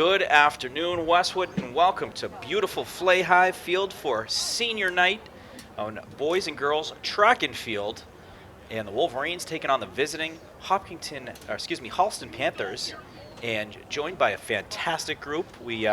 Good afternoon, Westwood, and welcome to beautiful Flayhive Field for senior night on boys and girls track and field. And the Wolverines taking on the visiting Holliston Panthers, and joined by a fantastic group. We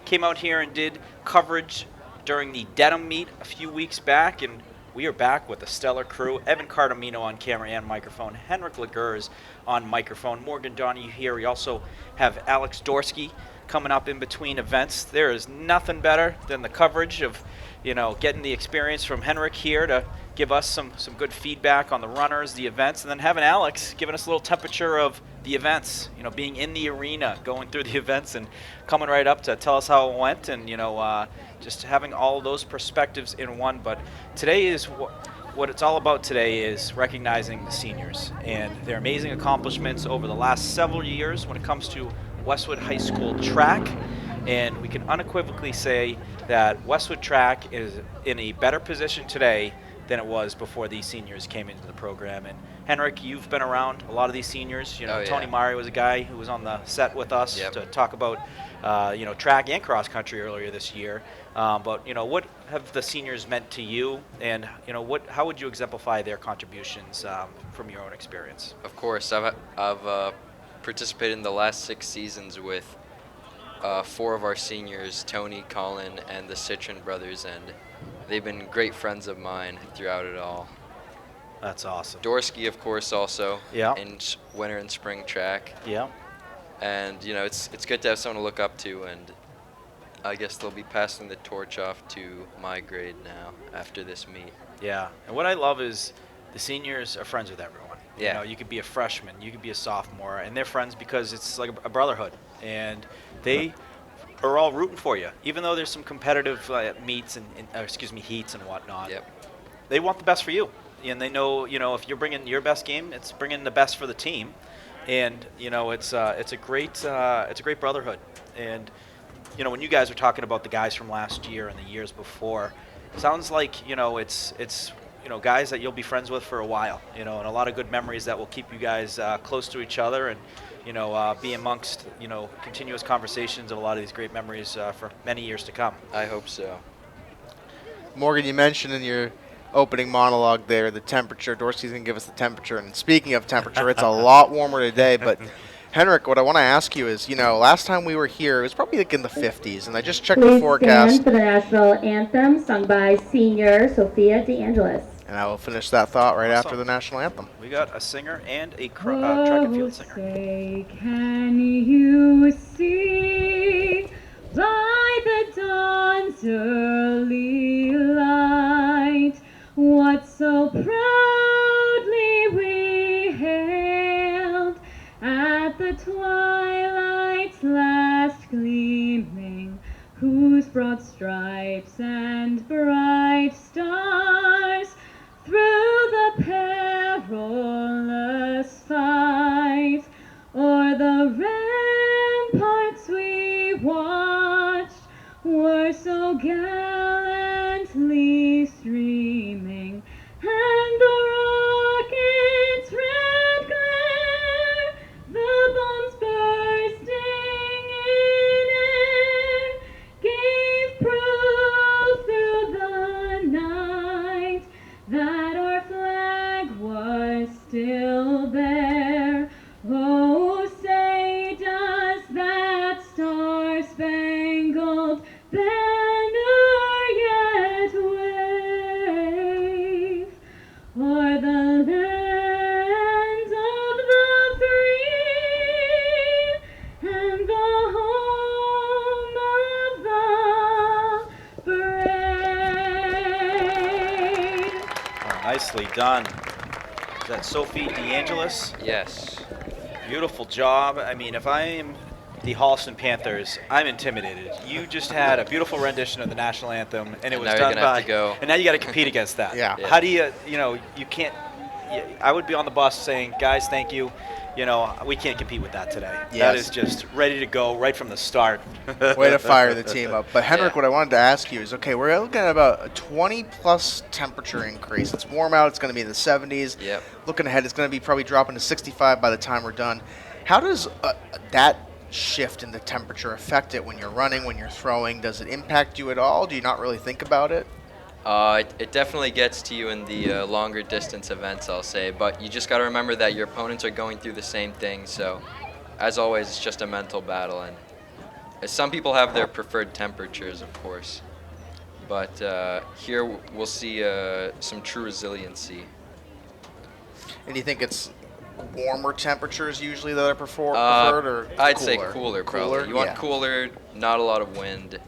came out here and did coverage during the Dedham meet a few weeks back, and we are back with a stellar crew. Evan Cardamino on camera and microphone, Henrik Legers on microphone, Morgan Donahue here. We also have Alex Dorsky coming up in between events. There is nothing better than the coverage of, getting the experience from Henrik here to give us some good feedback on the runners, the events, and then having Alex giving us a little temperature of the events, being in the arena, going through the events and coming right up to tell us how it went, and, just having all those perspectives in one. But today is what it's all about. Today is recognizing the seniors and their amazing accomplishments over the last several years when it comes to Westwood High School track. And we can unequivocally say that Westwood Track is in a better position today than it was before these seniors came into the program. And Henrik, you've been around a lot of these seniors. Tony Mari was a guy who was on the set with us to talk about track and cross country earlier this year. But what have the seniors meant to you, and how would you exemplify their contributions from your own experience? Of course, I've participated in the last 6 seasons with 4 of our seniors, Tony, Colin, and the Citron brothers, and they've been great friends of mine throughout it all. That's awesome. Dorsky, of course, also in winter and spring track. Yeah. And it's good to have someone to look up to, and I guess they'll be passing the torch off to my grade now after this meet. Yeah, and what I love is the seniors are friends with everyone. Yeah. You could be a freshman, you could be a sophomore, and they're friends because it's like a brotherhood, and they are all rooting for you, even though there's some competitive heats and whatnot. Yep. They want the best for you, and they know if you're bringing your best game, it's bringing the best for the team, and it's a great brotherhood. And when you guys were talking about the guys from last year and the years before, it sounds like it's guys that you'll be friends with for a while, and a lot of good memories that will keep you guys close to each other, and be amongst continuous conversations of a lot of these great memories for many years to come. I hope so. Morgan, you mentioned in your opening monologue there the temperature. Dorsey's going to give us the temperature. And speaking of temperature, it's a lot warmer today. But, Henrik, what I want to ask you is, last time we were here, it was probably like in the 50s. And I just checked the forecast. Stand for the national anthem sung by senior Sophia DeAngelis. And I will finish that thought right after the national anthem. We got a singer and a track and field singer. Say, can you see by the dawn's early light what so proudly we hailed at the twilight's last gleaming, whose broad stripes and bright stars through the perilous fight o'er the ramparts we watched were so gallantly streaming, and the rocket's red glare, the bombs bursting in air, gave proof through the night that our flag was still there. Oh, say does that star-spangled banner yet wave o'er the lands of the free and the home of the brave? Nicely done. Is that Sophie DeAngelis? Yes. Beautiful job. I mean, if I am the Holliston Panthers, I'm intimidated. You just had a beautiful rendition of the national anthem, and it was done by. And now you got to compete against that. Yeah. How do you can't. I would be on the bus saying, guys, thank you. We can't compete with that today. Yes. That is just ready to go right from the start. Way to fire the team up. But, Henrik, what I wanted to ask you is, okay, we're looking at about a 20-plus temperature increase. It's warm out. It's going to be in the 70s. Yep. Looking ahead, it's going to be probably dropping to 65 by the time we're done. How does that shift in the temperature affect it when you're running, when you're throwing? Does it impact you at all? Do you not really think about it? It definitely gets to you in the longer distance events, I'll say, but you just got to remember that your opponents are going through the same thing, so as always, it's just a mental battle, and some people have their preferred temperatures, of course, but here we'll see some true resiliency. And do you think it's warmer temperatures usually that are preferred, or I'd cooler? say cooler, probably. You want cooler, not a lot of wind.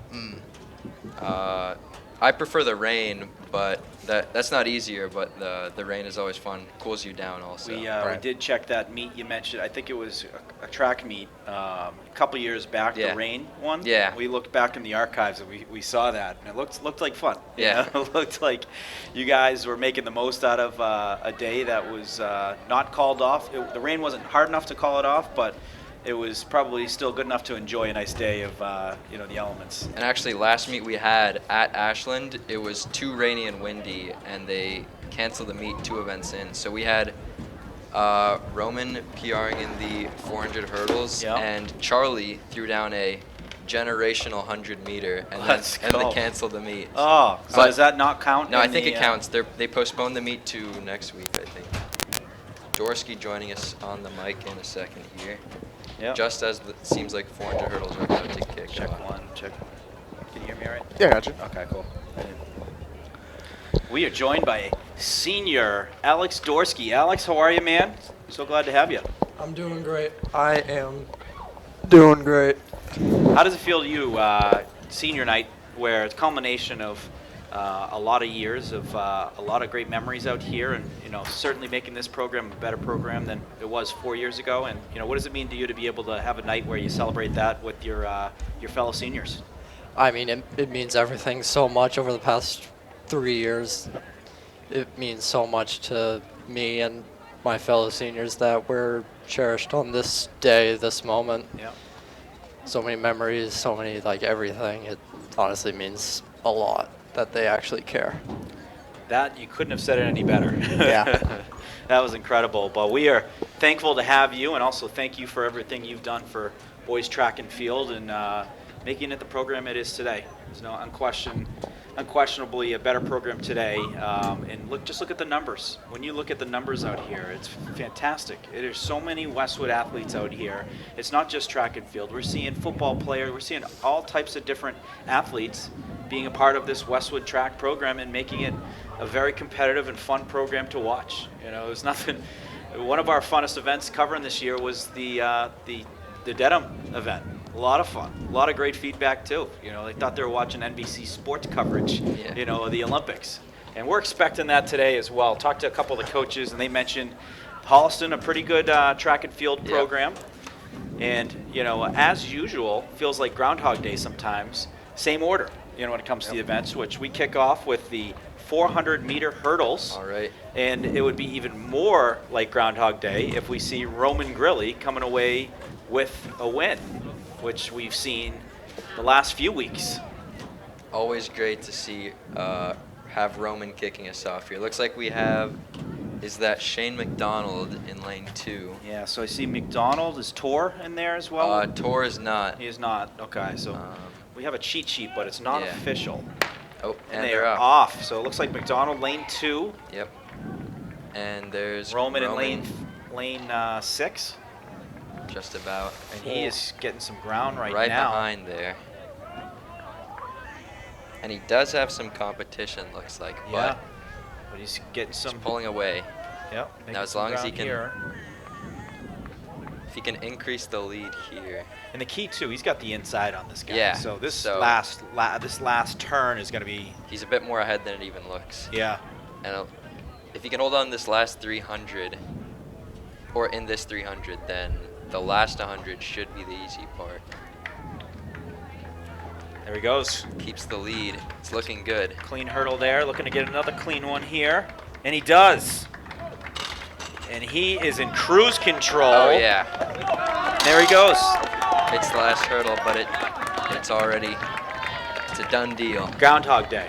I prefer the rain, but that's not easier, but the rain is always fun. Cools you down also. We did check that meet you mentioned. I think it was a track meet a couple years back, the rain one. Yeah. We looked back in the archives and we saw that, and it looked like fun. Yeah. You know? It looked like you guys were making the most out of a day that was not called off. The rain wasn't hard enough to call it off, but it was probably still good enough to enjoy a nice day of the elements. And actually, last meet we had at Ashland, it was too rainy and windy, and they canceled the meet 2 events in. So we had Roman PRing in the 400 hurdles, and Charlie threw down a generational 100-meter, and they canceled the meet. Oh, so but does that not count? No, I think it counts. They postponed the meet to next week, I think. Dorsky joining us on the mic in a second here. Yep. Just as it seems like 400 hurdles are about to kick Check off. one, check. Can you hear me all right? Yeah, gotcha. Okay, cool. We are joined by senior Alex Dorsky. Alex, how are you, man? So glad to have you. I'm doing great. I am doing great. How does it feel to you, senior night, where it's a culmination of a lot of years of a lot of great memories out here, and certainly making this program a better program than it was 4 years ago. And what does it mean to you to be able to have a night where you celebrate that with your fellow seniors? I mean, it means everything so much over the past 3 years. It means so much to me and my fellow seniors that we're cherished on this day, this moment. Yeah. So many memories, so many, everything. It honestly means a lot that they actually care. That, you couldn't have said it any better. Yeah. That was incredible. But we are thankful to have you, and also thank you for everything you've done for boys track and field and making it the program it is today. There's no unquestionably a better program today. And just look at the numbers. When you look at the numbers out here, it's fantastic. There's so many Westwood athletes out here. It's not just track and field. We're seeing football players. We're seeing all types of different athletes being a part of this Westwood track program and making it a very competitive and fun program to watch. There's nothing. One of our funnest events covering this year was the Dedham event. A lot of fun, a lot of great feedback too. They thought they were watching NBC sports coverage, of the Olympics, and we're expecting that today as well. Talked to a couple of the coaches, and they mentioned Holliston, a pretty good track and field program, and as usual, feels like Groundhog Day sometimes. Same order, when it comes to the events, which we kick off with the 400-meter hurdles. All right. And it would be even more like Groundhog Day if we see Roman Grilly coming away with a win, which we've seen the last few weeks. Always great to see have Roman kicking us off here. Looks like we have, is that Shane McDonald in lane 2? Yeah, so I see McDonald, is Tor in there as well? Tor is not. He is not. Okay, so we have a cheat sheet, but it's not official. Oh, and they are off. So it looks like McDonald lane 2. Yep. And there's Roman in lane 6. Just about. And he is getting some ground right now. Right behind there. And he does have some competition, looks like. Yeah. But he's getting some. He's pulling away. Yep. Now as long as he can. Here. If he can increase the lead here. And the key too, he's got the inside on this guy. Yeah. So this last turn is going to be. He's a bit more ahead than it even looks. Yeah. And if he can hold on this last 300, or in this 300, then the last 100 should be the easy part. There he goes. Keeps the lead. It's looking good. Clean hurdle there. Looking to get another clean one here. And he does. And he is in cruise control. Oh, yeah. There he goes. It's the last hurdle, but it's a done deal. Groundhog Day.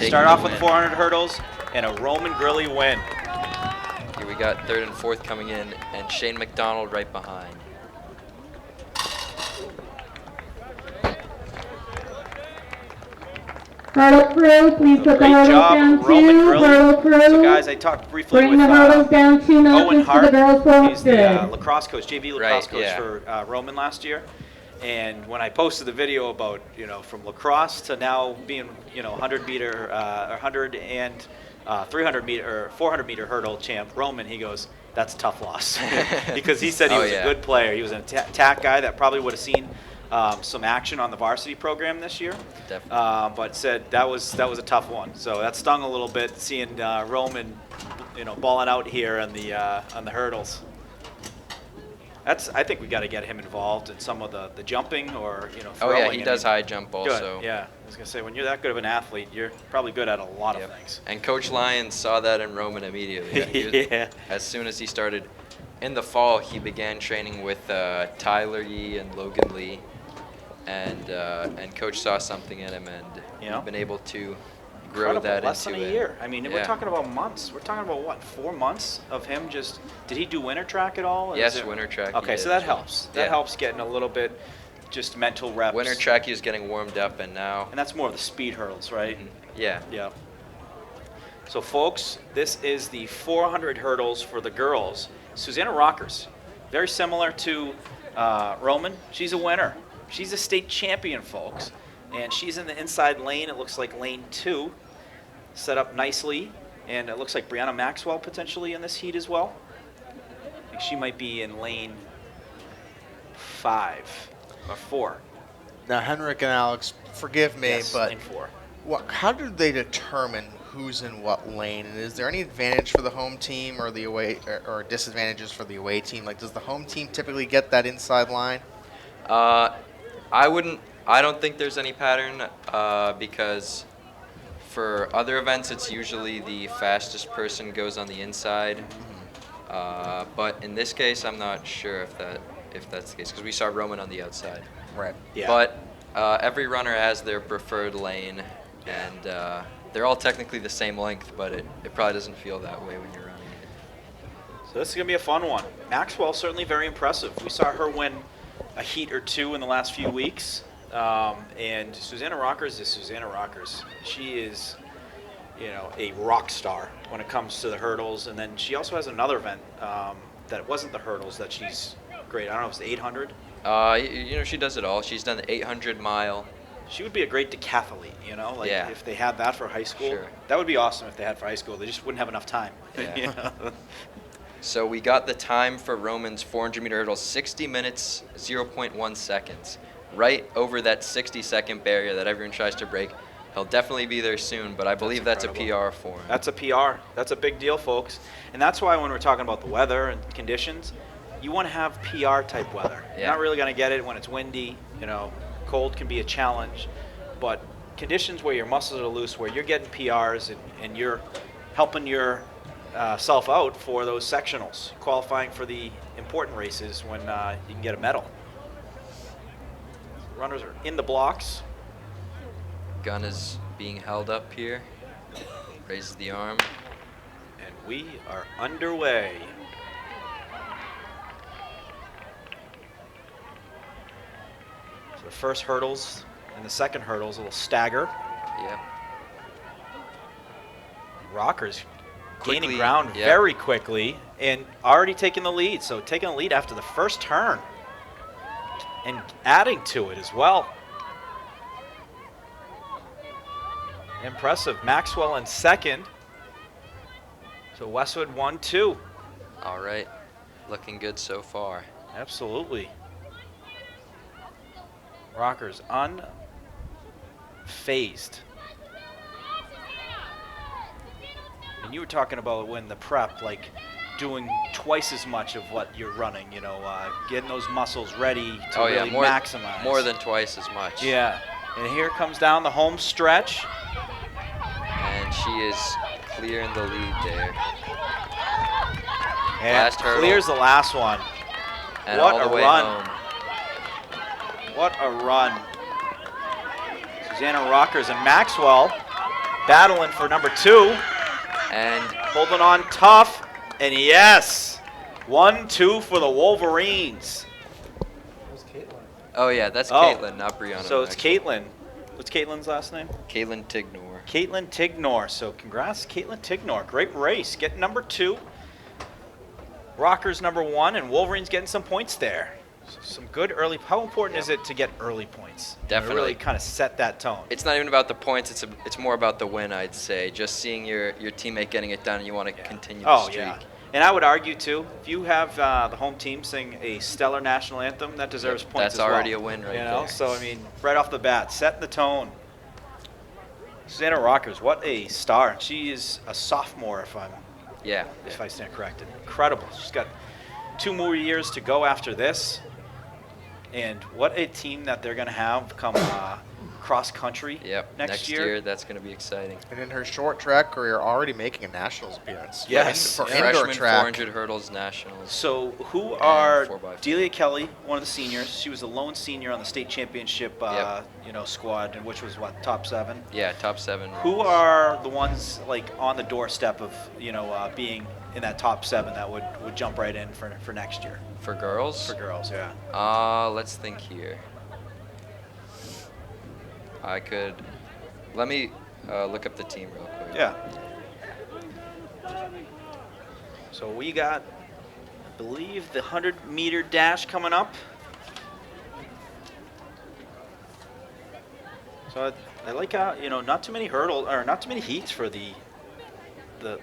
Start off with 400 hurdles and a Roman Grilly win. Here we got 3rd and 4th coming in, and Shane McDonald right behind. Hurdle crew, please put the Great hurdles job, down Roman two. Grilly. Hurdle crew. So guys, I talked briefly Bring with the hurdles down 2 Owen notches for the Hart. girls for He's the good. lacrosse coach, JV lacrosse Right, coach yeah. for Roman last year. And when I posted the video about, from lacrosse to now being, 100 meter, 100 and 300 meter or 400 meter hurdle champ, Roman, he goes, that's a tough loss. Because he said he Oh, was yeah. a good player. He was an attack guy that probably would have seen some action on the varsity program this year. Definitely. But said that was a tough one. So that stung a little bit seeing Roman, balling out here on the hurdles. I think we got to get him involved in some of the jumping or Oh throwing. yeah, he does high jump Good. also. Yeah, I was gonna say when you're that good of an athlete, you're probably good at a lot Yep. of things. And Coach Lyons saw that in Roman immediately. He was- Yeah. As soon as he started in the fall, he began training with Tyler Yee and Logan Lee, and Coach saw something in him, and Yeah. he's been able to grow Incredible. that Less into than a it. year. I mean, we're Yeah. talking about months. We're talking about what, 4 months of him just. Did he do winter track at all? Or Yes, is it- winter track he Okay, did so that as well. helps. That Yeah. helps getting a little bit, just mental reps. Winter track, he was getting warmed up, and now, And that's more of the speed hurdles, right? yeah. Yeah. So, folks, this is the 400 hurdles for the girls. Susanna Rockers, very similar to Roman. She's a winner. She's a state champion, folks. And she's in the inside lane. It looks like lane 2, set up nicely. And it looks like Brianna Maxwell potentially in this heat as well. I think she might be in lane 5 or 4. Now, Henrik and Alex, forgive me, Yes, but lane 4. how do they determine who's in what lane? And is there any advantage for the home team or the away, or disadvantages for the away team? Like, does the home team typically get that inside line? I don't think there's any pattern because for other events, it's usually the fastest person goes on the inside. But in this case, I'm not sure if that's the case because we saw Roman on the outside. Right. Yeah. But every runner has their preferred lane, and they're all technically the same length, but it probably doesn't feel that way when you're running it. So this is going to be a fun one. Maxwell, certainly very impressive. We saw her win a heat or 2 in the last few weeks. And Susanna Rockers is Susanna Rockers. She is, a rock star when it comes to the hurdles. And then she also has another event that wasn't the hurdles that she's great. I don't know if it's the 800. She does it all. She's done the 800 mile. She would be a great decathlete, Yeah. if they had that for high school. Sure. That would be awesome if they had for high school. They just wouldn't have enough time. Yeah. So we got the time for Roman's 400 meter hurdle, 60 minutes, 0.1 seconds. Right over that 60-second barrier that everyone tries to break. He'll definitely be there soon, but I believe that's a PR for him. That's a PR. That's a big deal, folks. And that's why when we're talking about the weather and conditions, you want to have PR type weather. Yeah. You're not really going to get it when it's windy. Cold can be a challenge, but conditions where your muscles are loose, where you're getting PRs and you're helping your self out for those sectionals, qualifying for the important races when you can get a medal. Runners are in the blocks. Gun is being held up here. Raises the arm. And we are underway. So the first hurdles and the second hurdles a little stagger. Yeah. Rockers gaining Quickly, ground yeah. very quickly and already taking the lead. So taking the lead after the first turn and adding to it as well. Impressive. Maxwell in second. So Westwood 1-2. All right. Looking good so far. Absolutely. Rockers unfazed. And you were talking about when the prep, like doing twice as much of what you're running, getting those muscles ready to really maximize. More than twice as much. Yeah. And here comes down the home stretch. And she is clearing the lead there. And Last hurdle. clears the last one. And What all a the way run. home. What a run. Susanna Rockers and Maxwell battling for number 2. And Holding on tough. And yes, 1-2 for the Wolverines. oh yeah, that's Oh. Caitlin, not Brianna. So it's actually. Caitlin What's Caitlin's last name? Caitlin Tignor. Caitlin Tignor. So congrats, Caitlin Tignor. Great race. Getting number 2. Rockers number 1, and Wolverines getting some points there. So some good early. How important is it to get early points? Definitely. To really kind of set that tone. It's not even about the points. It's more about the win, I'd say. Just seeing your teammate getting it done, and you want to continue the streak. Yeah. And I would argue, too, if you have the home team sing a stellar national anthem, that deserves points That's as well. already a win right there. So, I mean, right off the bat, setting the tone. Susanna Rockers, what a star. She is a sophomore, if I stand corrected. Incredible. She's got 2 more years to go after this. And what a team that they're going to have come cross country next year. That's going to be exciting. And in her short track career, already making a nationals appearance. Yes. For Freshman indoor track. 400 hurdles nationals. So who are 4x4. Delia Kelly, one of the seniors? She was the lone senior on the state championship squad, which was what, top 7? Yeah, top 7. Who are the ones like on the doorstep of being in that top 7 that would jump right in for next year? For girls? For girls, yeah. Let's think here. Let me look up the team real quick. Yeah. So we got, I believe, the 100-meter dash coming up. So I like how, not too many not too many heats for the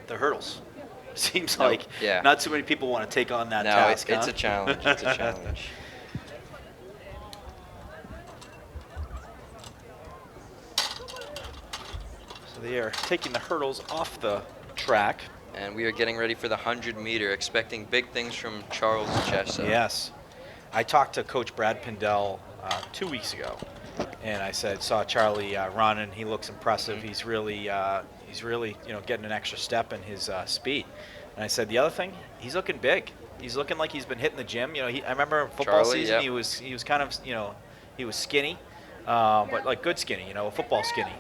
hurdles. Seems like not too many people want to take on that task. It's a challenge. It's a challenge. So they are taking the hurdles off the track. And we are getting ready for the 100-meter, expecting big things from Charles Chessa. Yes. I talked to Coach Brad Pindell 2 weeks ago, and I saw Charlie run, and he looks impressive. He's really getting an extra step in his speed. And I said the other thing, he's looking big. He's looking like he's been hitting the gym. I remember football season, he was kind of he was skinny, but like good skinny, football skinny.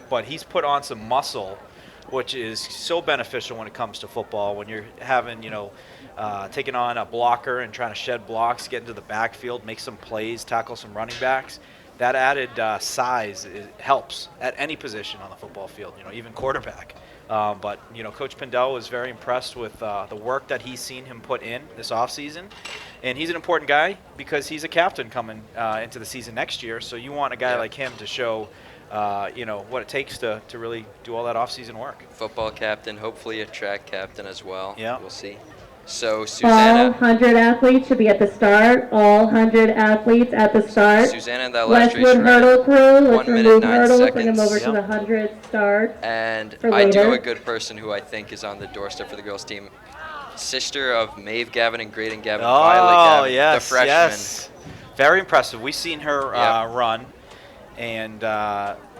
But he's put on some muscle, which is so beneficial when it comes to football. When you're having taking on a blocker and trying to shed blocks, get into the backfield, make some plays, tackle some running backs. That added size helps at any position on the football field, even quarterback. But Coach Pindell was very impressed with the work that he's seen him put in this offseason. And he's an important guy because he's a captain coming into the season next year. So you want a guy like him to show what it takes to really do all that offseason work. Football captain, hopefully a track captain as well. Yeah. We'll see. So All Susanna. 100 athletes should be at the start. All 100 athletes at the start. Susanna in that last race Westwood ran hurdle crew, let's 1 minute, remove 9 hurdles, seconds. bring them over to Yep. the 100 start. And for I do later. know a good person who I think is on the doorstep for the girls' team. Sister of Maeve Gavin and Graydon Gavin, Violet Gavin, the freshman. Yes. Very impressive. We've seen her run, and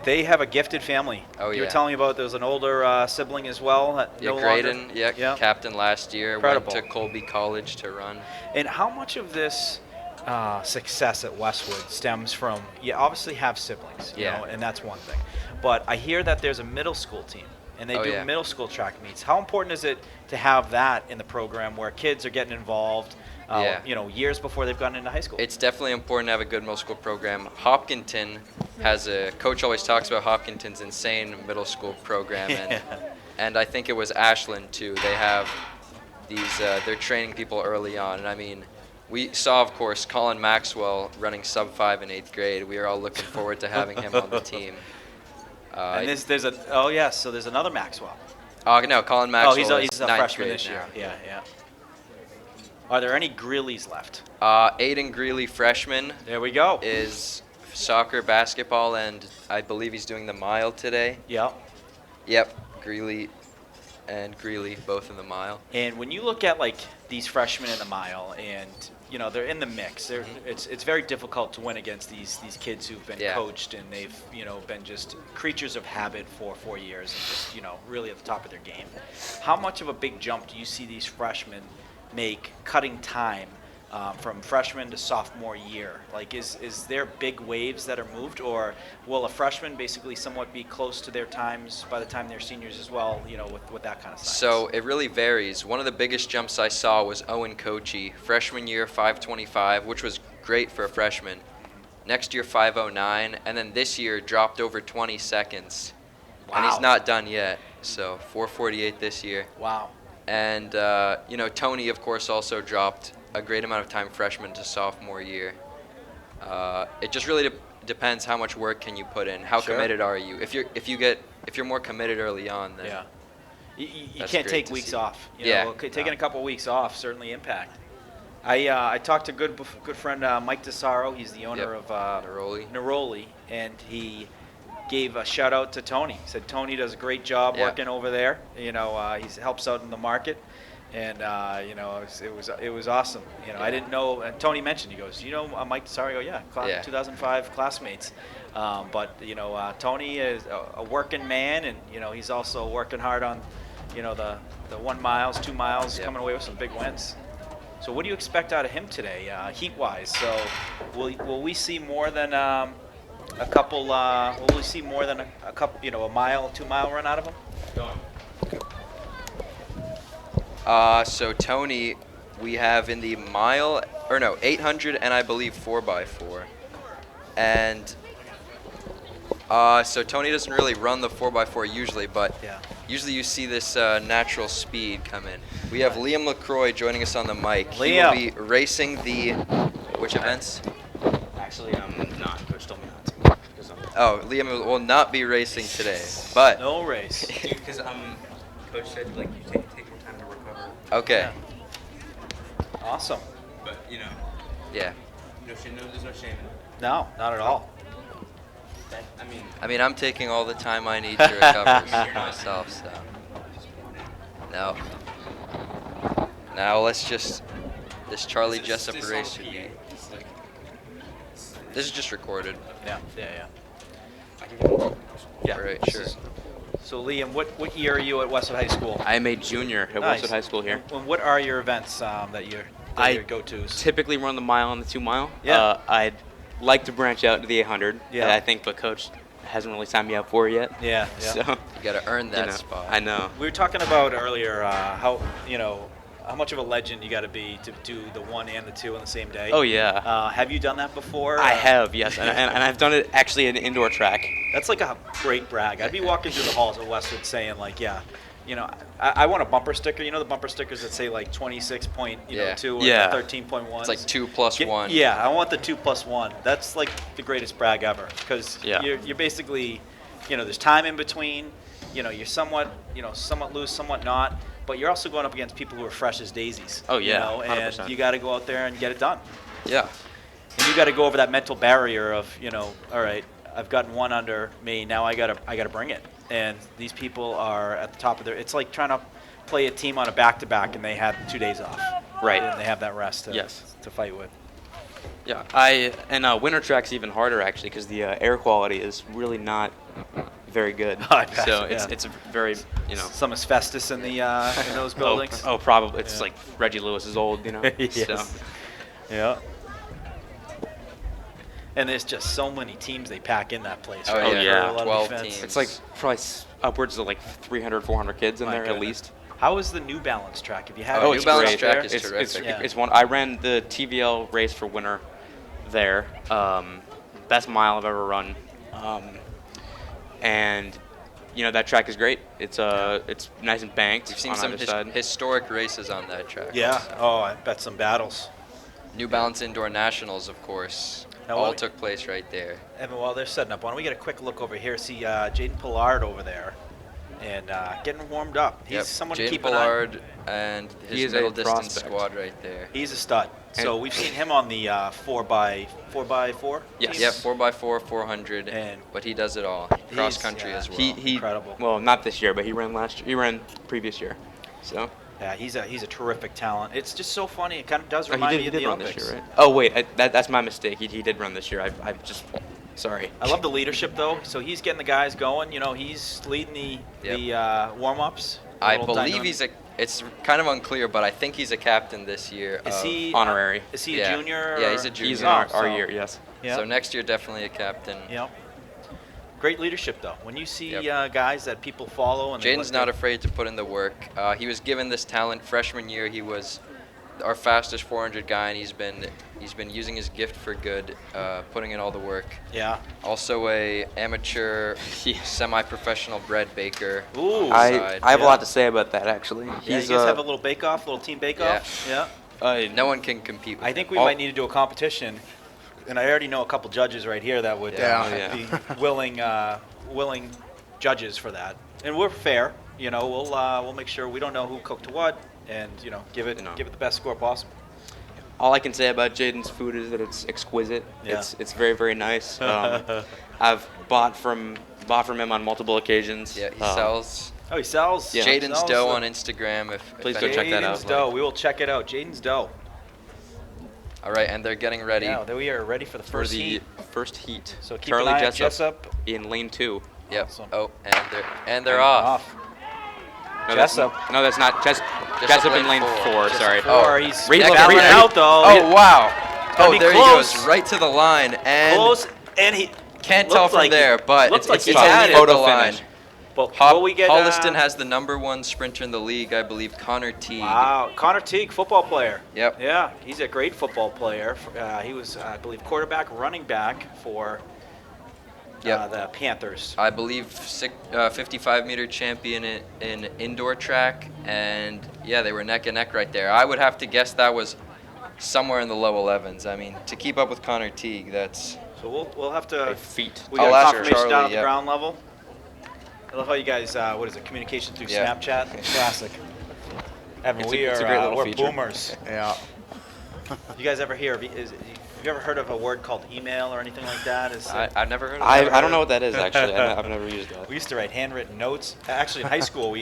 they have a gifted family. Oh, You were yeah. telling me about there's an older sibling as well. That Yeah, no Graydon, longer, captain last year, Incredible. went to Colby College to run. And how much of this success at Westwood stems from, you obviously have siblings, and that's one thing. But I hear that there's a middle school team, and they do middle school track meets. How important is it to have that in the program where kids are getting involved, years before they've gotten into high school? It's definitely important to have a good middle school program. Hopkinton has a coach always talks about Hopkinton's insane middle school program, and I think it was Ashland too. They have these they're training people early on, and I mean, we saw of course Colin Maxwell running sub-5 in 8th grade. We are all looking forward to having him on the team. And there's so there's another Maxwell. No, Colin Maxwell. He's a 9th freshman grade this now. year. Yeah. Are there any Greeleys left? Aiden Greeley, freshman, There we go. is soccer, basketball, and I believe he's doing the mile today. Yep. Yep, Greeley and Greeley both in the mile. And when you look at like these freshmen in the mile, and they're in the mix. It's very difficult to win against these kids who've been coached and they've been just creatures of habit for 4 years and just really at the top of their game. How much of a big jump do you see these freshmen make cutting time from freshman to sophomore year? Like, is there big waves that are moved, or will a freshman basically somewhat be close to their times by the time they're seniors as well, with that kind of science? So it really varies. One of the biggest jumps I saw was Owen Kochi, freshman year 525, which was great for a freshman. Next year 5:09, and then this year dropped over 20 seconds. And Wow. he's not done yet. So 4:48 this year. Wow. And Tony, of course, also dropped a great amount of time freshman to sophomore year. It just really depends how much work can you put in. How Sure. committed are you? If you're more committed early on, then Yeah. You That's can't great take to weeks see. off. Yeah. Taking No. a couple weeks off certainly impact. I talked to good friend Mike DeSaro. He's the owner Yep. of Neroli, and he gave a shout out to Tony. He said Tony does a great job Yeah. working over there. He helps out in the market, and it was awesome. I didn't know. And Tony mentioned, he goes, Mike DeSaro? I go, yeah, Yeah. 2005 classmates. But Tony is a working man, and he's also working hard on the 1 miles, 2 miles, Yep. coming away with some big wins. So what do you expect out of him today, heat-wise? So will we see more than a couple? Will we see more than a couple? A mile, 2 mile run out of him? So Tony, we have in the 800 and I believe 4x4. And so Tony doesn't really run the 4x4 usually, but Yeah. usually you see this natural speed come in. We have Liam LaCroix joining us on the mic. He Liam. will be racing which events? Actually, I'm not. Coach told me not to. Because Oh, Liam will not be racing today, but No race. Because Coach said you take more time to recover. okay, Awesome. But yeah. no shame. No, there's no shame in it. No, not at all. I mean, I'm taking all the time I need to recover myself, so. No. Now let's just. This Charlie Jessup race should be. This is just recorded. Yeah. I can get Yeah. Right, sure. So Liam, what year are you at Westwood High School? I am a junior at Nice. Westwood High School here. And what are your events that I your go-tos? Typically run the mile and the 2 mile. Yeah. I'd like to branch out to the 800. Yeah. I think, but Coach hasn't really signed me up for it yet. Yeah. So, You gotta earn that you know, spot. I know. We were talking about earlier how much of a legend you got to be to do the 1 and the 2 on the same day. Oh, yeah. Have you done that before? I have, yes. and I've done it actually in an indoor track. That's like a great brag. I'd be walking through the halls at Westwood saying like, yeah, I want a bumper sticker. The bumper stickers that say like 26.2 Yeah. or Yeah. 13.1. It's like 2 plus 1. Yeah, I want the 2 plus 1. That's like the greatest brag ever because Yeah. you're basically, there's time in between. You're somewhat loose, somewhat not. But you're also going up against people who are fresh as daisies. Oh, yeah, and 100%. you got to go out there and get it done. Yeah. And you got to go over that mental barrier of, all right, I've gotten one under me, now I gotta bring it. And these people are at the top of it's like trying to play a team on a back-to-back and they have 2 days off. Right. And they have that rest Yes. to fight with. Yeah. And winter track's even harder actually because the air quality is really not very good. I bet, So yeah. it's very Some asbestos in the in those buildings. Oh, probably. It's Yeah. like Reggie Lewis is old, Yes. So, Yeah. And there's just so many teams they pack in that place. Oh, right? yeah. For a lot of 12 events. teams. it's like probably upwards of like 300, 400 kids in My there at goodness. least. How is the New Balance track? If you have Oh, any New Balance experience track there? is It's terrific. it's one. I ran the TVL race for winter there. Best mile I've ever run. And that track is great. It's nice and banked We've seen on some either side. historic races on that track. Yeah. also. Oh, I bet some battles. New Balance Indoor Nationals, of course, Now, all what- took place right there. Evan, while they're setting up, why don't we get a quick look over here? See Jaden Pollard over there, and getting warmed up. He's Yep. someone to Jaden keep an eye. Pollard and He his is a middle distance prospect. squad right there. He's a stud. So And- we've seen him on the 4x4. Yes. Yep, 4x4, 400, And but he does it all. he's, Cross country yeah, as well. He Incredible. Well, not this year, but he ran last year. He ran previous year. So. Yeah, he's a terrific talent. It's just so funny. It kind of does Oh, remind he me did, of he the did run Olympics. this year, right? Oh wait, that's my mistake. He did run this year. I just sorry. I love the leadership though. So he's getting the guys going. He's leading the warm-ups. I believe it's kind of unclear, but I think he's a captain this year. Is he honorary. Is he Yeah. a junior? Yeah, or- he's a junior. He's in Oh, our so- year, yes. Yeah. So next year, definitely a captain. Yep. Great leadership though. When you see Yep. guys that people follow and Jaden's not afraid to put in the work. He was given this talent freshman year. He was our fastest 400 guy, and he's been using his gift for good, putting in all the work. Yeah. Also a amateur, semi-professional bread baker. Ooh. I have a yeah. lot to say about that actually. Yeah, you guys have a little bake-off, little team bake-off? Yeah. No one can compete with I think him. we might need to do a competition, and I already know a couple judges right here that would Yeah. be willing judges for that. And we're fair, we'll make sure we don't know who cooked what, and give it the best score possible. All I can say about Jaden's food is that it's exquisite. Yeah. It's very, very nice. I've bought from him on multiple occasions. Yeah, he sells Oh, he sells. Yeah. Jaden's sells Dough the- on Instagram. Please if go check that anyone out. Jaden's would Dough. like. We will check it out. Jaden's Dough. All right, and they're getting ready. Yeah, there we are ready for the For first the heat. first heat. So keep Charlie an eye on Jessup Jessup. in lane 2. Yep. Awesome. Oh, and they're off. No, Jessup. No, that's not. Jessup in lane 4. Sorry. Four. He's Reed- battling Reed- out though. Oh wow! Gonna Oh, be there close. he goes, right to the line, and Close, and he can't tell looked from like he- there, but looked it's, like it's he totally had it. at the Photo line. finish. But Hol- will we get Holliston has the #1 sprinter in the league, I believe, Connor Teague. Wow, Connor Teague, football player. Yep. Yeah, he's a great football player. He was, I believe, quarterback, running back for Yep. the Panthers. I believe 55-meter champion in indoor track, and yeah, they were neck and neck right there. I would have to guess that was somewhere in the low 11s. I mean, to keep up with Connor Teague, that's So we'll have to. Feet. We I'll got ask confirmation down Charlie, at the yep. ground level. I love how you guys. What is it? Communication through Yeah. Snapchat. Classic. Evan, It's a great little we're feature. boomers. Yeah. You guys ever hear? Have you ever heard of a word called email or anything like that? I've never heard of I that. don't know what that is actually. I've never used that. We used to write handwritten notes. Actually, in high school,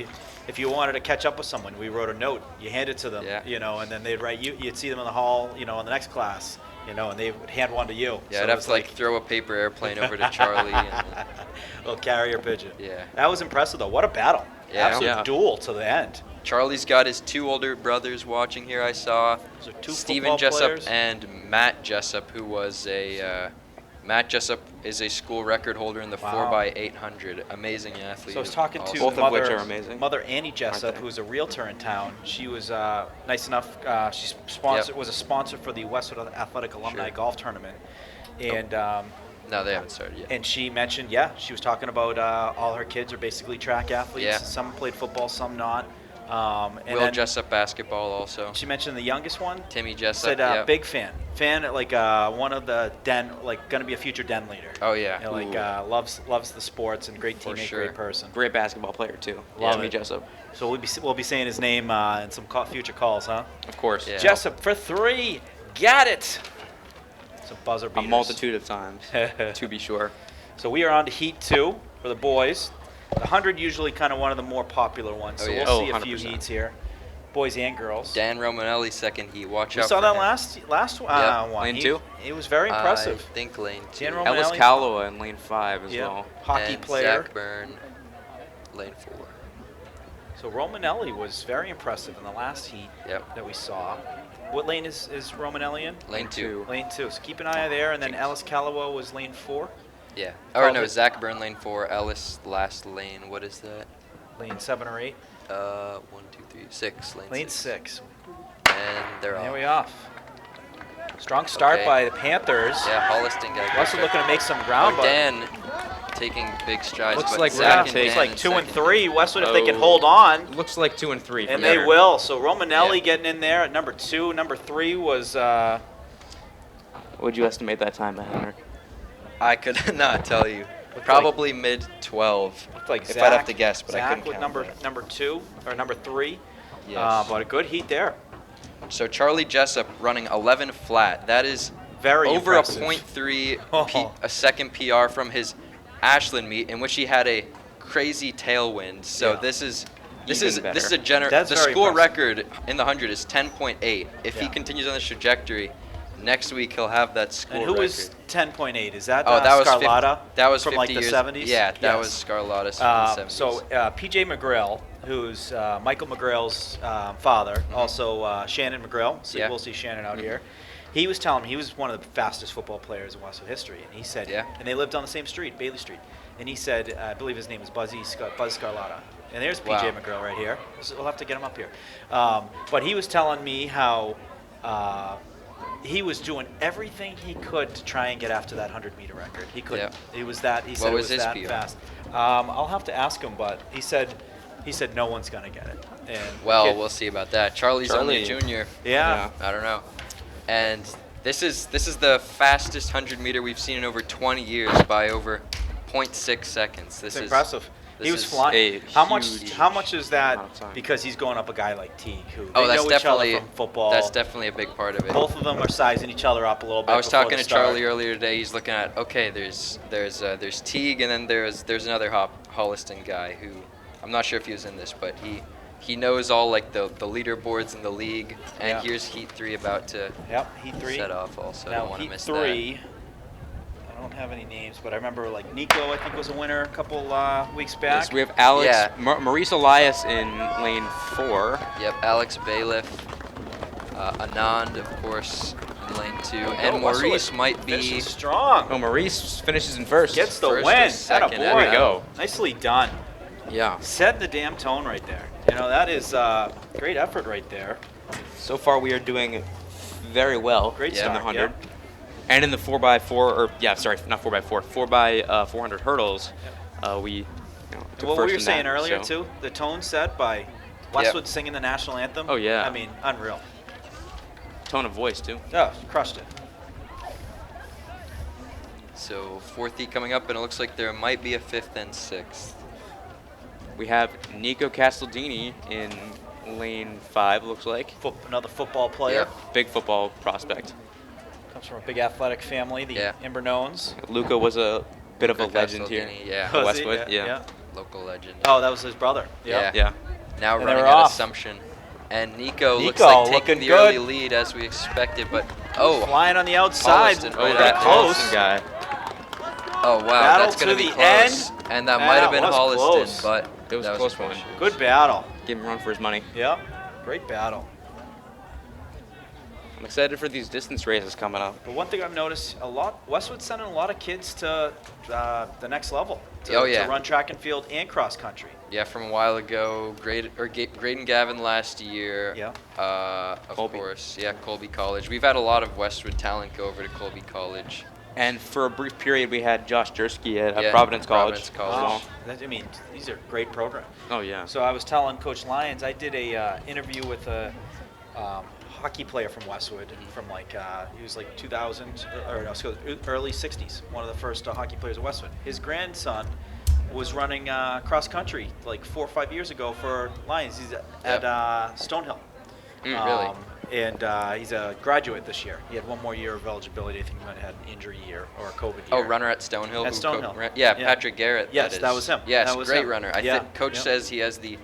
if you wanted to catch up with someone, we wrote a note. You hand it to them, Yeah. and then they'd write you. You'd see them in the hall, in the next class, and they would hand one to you. Yeah, So I'd it have was to throw a paper airplane over to Charlie. And, little carrier pigeon. yeah. That was impressive, though. What a battle! Yeah. Absolute Yeah. duel to the end. Charlie's got his 2 older brothers watching here. I saw Those are two Steven football Jessup players. and Matt Jessup, who was Matt Jessup is a school record holder in the Wow. 4x800. Amazing athlete. So I was talking also. to Both of mother, which are amazing. Mother Annie Jessup, they? who's a realtor in town. She was nice enough. She was a sponsor for the Westwood Athletic Alumni Sure. Golf Tournament, and No, they haven't started yet. and she mentioned, she was talking about all her kids are basically track athletes. Yeah. Some played football, some not. And Will then Jessup basketball also. she mentioned the youngest one. Timmy Jessup. Said yeah. big fan, like one of the den, like gonna be a future den leader. Oh yeah. Loves the sports and great For teammate, sure. great person. Great basketball player too. Love Timmy it. Jessup. So we'll be saying his name in some future calls, huh? Of course. Yeah. Jessup for 3, got it. Some buzzer A beaters. multitude of times, to be sure. So we are on to Heat 2 for the boys. The 100 usually kind of one of the more popular ones. Oh, So yeah. we'll Oh, see a few 100%. heats here, boys and girls. Dan Romanelli second heat. Watch We out. saw for that him. last Yeah. one. Lane He- 2? It was very impressive. I think lane 2. Dan Ellis Romanelli. Calloway in lane 5 as Yeah, well. hockey and player. Zach Byrne, lane 4. So Romanelli was very impressive in the last heat Yep. that we saw. What lane is Romanelli in? Lane 2. Lane 2. So keep an eye there. And then Ellis Calloway was lane 4. Yeah. Called Or no, it- Zach Byrne lane 4. Ellis last lane. What is that? Lane 7 or 8. 1, 2, 3, 6. Lane 6. And they're There off. we off. Strong start Okay. by the Panthers. Yeah, Holliston got a Westwood good looking to make some start. ground, but Dan taking big strides. Looks but like Zach we're gonna and take- it's Dan like in 2 and second. 3. Westwood, if they can Oh. hold on, Looks like 2 and 3. and for they sure. will. So Romanelli Yeah. getting in there at number 2. Number 3 was What would you estimate that time at, Henrik? I could not tell you. Looked Probably mid 12. looked like if Zach. I'd have to guess, but Zach I couldn't with count. number 2 or number 3. Yes. But a good heat there. So Charlie Jessup running 11 flat. That is Very over impressive. a .3 Oh. a second PR from his Ashland meet, in which he had a crazy tailwind. So Yeah. this is Even better. this is a the That's very school impressive. record in the 100 is 10.8. If he Yeah. continues on this trajectory, next week he'll have that school And who record. was 10.8? Is that Oh, that was 50 Scarlatta? that was from 50 like the years, 70s? Yeah, that Yes. was Scarlatta's from the 70s. So PJ McGrill, who's Michael McGrill's father, also Shannon McGrill. So Yeah. we'll see Shannon out here. he was telling me he was one of the fastest football players in Westwood history, and he said, Yeah. and they lived on the same street, Bailey Street, and he said, I believe his name is Buzz Scarlata, and there's PJ Wow. McGrill right here. So we'll have to get him up here. But he was telling me how he was doing everything he could to try and get after that 100-meter record. He couldn't. Yeah. He was that. He said What it was was his that PR? fast. I'll have to ask him, but he said no one's gonna get it. And Well, kid- we'll see about that. Charlie's only a Charlie. junior. yeah. I don't know. And this is the fastest 100-meter we've seen in over 20 years by over 0.6 seconds. This It's is impressive. this He was is flying. a How much huge is that amount of time. because he's going up a guy like Teague, who Oh, they that's know each other definitely from football. That's definitely a big part of it. Both of them are sizing each other up a little bit. I was before talking the to start. Charlie earlier today. He's looking at there's Teague, and then there's another Holliston guy who I'm not sure if he was in this, but he knows all like the leaderboards in the league. And Yeah. here's Heat 3 about to Yep, Heat 3. set off. Also, Now don't want to Heat miss 3. I don't have any names, but I remember like Nico, I think, was a winner a couple weeks back. Yes, we have Alex, Yeah. Maurice Elias in lane 4. that. Yep, Alex Bailiff, Anand, of course, in lane 2, and Westwood Maurice might be. finishing strong. Oh, Maurice finishes in first. Gets the first or win. second, Atta there boy. we go. Nicely done. Yeah. Set the damn tone right there. You know, that is great effort right there. So far, we are doing very well. Great in start, the 100. yeah. And in the 4x4, or yeah, sorry, not 4x4, 4x400 hurdles, we took What first we were in saying that, earlier, so- too, the tone set by Westwood singing the national anthem. Oh, yeah. I mean, unreal. Tone of voice, too. Oh, crushed it. So fourth heat coming up, and it looks like there might be a fifth and sixth. We have Nico Castaldini in lane 5, looks like. Another football player. Yep. Big football prospect. Comes from a big athletic family, the Yeah. Imbernones. Luca was a bit of a Luca legend here. Castaldini, yeah. at Was he? Westwood, yeah. Local legend. Oh, that was his brother. Yeah. Yeah. Now And running they're at off. Assumption. And Nico looks Nico like taking looking the good. early lead as we expected, but oh, Flying on the outside. Holliston Oh, right that at close. Holliston guy. oh wow, Battle that's gonna to be the close. end. And that That might have been was Holliston, close. but It was that a close a one. Good battle. Give him a run for his money. Yep. Great battle. I'm excited for these distance races coming up. But one thing I've noticed, Westwood's sending a lot of kids to the next level. Oh, yeah. To run track and field and cross country. Yeah, from a while ago, Graydon Gavin last year. Yeah. Of Colby. course, yeah, Colby College. We've had a lot of Westwood talent go over to Colby College. And for a brief period, we had Josh Jersky at Yeah, Providence College. Providence College. I mean, these are great programs. Oh, yeah. So I was telling Coach Lyons, I did a interview with a hockey player from Westwood, from like he was like 2000 or no, so early 60s, one of the first hockey players at Westwood. His grandson was running cross country like 4 or 5 years ago for Lions. He's at Stonehill. Really? And he's a graduate this year. He had one more year of eligibility. I think he might have had an injury year or a COVID year. Oh, runner at Stonehill. At who Stonehill. Yeah, Yeah. Patrick Garrett. Yes, that that is. was him. Yes, That was great him. runner. I Yeah, think Coach yeah. says he has the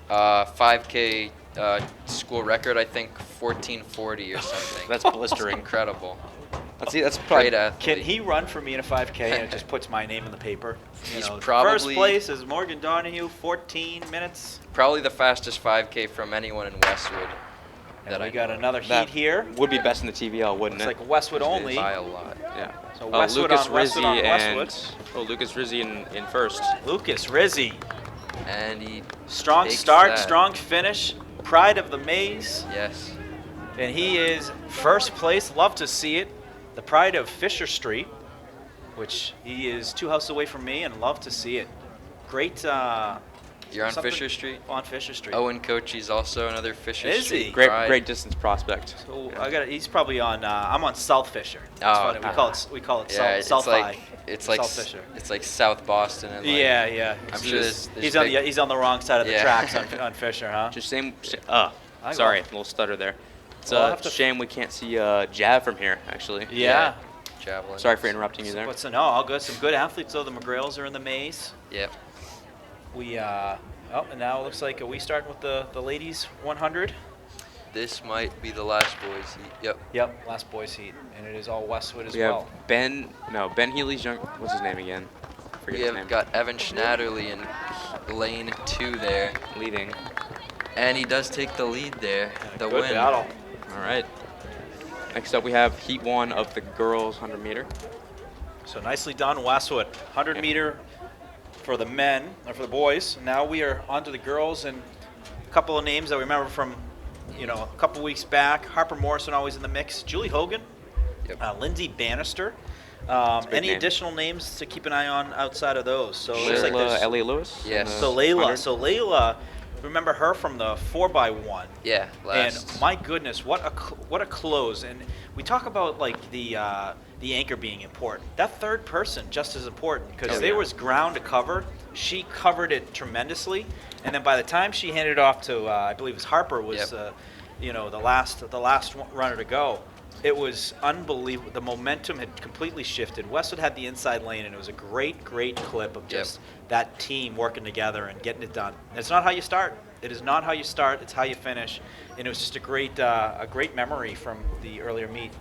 5K school record. I think 14:40 or something. That's It's blistering. incredible. That's probably Great athlete. Can he run for me in a 5K and it just puts my name in the paper? He's First probably- place is Morgan Donahue, 14 minutes. Probably the fastest 5K from anyone in Westwood. And That we I got know. another heat That here. would be best in the TVL, wouldn't It's it? like Westwood only. By a lot. Yeah. So Westwood Lucas on Westwood Rizzi on and Westwood. Lucas Rizzi in first. Lucas Rizzi. And he Strong takes start, that. strong finish. Pride of the maze. Yes. And he is first place. Love to see it. The pride of Fisher Street, which he is 2 houses away from me, and love to see it. Great. You're on something- Fisher Street? On Fisher Street. Owen Cochey's also another Fisher Is Street. he? pride. Great distance prospect. So Yeah. he's probably on. I'm on South Fisher. That's Oh, funny. okay. We call it Yeah, South High. it's like South Fisher. it's like South Boston and like, Yeah. I'm So sure this- there's he's on big- he's on the wrong side of the Yeah. tracks on Fisher, huh? Just same. I Sorry, love- a little stutter there. It's Well, I'll a have to- shame we can't see Jav from here, actually. Yeah. javelin. Sorry for interrupting you there. What's no? All good. Some good athletes though. The McGrails are in the maze. Yep. We and now it looks like we starting with the ladies 100. This might be the last boys heat. Yep. Yep, last boys heat, and it is all Westwood as We have well. Ben Healy's young. What's his name again? Forget We his have name. got Evan Schnatterly in lane 2 there, Leading. and he does take the lead there. The Good win. battle. All right. Next up, we have Heat 1 of the girls 100 meter. So nicely done, Westwood. 100 meter for the men, or for the boys. Now we are on to the girls, and a couple of names that we remember from, a couple weeks back. Harper Morrison always in the mix. Julie Hogan, Lindsay Bannister. Any name. additional names to keep an eye on outside of those? So it looks like Layla there's Elliott Lewis. Yes. So Layla, remember her from the 4x1. Yeah, last. And my goodness, what a close! And we talk about like the anchor being important. That third person just as important because there was ground to cover. She covered it tremendously, and then by the time she handed it off to I believe it was Harper was the last runner to go. It was unbelievable. The momentum had completely shifted. Westwood had the inside lane, and it was a great clip of just that team working together and getting it done. And it's not how you start. It is not how you start. It's how you finish. And it was just a great memory from the earlier meet.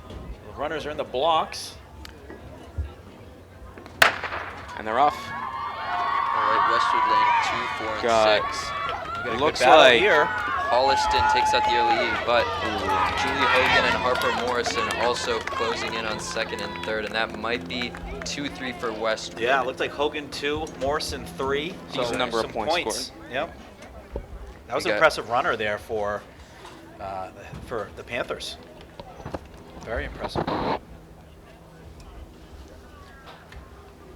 The runners are in the blocks. And they're off. All right, Westwood lane 2, 4, and 6. We got a Looks good battle like- here. Holliston takes out the early lead, but Julie Hogan and Harper Morrison also closing in on second and third, and that might be 2-3 for Westwood. Yeah, it looked like Hogan 2, Morrison 3. Decent number of some points Yep. That was We an got- impressive runner there for the Panthers. Very impressive.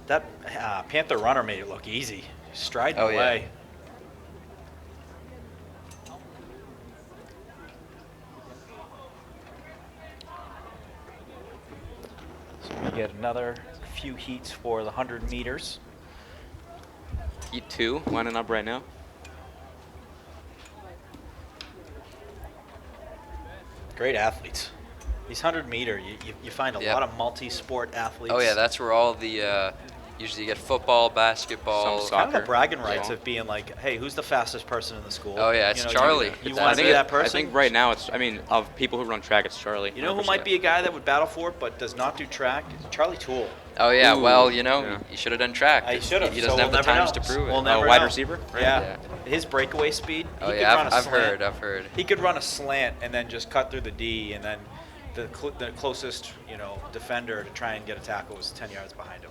That Panther runner made it look easy. Striding Oh, yeah. away. So we get another few heats for the 100 meters. Heat 2 lining up right now. Great athletes. These 100 meter, you find a lot of multi-sport athletes. Oh yeah, that's where all the usually you get football, basketball. Some kind of the soccer. bragging rights Yeah. of being like, hey, who's the fastest person in the school? Oh, yeah, it's Charlie. You It's- want I to think be that person? I think right now of people who run track, it's Charlie. You know who 100%. might be a guy that would battle for it but does not do track? Charlie Toole. Oh yeah, Ooh, well yeah. you should have done track. I should have. He doesn't have the times to prove it. We'll never wide know. receiver? Right? Yeah. His breakaway speed. Oh he could yeah, run a I've slant. heard. He could run a slant and then just cut through the D, and then the closest defender to try and get a tackle was 10 yards behind him.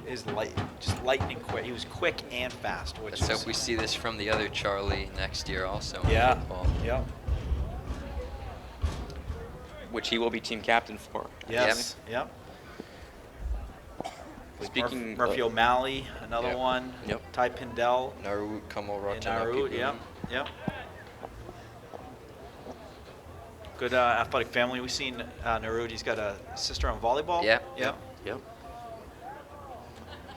His lightning quick. He was quick and fast. Which Let's is, hope we see this from the other Charlie next year also. in Yeah. football. Yeah. Which he will be team captain for. Yes. Yep. Speaking Murphy of- O'Malley, another Yep. one. Yep. Ty Pindell. Narut Kamal In Narut, Ratanaki. yep. Good athletic family. We've seen Narut. He's got a sister on volleyball. Yeah. Yep. Yep.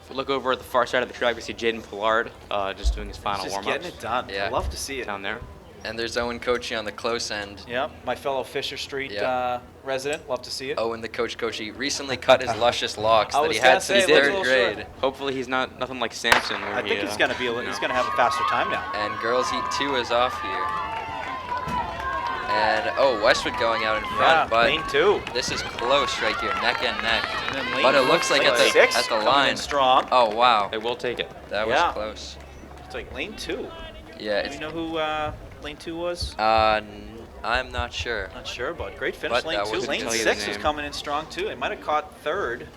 If we look over at the far side of the track, we see Jaden Pollard just doing his final Just warm-ups getting it done. Yeah. I love to see it. down there. And there's Owen coaching on the close end. Yep. My fellow Fisher Street Yeah. resident. Love to see it. Owen, the coach, he recently cut his luscious locks I that was he gonna had say, since it looks a third little grade. short. Hopefully he's nothing like Samson. Where I think he's gonna be. you He's know. gonna have a faster time now. And girls heat 2 is off here. And Westwood going out in front, Yeah. but Lane 2. this is close right here, neck and neck. And then lane But it looks like at the 6 at the coming line. in strong. Oh wow, They will take it. that Yeah. was close. It's like lane 2. Yeah, Do it's, you know who lane 2 was? I'm not sure. Not sure, but great finish. But Lane that 2. wasn't Lane tell you the 6 was name. coming in strong too. It might have caught third.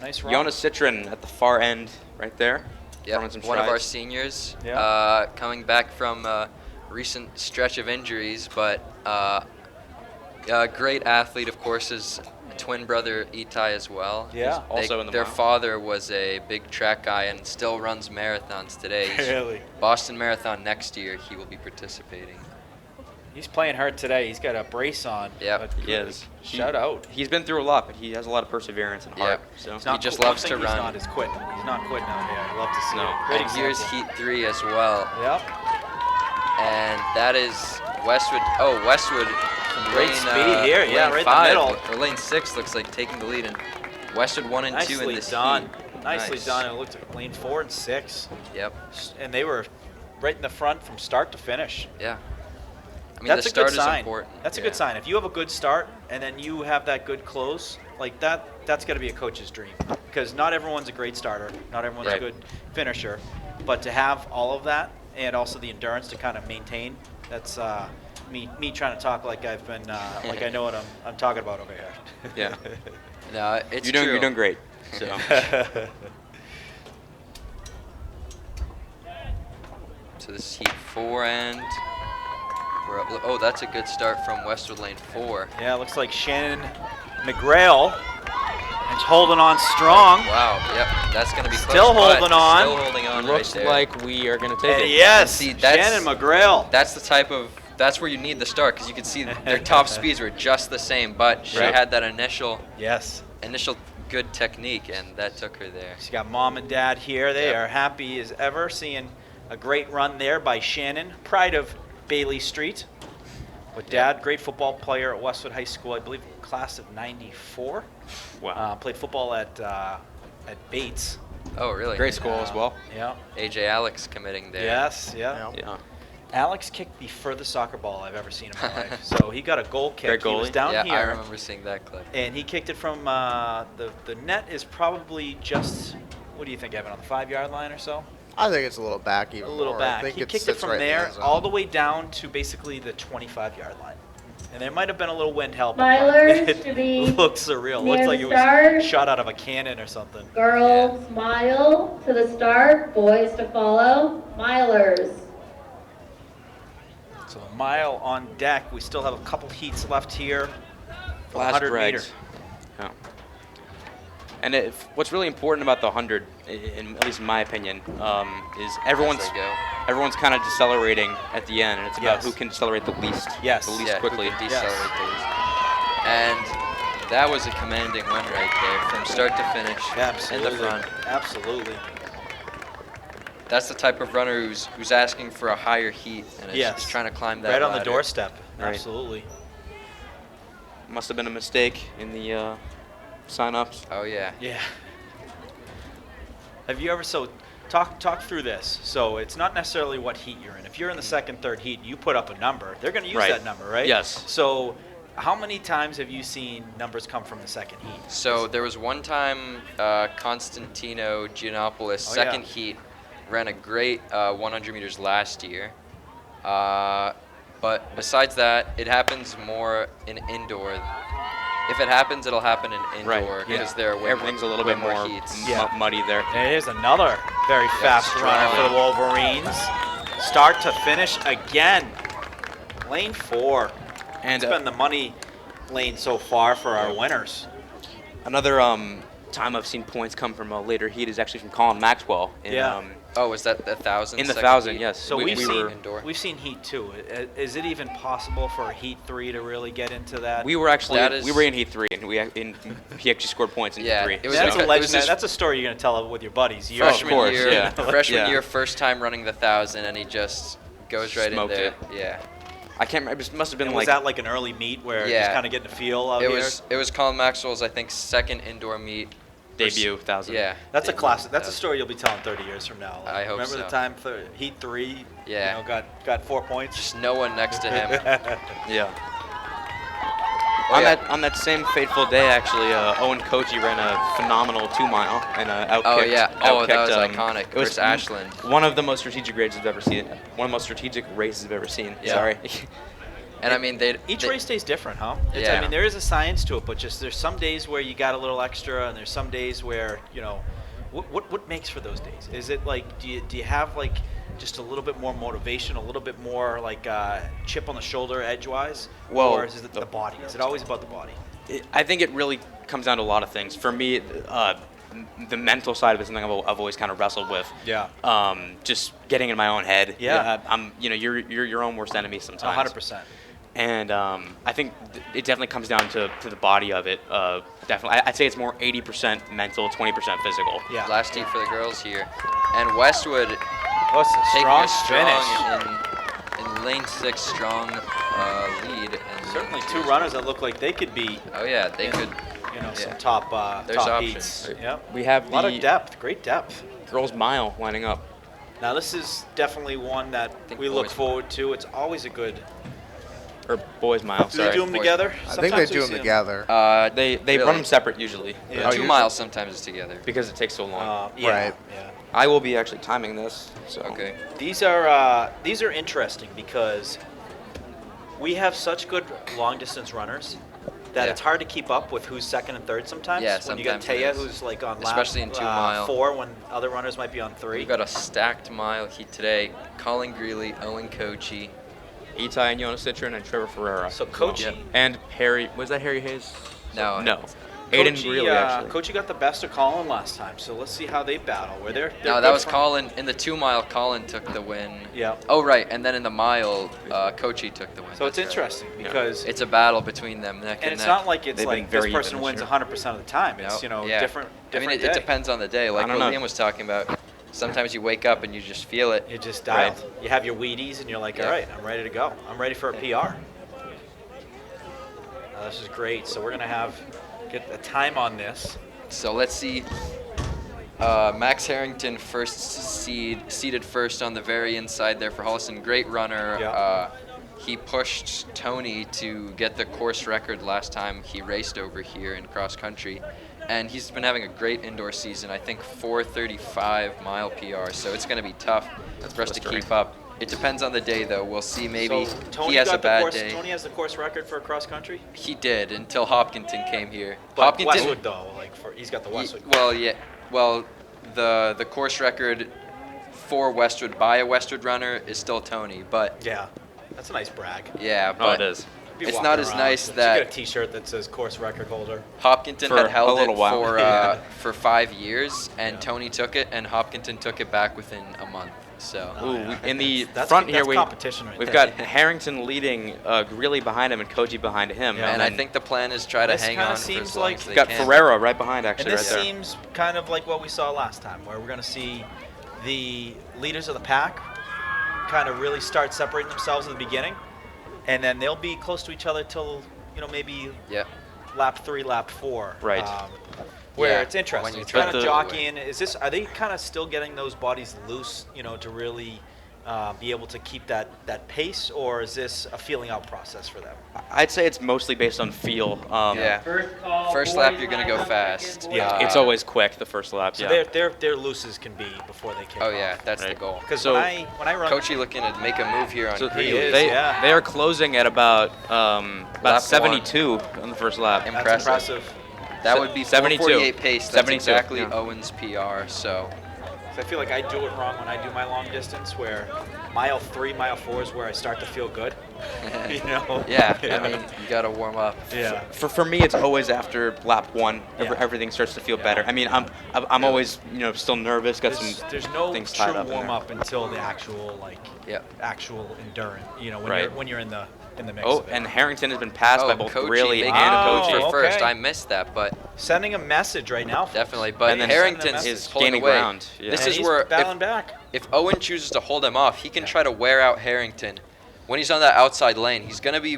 Nice run. Jonas Citron at the far end right there. Yeah, Throwing some one of our strides. seniors, Yeah. coming back from a recent stretch of injuries, but a great athlete, of course, his twin brother Itai as well. Yeah. Also in the their mile. father was a big track guy and still runs marathons today. Really? Boston Marathon next year, he will be participating. He's playing hard today. He's got a brace on. Yeah. but He is. Shout out. He's been through a lot, but he has a lot of perseverance and heart. Yeah. So He's not just quit- loves one to thing run. He's not is quitting. He's not quitting out here. I love to see No. it. Great And here's example. Heat 3 as well. Yep. And that is Westwood. Oh, Westwood. great lane, speed here. Yeah, lane right in the 5, middle. Or lane 6 looks like taking the lead. And Westwood 1 and 2 in Nicely this done. heat. Nicely Nice. done. It looked like lane 4 and 6. Yep. And they were right in the front from start to finish. Yeah. I mean, That's the a good start is sign. important. That's a Yeah. good sign. If you have a good start and then you have that good close, like that's got to be a coach's dream. Because not everyone's a great starter, not everyone's a Right. good finisher, but to have all of that and also the endurance to kind of maintain, that's me trying to talk like I've been like I know what I'm talking about over here. Yeah. No, it's You're doing true. you're doing great. So So this is heat 4, and we're up. Oh, that's a good start from Westwood Lane 4. Yeah, looks like Shannon McGrail is holding on strong. Wow, yep, that's going to be close, Still but holding on. Still holding on looks right there. like we are gonna take And it. yes, See, that's- Shannon McGrail. That's the type of, that's where you need the start, because you can see their top speeds were just the same, but she Right. had that initial Yes. good technique, and that took her there. She's got mom and dad here. They Yep. are happy as ever seeing a great run there by Shannon. Pride of Bailey Street. With dad, great football player at Westwood High School, I believe class of '94. Wow. Played football at Bates. Oh, really? Great school as well. Yeah. AJ Alex committing there. Yes. Yeah. Yeah. Yeah. Alex kicked the furthest soccer ball I've ever seen in my life. So he got a goal kick. Great He was goalie. down Yeah, here. I remember seeing that clip. And he kicked it from the net is probably just, what do you think, Evan, on the 5-yard line or so? I think it's a little back even A little more. back. I think He it kicked it sits from right in the there end zone. all the way down to basically the 25-yard line. And there might have been a little wind help. Milers It to be looks surreal. near Looks like the it was start. shot out of a cannon or something. Girls mile to the start, boys to follow. Milers. So a mile on deck. We still have a couple heats left here. For the Last 100 meter. dregs. Yeah. And what's really important about the 100, at least in my opinion, is everyone's As they go. everyone's kind of decelerating at the end, and it's about Yes. who can decelerate the least. Yes. The least Yeah, who quickly. can decelerate the least. And that was a commanding win right there, from start to finish Absolutely. in the front. Absolutely. That's the type of runner who's asking for a higher heat and is Yes. trying to climb that Right on the ladder. doorstep. Right. Absolutely. Must have been a mistake in the sign-ups. Oh yeah. Yeah. Have you ever talk through this? So it's not necessarily what heat you're in. If you're in the second, third heat, you put up a number. They're going to use Right. that number, right? Yes. So how many times have you seen numbers come from the second heat? So there was one time Constantino Giannopoulos, Oh, yeah. second heat, ran a great 100 meters last year. But besides that, it happens more in indoor. If it happens, it'll happen in indoor Right. because Yeah. there are way Everything's a little way bit more heats. Yeah. muddy there. And here's another very fast runner for the Wolverines. Start to finish again. Lane 4. And It's been the money lane so far for our winners. another time I've seen points come from a later heat is actually from Colin Maxwell. In, Yeah. Oh, was that the 1,000? In the second 1,000, heat? yes. So We- we've we seen were- indoor. we've seen Heat 2. Is it even possible for a Heat 3 to really get into that? We were actually That is- we were in heat 3, and he actually scored points in Yeah, heat 3. it was That's like a it was legend. his That's a story you're going to tell with your buddies. You're- freshman course, year, yeah. freshman Yeah. year, first time running the 1,000, and he just goes right Smoked in there. it. Yeah. I can't remember. It must have been And like was that like an early meet where Yeah. just kind of getting a feel out It here? was Colin Maxwell's, I think, second indoor meet. debut 1,000. Yeah. That's a debut classic. That's a 1,000. story you'll be telling 30 years from now. I hope Remember so. the time Heat 3? Yeah. You know, got 4 points. Just no one next to him. Yeah. Oh, on yeah. that same fateful day, actually, Owen Kochi ran a phenomenal 2-mile and outkicked. Oh, yeah. Oh, that was outkicked, iconic It was versus Ashland. One of the most strategic races I've ever seen. One of the most strategic races I've ever seen. Yeah. Sorry. And I mean, Each race day is different, huh? It's, Yeah. I mean, there is a science to it, but just there's some days where you got a little extra, and there's some days where, you know, what makes for those days? Is it like, do you have like just a little bit more motivation, a little bit more like chip on the shoulder edgewise? Well, or is it the body? Is it always about the body? I think it really comes down to a lot of things. For me, the mental side of it is something I've always kind of wrestled with. Yeah. Just getting in my own head. Yeah. You're your own worst enemy sometimes. 100%. And I think it definitely comes down to the body of it. Definitely, I'd say it's more 80% mental, 20% physical. Yeah. last heat for the girls here. And Westwood Oh, it's a taking strong a strong finish. in lane 6 strong lead. And Certainly lane 2 is- runners that look like they could be, Oh yeah, they Yeah. could. you know, some Yeah. top There's top options. heats. Yep. We have A lot the of depth, great depth. girls' mile lining up. Now this is definitely one that think we look boys- forward to. It's always a good. Or boys' mile. Do they Sorry. do them boys. together? I think they Sometimes we do see them 'em. together. They Really? run them separate usually. Yeah. 2 miles sometimes is together. Because it takes so long. Yeah, Right. yeah. I will be actually timing this. So Okay. These are interesting because we have such good long distance runners that Yeah. it's hard to keep up with who's second and third sometimes. Yeah, when you get sometimes it Taya, is. who's like on Especially lap in 2 mile. 4 when other runners might be on 3. We've got a stacked mile heat today. Colin Greeley, Owen Kochi. Itai and Jonas Citron and Trevor Ferreira. So Kochi, Yeah. And Harry, was that Harry Hayes? No. No. Aiden Kochi, Greeley, actually. Kochi got the best of Colin last time, so let's see how they battle. Where they're No, good that was from- Colin. In the 2 mile, Colin took the win. Yeah. Oh, right. And then in the mile, Kochi took the win. So it's That's right. interesting because It's a battle between them, neck and and it's neck. not like it's They've been like this very person even wins this 100% of the time. It's No, different. I mean, it day. depends on the day. Like don't what know. Liam was talking about. Sometimes you wake up and you just feel it. You just Right. dialed. You have your Wheaties and you're like, Yeah. all right, I'm ready to go. I'm ready for a PR. This is great. So we're gonna get a time on this. So let's see. Max Harrington seated first on the very inside there for Holliston. Great runner. Yeah. He pushed Tony to get the course record last time he raced over here in cross country. And he's been having a great indoor season. I think 4:35 mile PR. So it's going to be tough for us to blistering. keep up. It depends on the day, though. We'll see. Maybe So Tony he has got a bad the course, day. Tony has the course record for cross country. He did until Hopkinton came here. But Hopkinton, Westwood though, he's got the Westwood. Well, yeah. Well, the course record for Westwood by a Westwood runner is still Tony, but Yeah, that's a nice brag. yeah, Oh, but it is. Be it's walking not as around. nice You that get a T-shirt that says course record holder. Hopkinton For had a held little it while. for Yeah. for 5 years, and Tony took it, and Hopkinton took it back within a month. So Oh, Ooh, yeah. in the That's- front that's here, competition right we've there. got Harrington leading, Greeley behind him, and Koji behind him. Yeah. and I then think the plan is try to This hang kinda on for seems as long like as we've they got can. Ferreira right behind, And actually, this right there. seems kind of like what we saw last time, where we're going to see the leaders of the pack kind of really start separating themselves in the beginning, and then they'll be close to each other till maybe Yeah. lap 3, lap 4. Right. Where Yeah, it's when interesting. you It's try kind to of do it jockeying. Are they kind of still getting those bodies loose, to really be able to keep that pace, or is this a feeling out process for them? I'd say it's mostly based on feel. Yeah. First lap, you're gonna go fast. Yeah. It's always quick, the first lap, So yeah. their looses can be before they kick Oh off. yeah, that's the Right. goal. Because So- when I run, Kochi looking to make a move here on So Greeley. is, they, yeah. they are closing at about Lap 72 on the first lap. Im- that's impressive. impressive. That would be 72. 4:48 pace. That's 72, exactly yeah. Owen's PR. So So I feel like I do it wrong when I do my long distance, where mile 3, mile 4 is where I start to feel good. yeah, I mean you gotta warm up. yeah. For me, it's always after lap 1. Yeah. Everything starts to feel Yeah. better. I mean, I'm always still nervous. Got There's some no things true tied up in warm there. up until the actual Yep. actual endurance. When Right. you're in the mix. Oh, of it. and Harrington has been passed by both Kochi Greeley making and a move Koji. for Oh, first. okay. I missed that, but sending a message right now. folks. definitely. But And then Harrington sending a is pulling gaining away. ground. Yeah. This And is he's where battling back. if Owen chooses to hold him off, he can try to wear out Harrington. When he's on that outside lane, he's gonna be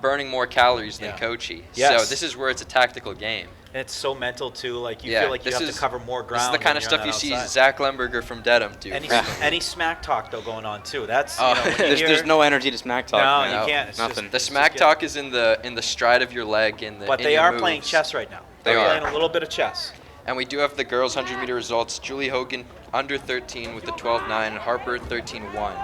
burning more calories than Yeah. Kochi. Yes. So this is where it's a tactical game. And it's so mental too. Like you Yeah, feel like you this have is- to cover more ground. This is the when kind of you're stuff on you that see outside. Zach Lemberger from Dedham do. Any smack talk though going on too. That's Oh. when you There's hear- no energy to smack talk. No, man. you No, can't. It's nothing. Just, The it's smack just talk is in the stride of your leg in the. But in they your are moves. playing chess right now. They They're are. playing a little bit of chess. And we do have the girls' 100-meter results. Julie Hogan under 13 with the 12.9, Harper 13.1.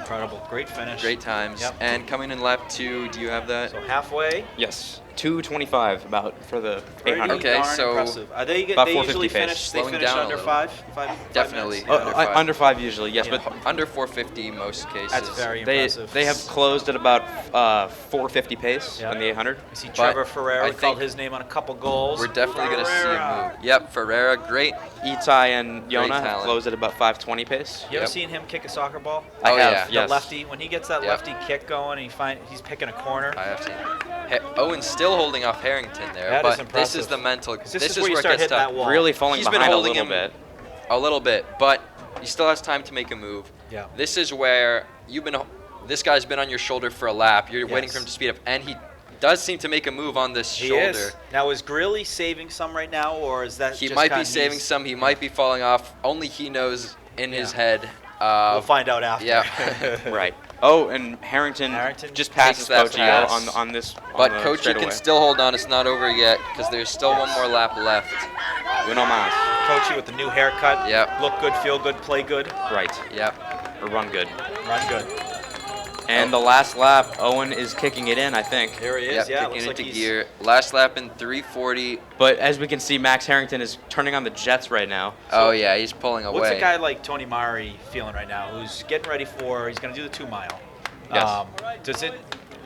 Incredible. Great finish. Great times. Yep. And coming in lap 2, do you have that? So halfway. Yes, 2:25 about for the Pretty 800. Okay, darn so impressive. They about usually 450 pace. finish. They Slowing finish down a under little. 5 Definitely. minutes. Under five. Under 5 usually, yes, Yeah. but Under 450 most cases. That's very they impressive. they have closed at about 450 pace Yeah. on the 800. I see But Trevor Ferreira. I We called think his name on a couple goals. We're definitely going to see a Ferreira. move. Yep, Ferreira, great. Itai and Great Yona have talent. closed at about 520 pace. You ever Yep. seen him kick a soccer ball? I Oh, have, yeah. The yes. lefty, when he gets that Yep. lefty kick going, he's picking a corner. I have seen. Owen's still holding off Harrington there, That is but this impressive. is the mental. 'Cause This this is is where you where it start gets hitting tough. that wall. Really falling He's been behind a holding little him bit. a little bit, but he still has time to make a move. Yeah. This is where this guy's been on your shoulder for a lap. You're waiting Yes. for him to speed up, and he does seem to make a move on this He shoulder. is. Now, is Greeley saving some right now, or is that He just might be kinda saving he's- some. He might be falling off. Only he knows in his Yeah. head. We'll find out after. Yeah. Right. Oh, and Harrington just passes takes that Koji pass. on this. But on the Kochi straightaway. can still hold on. It's not over yet because there's still one more lap left. Uno más. Kochi with the new haircut. Yep. Look good, feel good, play good, Right. Yep. Or run good. run good. And the last lap, Owen is kicking it in, I think. There he is. Yep, Yeah, kicking looks like into he's gear. Last lap in 3:40. But as we can see, Max Harrington is turning on the jets right now. Oh yeah, he's pulling away. What's a guy like Tony Mari feeling right now, who's getting ready for? He's going to do the 2 mile. Yes. Does it?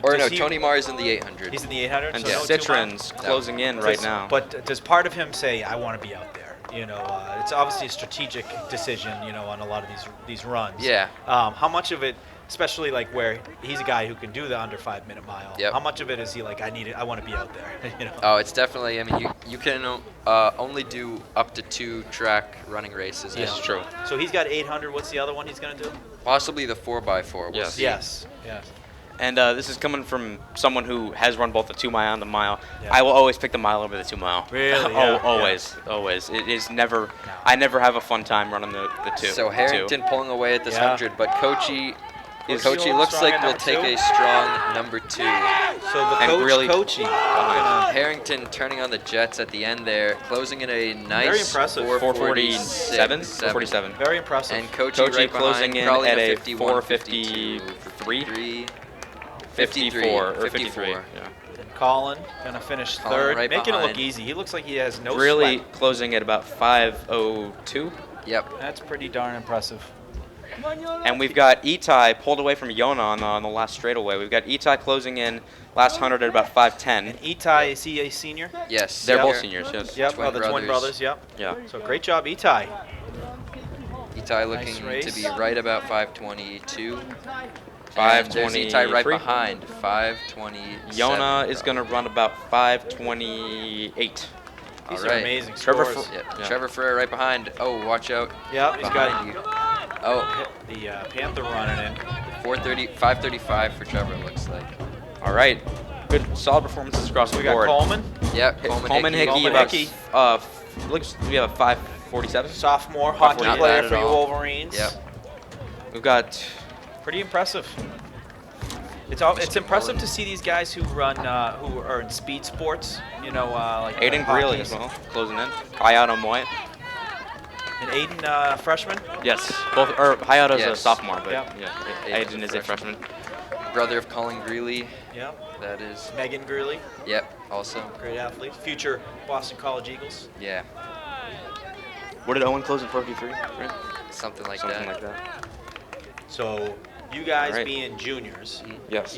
Or does no, he- Tony Marr's in the 800. He's in the 800. And so no 2 mile? Citron's closing in right now. But does part of him say, "I want to be out there"? It's obviously a strategic decision. On a lot of these runs. Yeah. How much of it, especially like where he's a guy who can do the under 5-minute mile? Yep. How much of it is he like, I want to be out there? Oh, it's definitely. I mean, you can only do up to 2 track running races. This is true. So he's got 800. What's the other one he's going to do? Possibly the 4x4. We'll Yes. see. Yes. And this is coming from someone who has run both the 2 mile and the mile. Yeah. I will always pick the mile over the 2 mile. Really? Oh, Yeah, always. It is never. I never have a fun time running the 2. So Harrington pulling away at this Yeah. 100, but Coachy Is Coachy he looks strong like at will number take 2? a strong number 2. So the And coach, really- Coachy. Harrington turning on the jets at the end there, closing in a nice Very impressive. 447. 447. 447. Very impressive. And Coachy Coachy right closing behind, in probably at a a 51, 453? 54 or 53. Yeah. Colin gonna finish Colin third, right making it look behind. easy. He looks like he has no Really sweat. closing at about 5:02. Yep. That's pretty darn impressive. And we've got Itai pulled away from Yona on the last straightaway. We've got Itai closing in last 100 at about 5:10. And Itai, is he a senior? Yes. They're Yep. both seniors, yes. Yep, Twin the twin brothers. brothers, yep. Yeah. So great job, Itai. Itai looking race. to be right about 522. 5:23. And there's Itai right behind, 527. Yona is going to run about 5:28. These All are right. amazing Trevor scores. Fr- Yep. Yeah. Trevor Ferrer right behind. Oh, watch out. Yep, he's Behind got you. Oh, the Panther running in. 535 for Trevor, looks like. All right. Good, solid performances across the We got board. Coleman, Yep, Coleman Hickey, Coleman about, Hickey. looks we have a 5:47. sophomore hockey Not player bad for at you all. Wolverines. Yep. We've got Pretty impressive. It's impressive to see these guys who run who are in speed sports. Like Aiden hockey. Greeley as well, closing in. Hayato Moy. And Aiden, freshman. Yes, both. Or Hayato's a Yes. sophomore, but Yeah. yeah, Aiden is a freshman. Brother of Colin Greeley. Yep. That is. Megan Greeley, Yep, also. great athlete, future Boston College Eagles. Yeah, What did Owen close in 43? Right? something like Something that. like that. So you guys All right. being juniors, Yes.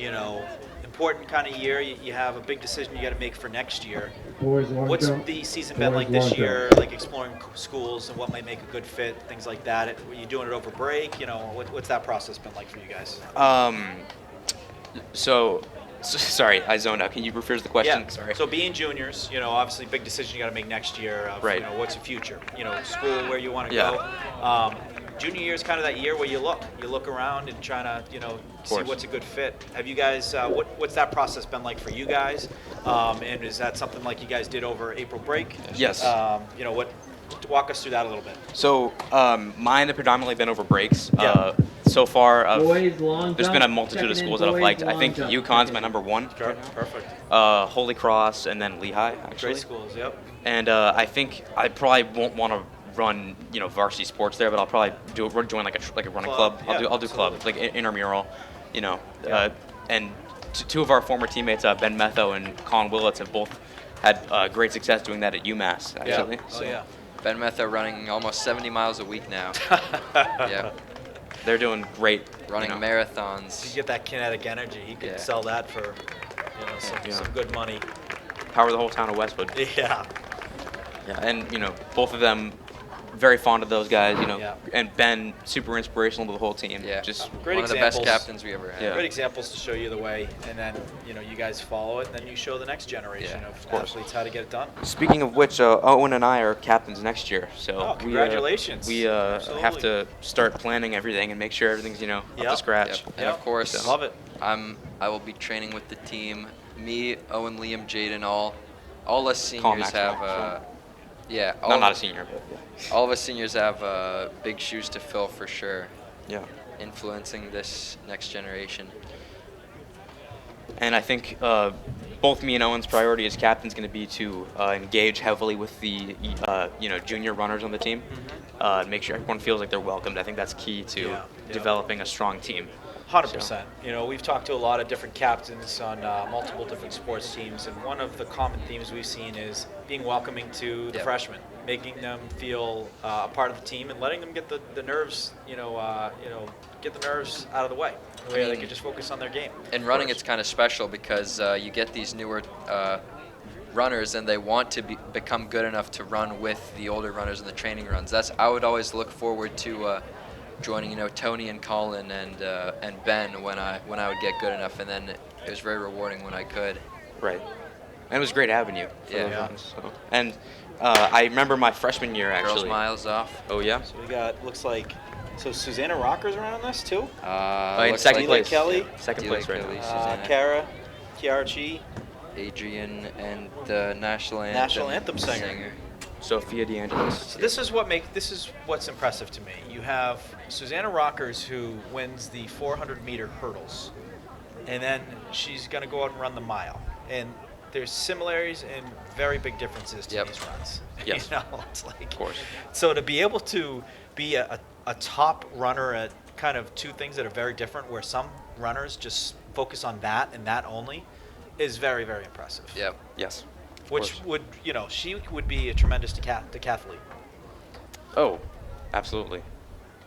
important kind of year. You have a big decision you got to make for next year. Boys long What's jump. the season been Boys like this long jump. year? Like exploring schools and what might make a good fit, things like that. Were you doing it over break? What's that process been like for you guys? Sorry, I zoned out. Can you rephrase the question? Yeah. Sorry. So being juniors, obviously big decision you got to make next year. Of, Right. What's the future? School, where you want to Yeah. go. Junior year is kind of that year where you look around and trying to, see course. what's a good fit. Have you guys, what's that process been like for you guys? And is that something like you guys did over April break? Yes. Walk us through that a little bit. So mine have predominantly been over breaks. Yeah. So far, Boys long there's jump. been a multitude of Checking in, schools that I've boys liked. I long think jump. UConn's my number one. Perfect. Holy Cross and then Lehigh, actually. Great schools, yep. And I think I probably won't want to run, varsity sports there, but I'll probably join like a running club. Club, yeah, I'll do club, absolutely. like intramural, Yeah. And two of our former teammates, Ben Metho and Colin Willits, have both had great success doing that at UMass, actually. Yeah. So Oh, yeah. Ben Metho running almost 70 miles a week now. Yeah, they're doing great. running You marathons. get that kinetic energy. He could Yeah. sell that for, some good money. Power the whole town of Westwood. Yeah. Yeah, and both of them very fond of those guys. Yeah. And Ben super inspirational to the whole team. Yeah, Just Great one of the best examples. captains we ever had. Yeah. Great examples to show you the way, and then you guys follow it, and then you show the next generation Yeah, of athletes how to get it done. speaking of which, Owen and I are captains next year. So Oh, congratulations. We have Absolutely. to start planning everything and make sure everything's up Yep. to scratch. Yep. And Yep. of course, Love it. I will be training with the team. Me, Owen, Liam, Jaden, all us Colin seniors Maxwell, have. Yeah, No, not a senior, but all of us seniors have big shoes to fill for sure. yeah. Influencing this next generation. And I think both me and Owen's priority as captain is going to be to engage heavily with the junior runners on the team, make sure everyone feels like they're welcomed. I think that's key to Yeah. developing a strong team. 100%. You know, we've talked to a lot of different captains on multiple different sports teams, and one of the common themes we've seen is being welcoming to the freshmen, making them feel a part of the team, and letting them get the nerves, get the nerves out of the way, where they can just focus on their game. In running, it's kind of special because you get these newer runners, and they want to become good enough to run with the older runners in the training runs. I would always look forward to joining, Tony and Colin and Ben when I would get good enough, and then it was very rewarding when I could. Right. And it was a great avenue. For Yeah. those runs, so. And I remember my freshman year actually. Girls miles off. Oh yeah. So we got, looks like, so Susanna Rocker's around this too? In Looks second Eli place. Kelly. Yeah, second Eli place right Kelly. now. Susanna. Kiara Chi, Adrian and the national Anthem singer. Sophia DeAngelis. So this is what's impressive to me. You have Susanna Rockers, who wins the 400-meter hurdles, and then she's going to go out and run the mile. And there's similarities and very big differences to these runs. Yes. It's like, Of course. So to be able to be a top runner at kind of two things that are very different, where some runners just focus on that and that only, is very, very impressive. Yep. Yes. Which would, she would be a tremendous decathlete. Oh, absolutely.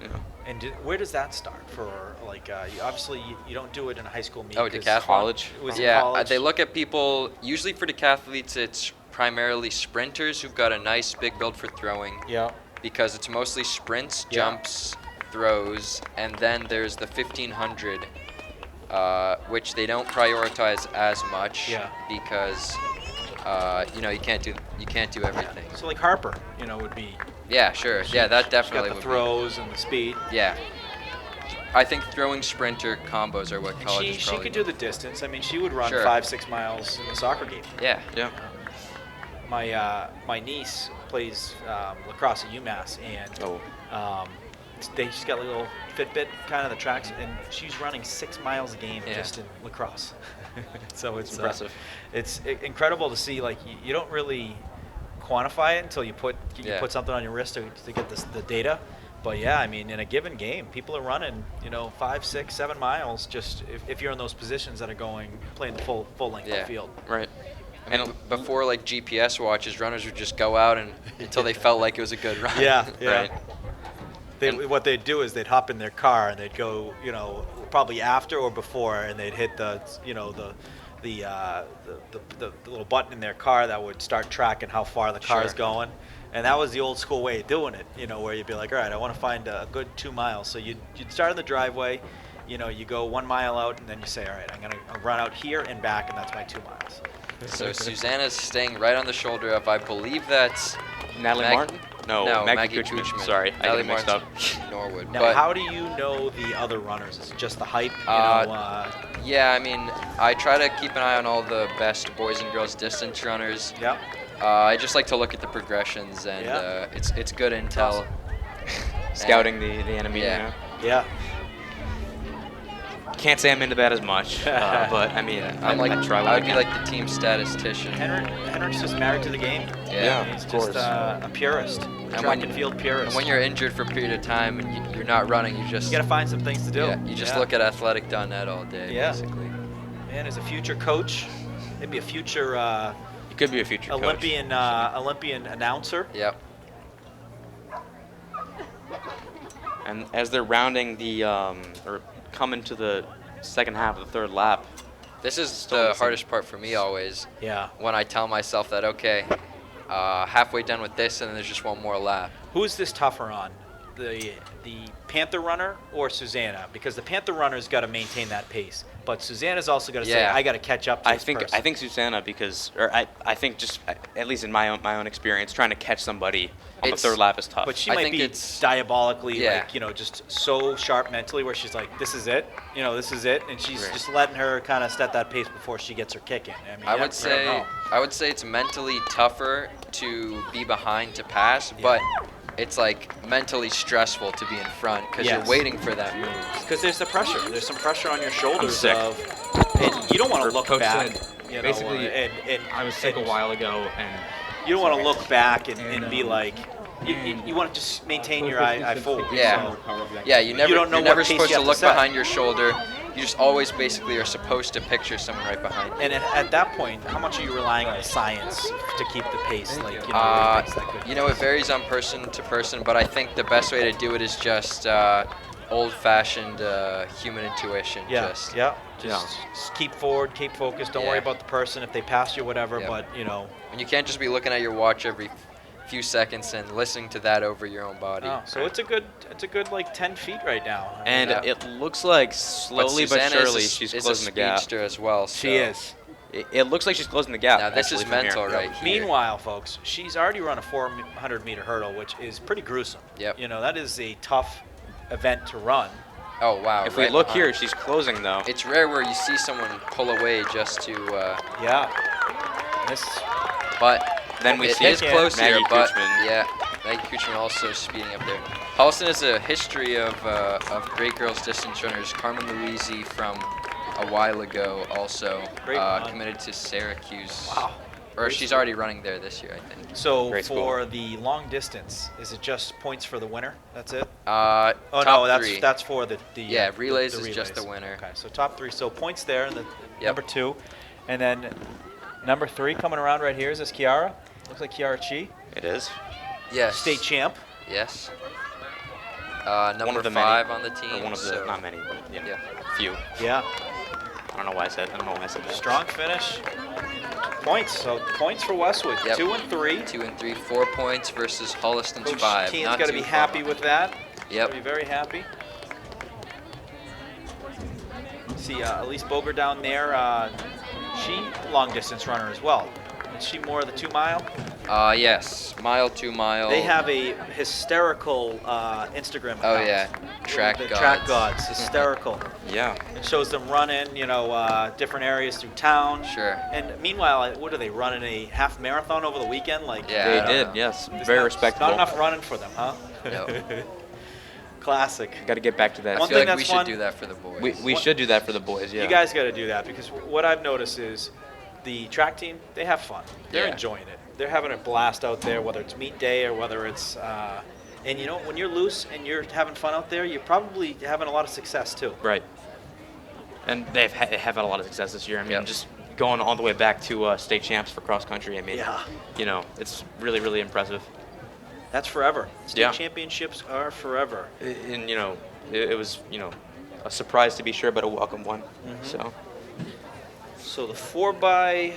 Yeah. And where does that start for, like, obviously you don't do it in a high school meet. Oh, 'cause decathlon? College. It was in Yeah, college. they look at people, usually for decathletes, it's primarily sprinters who've got a nice big build for throwing, Yeah. because it's mostly sprints, Yeah. jumps, throws, and then there's the 1500, which they don't prioritize as much because you can't do everything. So like Harper, would be. Yeah, sure. Yeah, that definitely She's got would the throws and the speed. be. Yeah. I think throwing sprinter combos are what And college is she probably could do the distance. I mean, she would run Sure. 5-6 miles in the soccer game. Yeah. Yeah. My niece plays lacrosse at UMass, and Oh. she's got a little Fitbit kind of the tracks, and she's running 6 miles a game just in lacrosse. So it's impressive. It's incredible to see. Like you don't really quantify it until you put something on your wrist to get the data. But yeah, I mean, in a given game, people are running 5, 6, 7 miles just if you're in those positions that are playing the full length of the field. Right. I mean, before like GPS watches, runners would just go out until they felt like it was a good run. Yeah. Right. What they'd do is they'd hop in their car and they'd go, probably after or before, and they'd hit the little button in their car that would start tracking how far the car is going. And that was the old school way of doing it, where you'd be like, all right, I want to find a good 2 miles. So you'd start in the driveway, you go 1 mile out, and then you say, all right, I'm going to run out here and back, and that's my 2 miles. So Susanna's staying right on the shoulder of, I believe that's Natalie Martin? No, Maggie Kuchman. Sorry, I got it mixed up. Norwood. Now, but how do you know the other runners? Is it just the hype? yeah, I mean, I try to keep an eye on all the best boys and girls distance runners. Yeah. I just like to look at the progressions, and it's good intel. Awesome. Scouting the enemy. Yeah. Yeah. Can't say I'm into that as much, but I mean, I'm like, I try. I would be like the team statistician. Henrik's just married to the game. Yeah, He's of just course. A purist, track and field purist. And when you're injured for a period of time and you're not running, you just you got to find some things to do. you just look at athletic.net all day, basically. Man, as a future coach, maybe a future You could be a future coach. Olympian announcer. Yep. And as they're rounding the or coming to the second half of the third lap, This is Still the missing. hardest part for me always. Yeah. When I tell myself that, okay, halfway done with this, and then there's just one more lap. Who's this tougher on? The Panther runner or Susanna? Because the Panther runner's got to maintain that pace, but Susanna's also got to say, Yeah. I got to catch up to I this think person. Susanna, because I think just at least in my own experience, trying to catch somebody on the It's- third lap is tough. But she I might think be it's- diabolically, Yeah. just so sharp mentally, where she's like, "This is it, this is it," and she's Right. just letting her kind of set that pace before she gets her kick in. I mean, I don't would know. say it's mentally tougher to be behind to pass, but it's like mentally stressful to be in front because Yes. you're waiting for that move. Because there's the pressure. There's some pressure on your shoulders sick. and you don't want to look Coach back. said, basically, and I was sick a while ago, and you don't want to look back and be like, You want to just maintain your eye forward. Yeah. So Yeah, you never, don't know you're what never pace supposed you to have to look set. behind your shoulder. You just always basically are supposed to picture someone right behind you. and at that point, how much are you relying on the science to keep the pace? Like, where it takes that good You know, it pace? varies on person to person, but I think the best way to do it is just old-fashioned human intuition. Yeah, Just, yeah. Just keep forward, keep focused. Don't worry Yeah. about the person if they pass you, whatever. Yep. But And you can't just be looking at your watch every few seconds and listening to that over your own body. oh, so it's a good like 10 feet right now. I And mean, it looks like slowly but Susanna surely is she's a closing the gap. speedster as well. So. she is. It looks like she's closing the gap. Now this is actually, from mental here. right here. Meanwhile, folks, she's already run a 400-meter hurdle, which is pretty gruesome. Yep. That is a tough event to run. Oh wow! If we right look behind. here, she's closing though. It's rare where you see someone pull away just to. Yeah. This. But Then we it see is close Maggie here. But Kuchman. yeah, Maggie Kuchman also speeding up there. Holliston has a history of great girls distance runners. Carmen Luisi from a while ago also Great run. committed to Syracuse. Wow. Or Great she's school. already running there this year, I think. So Great for school. the long distance, is it just points for the winner? That's it? Oh Oh no, three. that's for the Yeah, the relays the is just the relays. winner. Okay, so top 3. So points there, and Yep. number 2, and then number 3 coming around right here. Is this Kiara? Looks like Kiara Chi, It is. Yes. state champ. Yes. One Number of the many. 5 on the team. Or one of the so- not many, but Yeah. few. Yeah, I don't know why I said that. strong finish. Points. So points for Westwood. Yep. 2 and 3. 2 and 3, 4 points versus Holliston's Coach 5. Keen's Not got to too be far happy off. with that. Yep. Gotta be very happy. See, Elise Boger down there. She long distance runner as well. Is she more of the 2 mile? Yes. Mile, 2 mile. They have a hysterical Instagram account. Oh yeah. Track the gods. Track Gods. Hysterical. Yeah. It shows them running, different areas through town. Sure. And meanwhile, what are they running a half marathon over the weekend? Like Yeah. They I did. don't know. Yes. there's Very not- respectable. Not enough running for them, huh? No. Classic. Got to get back to that. I One feel thing like we that's should fun- do that for the boys. We should do that for the boys. Yeah. You guys got to do that because what I've noticed is the track team, they have fun. They're Yeah. enjoying it. They're having a blast out there, whether it's meet day or whether it's, and when you're loose and you're having fun out there, you're probably having a lot of success too. Right. And they have had a lot of success this year. I mean, Yep. just going all the way back to state champs for cross country. I mean, Yeah. it's really, really impressive. That's forever. State Yeah. championships are forever. And it was a surprise to be sure, but a welcome one. So So the 4x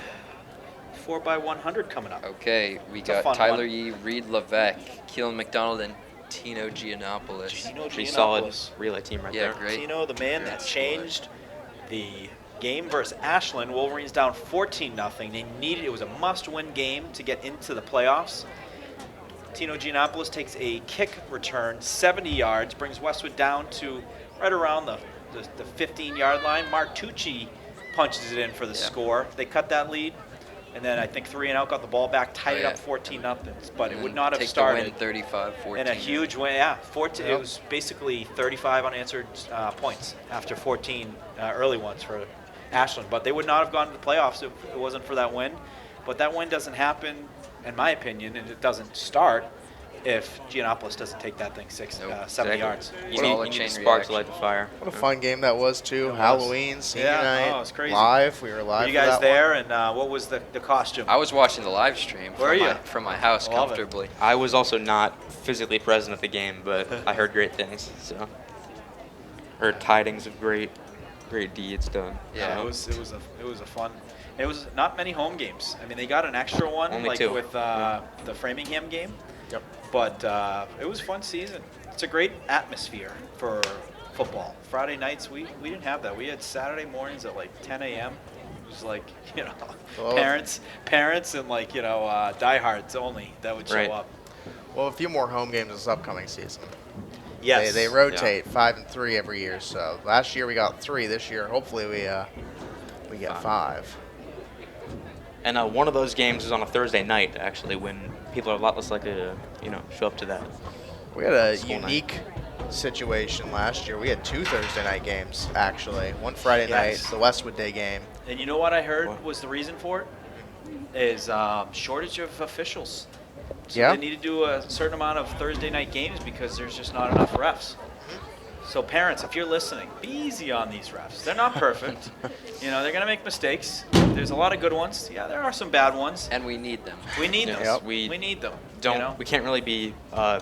100 coming up. Okay, we It's a got fun Tyler one. Yee, Reed Levesque, Keelan McDonald, and Tino Giannopoulos. Gino pretty solid Giannopoulos. relay team right Yeah, there. great. Tino, the man that Great changed the game versus Ashland. Wolverines down 14-0. They needed it was a must-win game to get into the playoffs. Tino Giannopoulos takes a kick return, 70 yards, brings Westwood down to right around the 15-yard line. Mark Tucci punches it in for the Yeah. score. They cut that lead, and then I think 3 and out got the ball back, tied Oh, it yeah. up 14-0. But it And would then not have take started. The win 35-14. And a huge win, yeah. 14, Yep. It was basically 35 unanswered points after 14 early ones for Ashland. But they would not have gone to the playoffs if it wasn't for that win. But that win doesn't happen, in my opinion, and it doesn't start if Giannopoulos doesn't take that thing Nope. 70 Exactly. yards. You It's need, all a you need chain a spark to reaction. light the fire. What a fun game that was too. It was. Halloween, senior Yeah, night, oh, it was crazy. live. We were live. Were you for guys that there? one. And what was the costume? I was watching the live stream Were from, you? from my house Love it. comfortably. I was also not physically present at the game, but I heard great things. So heard tidings of great deeds done. Yeah. So, It was a fun. It was not many home games. I mean, they got an extra one Only like 2. with the Framingham game. Yep. But it was a fun season. It's a great atmosphere for football. Friday nights we didn't have that. We had Saturday mornings at like 10 a.m. It was like Well, parents and like diehards only that would show Right. up. Well, a few more home games this upcoming season. Yes. They rotate 5 and 3 every year. So last year we got 3. This year, hopefully we get 5. and one of those games is on a Thursday night, actually, when people are a lot less likely to show up to that. We had a School night. unique situation last year. We had 2 Thursday night games actually. One Friday Yes. night, the Westwood Day game. And you know what I heard What? was the reason for it is shortage of officials. So Yeah. they need to do a certain amount of Thursday night games because there's just not enough refs. So parents, if you're listening, be easy on these refs. They're not perfect. They're going to make mistakes. There's a lot of good ones. Yeah, there are some bad ones. And we need them. We need them. Yes, We need them. We can't really be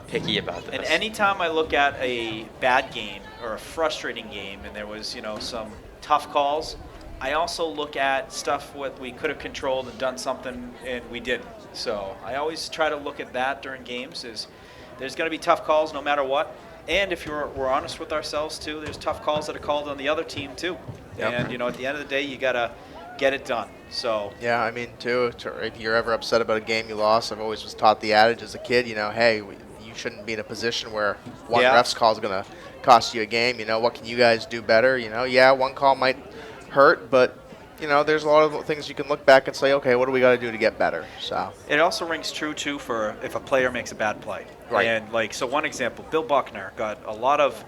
picky about this. And anytime I look at a bad game or a frustrating game and there was, some tough calls, I also look at stuff what we could have controlled and done something and we didn't. So I always try to look at that during games. There's going to be tough calls no matter what. And if we're honest with ourselves too, there's tough calls that are called on the other team too. Yep. And at the end of the day, you gotta get it done. So Yeah, I mean, too, if you're ever upset about a game you lost, I've always was taught the adage as a kid, hey, you shouldn't be in a position where one Yeah. ref's call is going to cost you a game. What can you guys do better? Yeah, one call might hurt, but, there's a lot of things you can look back and say, okay, what do we got to do to get better? So it also rings true too for if a player makes a bad play. Right. And so one example, Bill Buckner got a lot of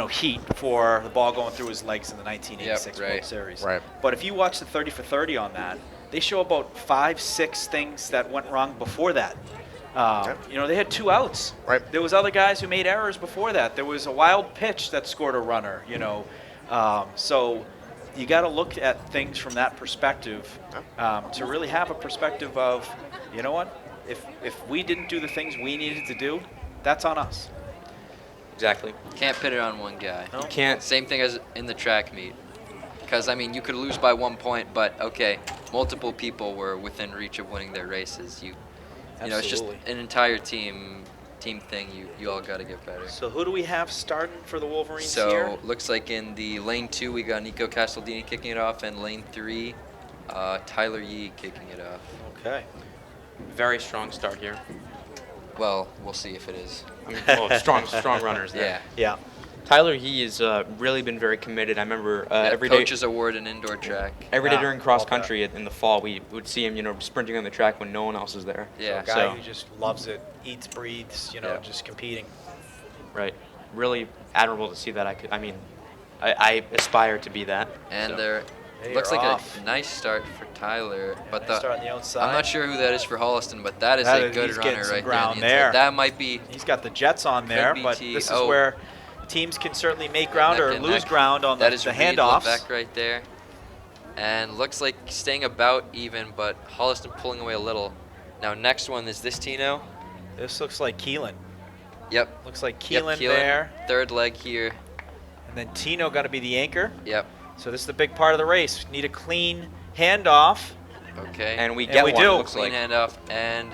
heat for the ball going through his legs in the 1986 Yep, right. World Series. Right. But if you watch the 30 for 30 on that, they show about 5-6 things that went wrong before that. They had 2 outs. Right. There was other guys who made errors before that. There was a wild pitch that scored a runner. So you got to look at things from that perspective to really have a perspective of, what, if we didn't do the things we needed to do, that's on us. Exactly. Can't put it on one guy. No. You can't. Same thing as in the track meet. Because, you could lose by 1 point, but, okay, multiple people were within reach of winning their races. It's just Absolutely. an entire team thing. You all got to get better. So who do we have starting for the Wolverines So, here? looks like in the lane 2, we got Nico Castaldini kicking it off, and lane 3, Tyler Yee kicking it off. Okay. Very strong start here. Well, we'll see if it is. Strong runners there. Yeah. Yeah. Tyler, he has really been very committed. I remember every day. Coaches Award in indoor track. Every day Yeah, during cross love country in the fall, we would see him, sprinting on the track when no one else is there. Yeah. A guy So, who just loves it, eats, breathes, Yeah. just competing. right. Really admirable to see that. I aspire to be that. And so. there They looks are like off. a nice start for Tyler. But Nice start on the outside. I'm not sure who that is for Holliston, but that is That a is- good he's runner getting some right ground there. there. On the inside. That might be. He's got the Jets on there, be but T. this is Oh. where teams can certainly make ground or neck and lose neck. ground on That the is handoffs. Reed Levesque right there. And looks like staying about even, but Holliston pulling away a little. Now next one is this Tino. This looks like Keelan. Yep. Looks like Yep, Keelan there. Third leg here. And then Tino got to be the anchor. Yep. So this is the big part of the race. Need a clean handoff. Okay. And we And get we one. do. It looks Clean like. handoff, and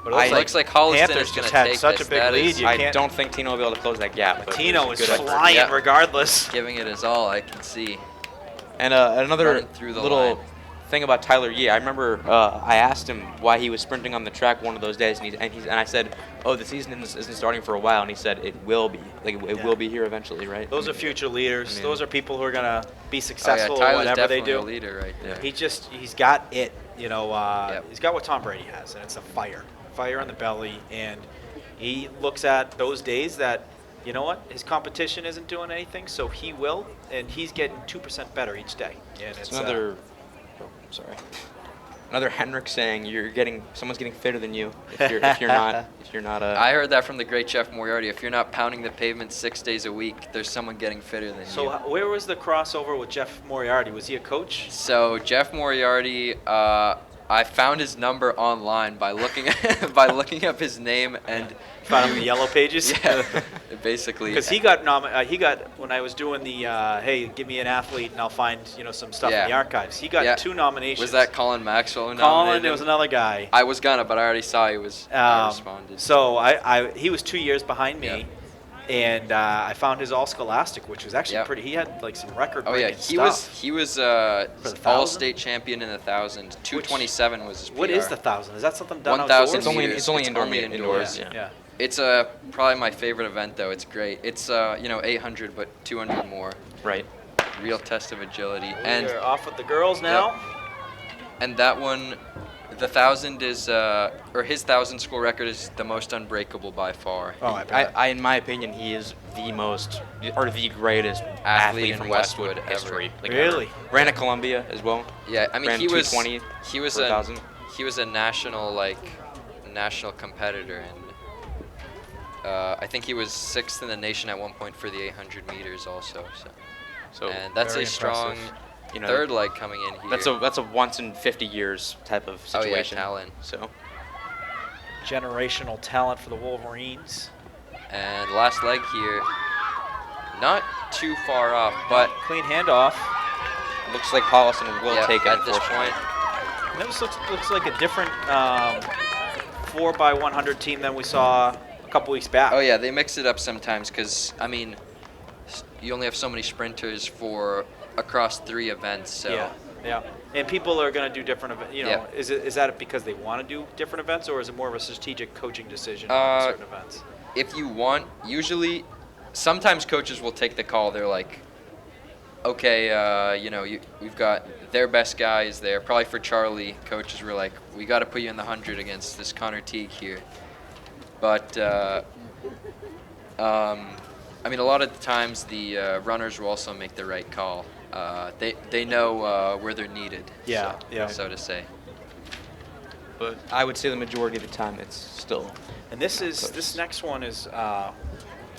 But it looks like Holliston Panthers is going just to had take such this. a big That lead. is You I can't- don't think Tino will be able to close that gap. But Tino it was is a good effort. flying Yep. regardless. giving it his all, I can see. And another Running through the little line. thing about Tyler Yee, I remember I asked him why he was sprinting on the track one of those days, and I said, "Oh, the season isn't starting for a while," and he said, "It will be. It Yeah. will be here eventually, right?" Those are future leaders. I mean- Those are people who are going to be Oh, yeah, successful in Tyler's whatever they definitely do. a leader right there. He's got it, Yep. He's got what Tom Brady has, and it's a fire in the belly, and he looks at those days that, his competition isn't doing anything, so he will, and he's getting 2% better each day. And It's another. Another Henrik saying someone's getting fitter than you if you're not. I heard that from the great Jeff Moriarty. If you're not pounding the pavement 6 days a week, there's someone getting fitter than So you. where was the crossover with Jeff Moriarty? Was he a coach? So Jeff Moriarty, I found his number online by looking up his name and Found him in the yellow pages? yeah, basically. Because he got when I was doing the hey, give me an athlete and I'll find some stuff in the Yeah. archives. He got Yeah. 2 nominations. Was that Colin Maxwell who Colin? nominated There was him? another guy. I was gonna, but I already saw he was. I responded. So he was 2 years behind me, and I found his all scholastic, which was actually Yep. pretty. He had like some record Oh breaking yeah, stuff. he was the 1,000? all-state champion in the 1,000. 227 was his PR. What is the 1,000? Is that something done 1,000 outdoors? It's only indoor indoors. indoors. Yeah. It's probably my favorite event though. It's great. It's 800 but 200 more. Right. Real test of agility. We're off with the girls now. And that one, the 1,000 is or his 1,000 school record is the most unbreakable by far. Oh, I bet. In my opinion, he is the most or the greatest athlete in from Westwood Westwood history. ever. Like, Really? Ran at Columbia as well. Yeah, I mean Ran he was 220 he was for 1,000. he was a national competitor, and I think he was 6th in the nation at one point for the 800 meters also. So And that's very a strong you know, third leg coming in here. that's a once in 50 years type of Oh, yeah, situation. talent. So Generational talent for the Wolverines. And last leg here, not too far off, but Clean handoff. looks like Holliston will yeah, take it at this unfortunately. point. And this looks like a different 4x100 team than we saw a couple weeks back. Oh yeah, they mix it up sometimes because I mean, you only have so many sprinters for across 3 events. So Yeah. And people are going to do different events. You know, Yeah. is that because they want to do different events, or is it more of a strategic coaching decision on certain events? if you want, usually, sometimes coaches will take the call. They're like, okay, we've got their best guys there. Probably for Charlie, coaches were like, we got to put you in the 100 against this Connor Teague here. But I mean, a lot of the times the runners will also make the right call. They know where they're needed. Yeah, yeah. So to say. But I would say the majority of the time it's still. And this next one is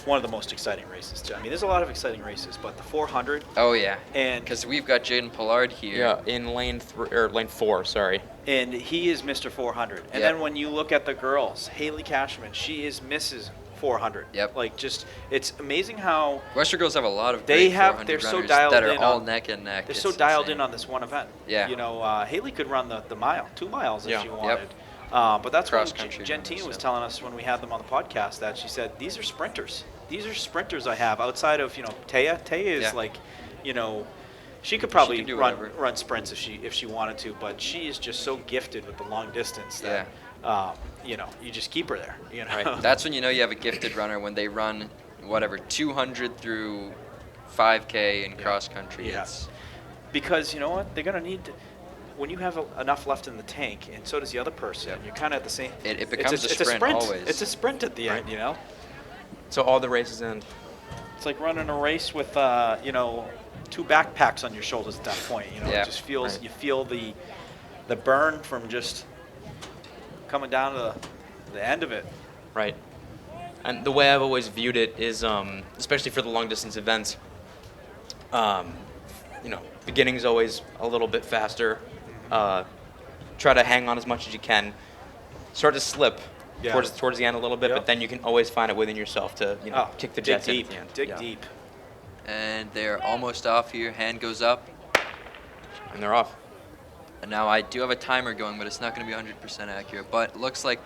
one of the most exciting races. I mean, there's a lot of exciting races, but the 400. Oh yeah. And because we've got Jaden Pollard here. Yeah, in lane 4. Sorry. And he is Mr. 400. And Yep. then when you look at the girls, Haley Cashman, she is Mrs. 400. Yep. Like, just, it's amazing how Western girls have a lot of They great have- 400 they're so runners dialed that are in all on- neck and neck. they're It's so dialed insane. in on this one event. Yeah. You know, Haley could run the mile, 2 miles if Yeah. she Yep. wanted. But that's Cross what country Gentine runners, was so. telling us when we had them on the podcast, that she said, these are sprinters. These are sprinters I have outside of, Taya. Taya is Yeah. like, she could probably can do run whatever. sprints if she wanted to, but she is just so gifted with the long distance that, you just keep her there. Right. That's when you know you have a gifted runner, when they run, 200 through 5K in cross country. Yeah. It's, Because you know what? They're going to need to, when you have enough left in the tank, and so does the other person, Yep. you're kind of at the same. It becomes a it's sprint always. It's a sprint at the end, So all the races end. It's like running a race with, 2 backpacks on your shoulders at that point. Yeah. It just feels, Right. you feel the burn from just coming down to the end of it. Right. And the way I've always viewed it is, especially for the long distance events, beginning's always a little bit faster. Try to hang on as much as you can. Start to slip Yeah. towards the end a little bit, Yep. but then you can always find it within yourself to kick the dig jets in deep. at the end. Dig Yeah. deep. and they're almost off here. Hand goes up. And they're off. And now I do have a timer going, but it's not going to be 100% accurate. But it looks like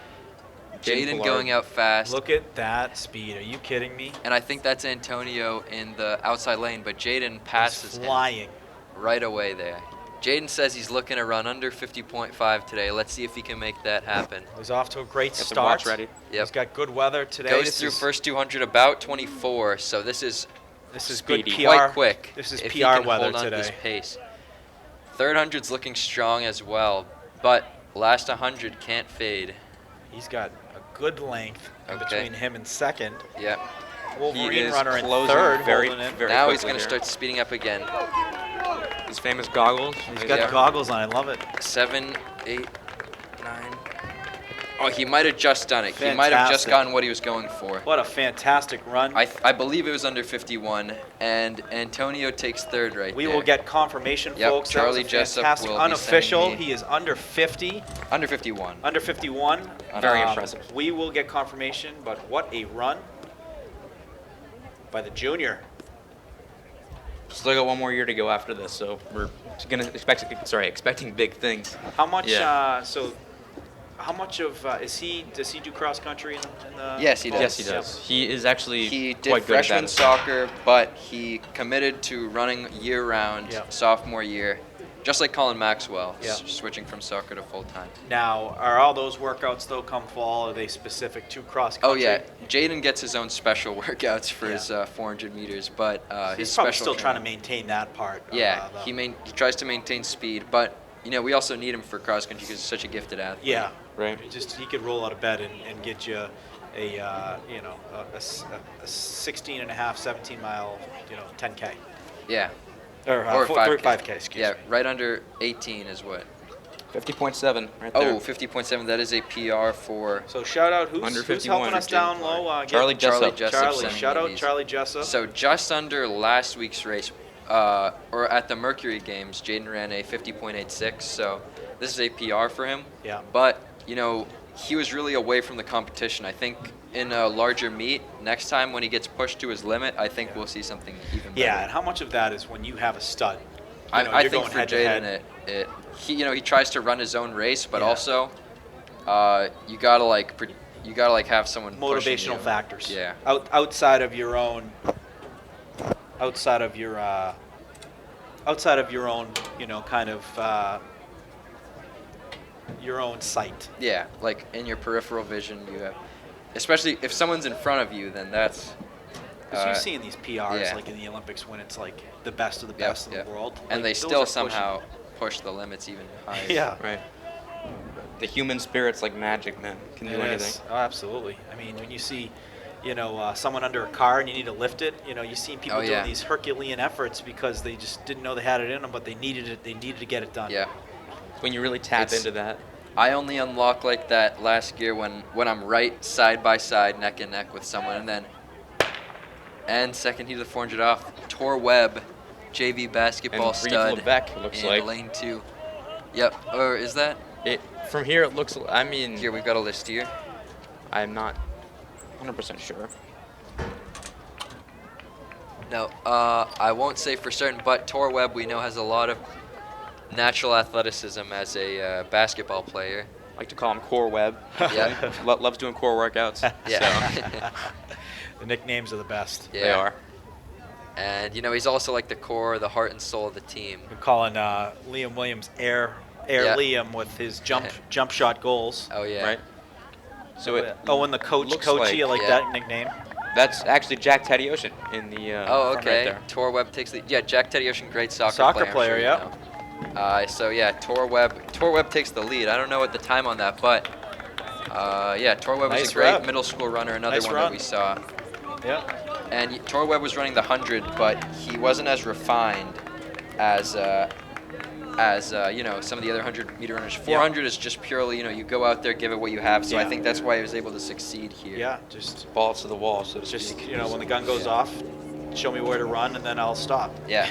Jaden Jaden Pollard. going out fast. Look at that speed. Are you kidding me? And I think that's Antonio in the outside lane, but Jaden passes He's him flying. right away there. Jaden says he's looking to run under 50.5 today. Let's see if he can make that happen. He's off to a great Got the start. watch ready. Yep. He's got good weather today. Goes This through is- first 200 about 24, so this is This is speedy. good PR. quite quick. This is if he PR can weather hold on to today. this pace. Third 100's looking strong as well, but last 100 can't fade. He's got a good length in Okay. between him and second. Yep. Wolverine He is runner in closing third, very, holding in. very Now he's quickly going to here. start speeding up again. His famous goggles. He's got Yeah. the goggles on. I love it. 7, 8, 9. Oh, he might have just done it. He might have just Fantastic. gotten what he was going for. What a fantastic run. I believe it was under 51, and Antonio takes third right We there. will get confirmation, Yep, folks. Charlie that was a Jessup fantastic will be unofficial. sending me- He is under 50, under 51. under 51. Very impressive. We will get confirmation, but what a run by the junior. Still got one more year to go after this, so we're expecting big things. How much? Yeah. How much of does he do cross country in the? Yes, he does. Yes, he does. He is actually He did quite good at freshman that. soccer, but he committed to running year-round Yep. sophomore year, just like Colin Maxwell, Yep. switching from soccer to full-time. Now, are all those workouts though come fall? Are they specific to cross Oh country? yeah, Jaden gets his own special workouts for Yeah. his 400 meters, but his He's probably special still trying to training- maintain that part. Yeah, the- he tries to maintain speed, but we also need him for cross country because he's such a gifted athlete. Yeah. Right. He could roll out of bed and get you a 16 and a half, 17 mile, 10K. Yeah. Or, Or 5K. 5K, excuse Yeah, me. right under 18 is what 50.7 right there. Oh, 50.7. That is a PR for. So shout out Under who's 51 helping us or down two. low. Charlie Jessup. Charlie, sending shout me out these. Charlie Jessup. So just under last week's race, or at the Mercury Games, Jaden ran a 50.86. So this is a PR for him. Yeah. But he was really away from the competition. I think in a larger meet next time when he gets pushed to his limit, I think we'll see something even better. Yeah, and how much of that is when you have a stud? I you're think going for head to head. Jaden, he tries to run his own race, but Yeah. also you gotta have someone pushing Motivational you. factors. Yeah. Outside of your own, kind of your own sight. Yeah, like in your peripheral vision, you have, especially if someone's in front of you, then that's. Because you've seen these PRs yeah. like in the Olympics when it's like the best of the Yep, best in yep. the world, and Like, they those still are pushing. somehow push the limits even higher. Yeah. Right. The human spirit's like magic, man. Can do It anything. is. Oh, absolutely. I mean, when you see, someone under a car and you need to lift it, you see people Oh, doing yeah. these Herculean efforts because they just didn't know they had it in them, but they needed it. They needed to get it done. Yeah. When you really tap It's- into that. I only unlock like that last gear when I'm right side by side, neck and neck with someone, and second heat of the 400 off, Tor Webb, JV basketball And Reed stud Levesque, it looks in like. lane 2. Yep. Or is that? From here, it looks. I mean, Here we've got a list here. I'm not 100% sure. No, I won't say for certain, but Tor Webb we know has a lot of natural athleticism as a basketball player. I like to call him Core Web. Yeah. Loves doing core workouts. Yeah. The nicknames are the best. Yeah. They are. And he's also like the core, the heart and soul of the team. We're calling Liam Williams Air Yeah. Liam with his jump shot goals. Oh yeah. Right. So it. And the coach, looks Coachy, I like Yeah. that nickname. That's actually Jack Teddy Ocean in the. Oh, front okay. Right there. Tor Webb takes the Jack Teddy Ocean, great soccer Soccer player. I'm player, sure you yeah. know. So yeah, Tor Webb takes the lead. I don't know what the time on that, but Tor Webb was Nice a great rep. middle school runner. Another Nice one run. that we saw. Yeah. And Tor Webb was running the 100, but he wasn't as refined as some of the other 100-meter runners. 400 is just purely you go out there, give it what you have. So I Yeah. think that's why he was able to succeed here. Yeah. Just Balls to the wall, so to just speak. when the gun goes off, show me where to run, and then I'll stop. Yeah.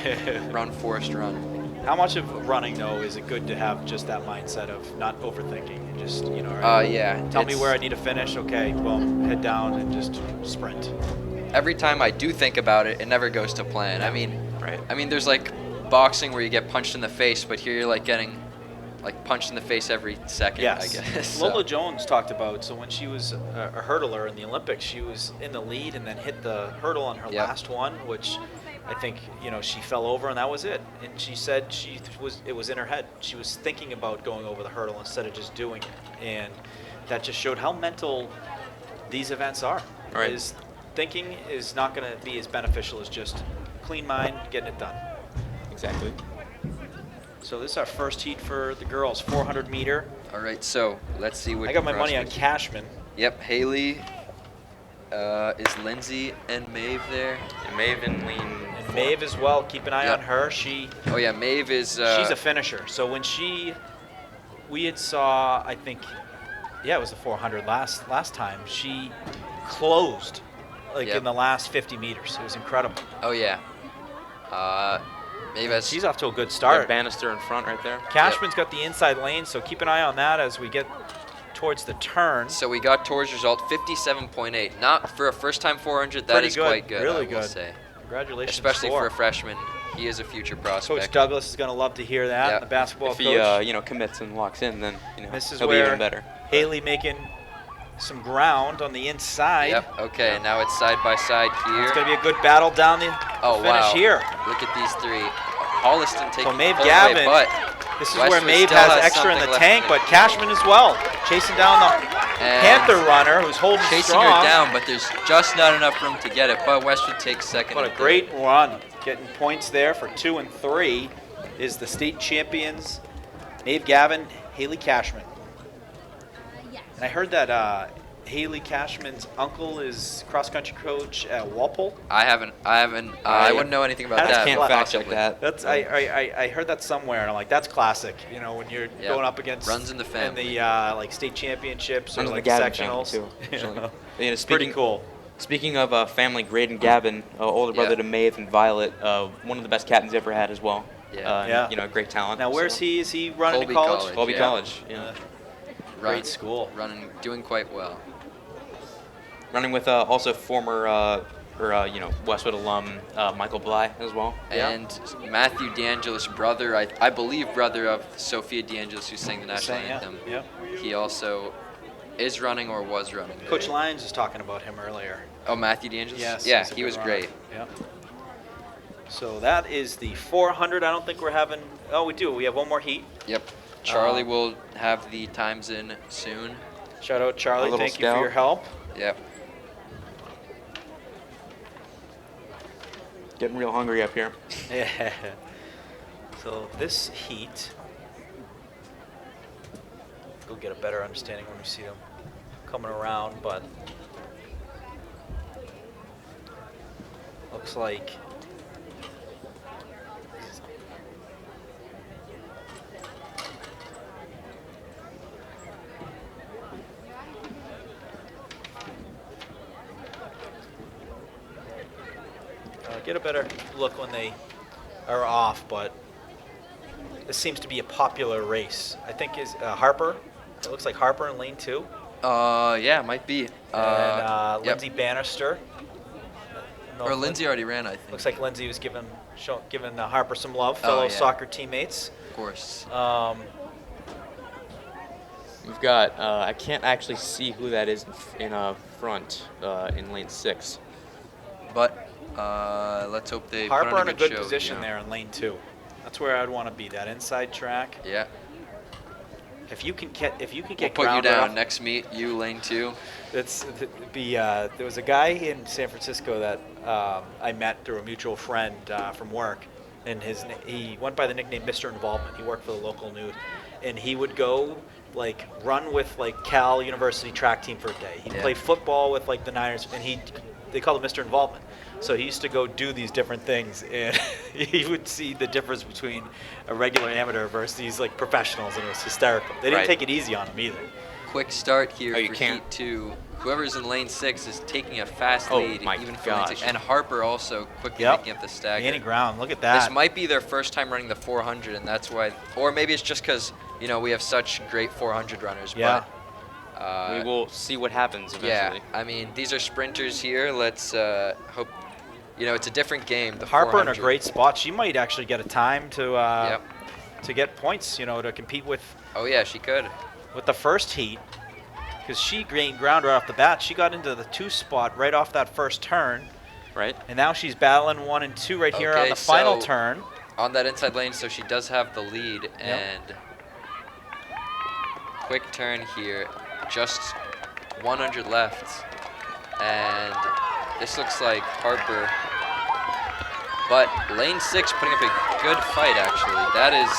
Run, Forrest, run. How much of running though is it good to have just that mindset of not overthinking and just all right, Yeah. tell me it's- where I need to finish. Okay, boom, head down and just sprint. Every time I do think about it, it never goes to plan. Right. I mean, there's like boxing where you get punched in the face, but here you're like getting punched in the face every second. Yes. I guess. So- Lola Jones talked about, so when she was a hurdler in the Olympics, she was in the lead and then hit the hurdle on her Yep. last one, which I think, she fell over and that was it. And she said it was in her head. She was thinking about going over the hurdle instead of just doing it. And that just showed how mental these events are. Right. Is thinking is not going to be as beneficial as just clean mind, getting it done. Exactly. So this is our first heat for the girls, 400 meter. All right, so let's see what. I got my money on prospects- Cashman. Yep, Haley. Is Lindsay and Maeve there? And Maeve and Lean. And Maeve as well. Keep an eye Yep. on her. Oh yeah, Maeve is. She's a finisher. So when we had saw, I think, it was the 400 last time. She closed Yep. in the last 50 meters. It was incredible. Oh yeah. Maeve has. She's off to a good Got start. Bannister in front right there. Cashman's got the inside lane, so keep an eye on that as we get towards the turn. So we got Tor's result, 57.8. Not for a first-time 400. That Pretty is good. quite good. Really I will good. say. Congratulations. Especially Tor. for a freshman, he is a future prospect. Coach Douglas is going to love to hear that. Yep. The basketball If coach. he commits and locks in, then This is he'll be where even better. Haley making some ground on the inside. Yep. Okay. Now it's side by side here. It's going to be a good battle down the Oh finish wow! here. Look at these three. Holliston taking So Maeve full Gavin, away, but this is Westwood where Maeve still has has extra in something the left tank, in but it. Cashman as well, chasing down the And Panther runner who's holding chasing strong. her down, but there's just not enough room to get it. But Westwood takes second. What a and great third. run. Getting points there for 2 and 3 is the state champions, Maeve Gavin, Haley Cashman. And I heard that Haley Cashman's uncle is cross-country coach at Walpole. I wouldn't know anything about That's that. Can't fact check possibly. that. That's I heard that somewhere, and I'm like, that's classic. You know, when you're Yeah. going up against Runs in the family. like state championships or Runs in the like Gavin family, sectionals. too, You actually. know? You know, It's pretty cool. Speaking of family, Graydon Gavin, older brother Yeah. to Maeve and Violet, one of the best captains ever had as well. Yeah. And, Yeah. You know, great talent. Now, where's so. he? Is he running Colby to college? College. Colby Yeah. College. Yeah. Great school. Doing quite well. Running with also former Westwood alum Michael Bly as well. Yeah. And Matthew DeAngelis' brother, I believe brother of Sophia DeAngelis, who sang the national Yeah. anthem. Yeah. He also is running or was running. Coach Lyons was talking about him earlier. Oh, Matthew DeAngelis? Yes. Yeah, he's a he good was runner. great. Yeah. So that is the 400. I don't think we're having. Oh, we do. We have one more heat. Yep. Charlie will have the times in soon. Shout out Charlie. little Thank you for scout. your help. Yep. Getting real hungry up here. Yeah. So this heat, we'll get a better understanding when we see them coming around, but looks like get a better look when they are off, but this seems to be a popular race. I think is Harper. It looks like Harper in lane 2. Yeah, might be. And Yep. Lindsay Bannister. No, Or Lindsay already ran, I think. Looks like Lindsay was giving Harper some love, Oh, fellow yeah. soccer teammates. Of course. We've got, I can't actually see who that is in front in lane 6. But let's hope they Harper put on in a a good good show, position you know. there in lane 2. That's where I'd want to be. That inside track. Yeah. If you can get We'll put you ground down. off- Next meet, you lane 2. there was a guy in San Francisco that I met through a mutual friend from work, and he went by the nickname Mr. Involvement. He worked for the local news, and he would go like run with like Cal University track team for a day. He'd Yeah. play football with like the Niners, and they called him Mr. Involvement. So he used to go do these different things, and he would see the difference between a regular amateur versus these like professionals, and it was hysterical. They didn't Right. take it easy on him either. Quick start here Oh, you for can't. Heat 2. Whoever's in lane 6 is taking a fast Oh, lead, my even for lane 6. gosh. And Harper also quickly Yep. making up the stagger. Gaining ground. Look at that. This might be their first time running the 400, and that's why. Or maybe it's just because we have such great 400 runners. Yeah. But, We will see what happens yeah, eventually. I mean, these are sprinters here. Let's hope. It's a different game. The Harper in a 400. great spot. She might actually get a time to Yep. to get points. To compete with Oh yeah, she could. the first heat, because she gained ground right off the bat. She got into the 2 spot right off that first turn, Right? and now she's battling 1 and 2 right here on Okay, the final so- turn. On that inside lane, so she does have the lead. And quick turn here, just 100 left, and this looks like Harper. But lane 6 putting up a good fight actually. That is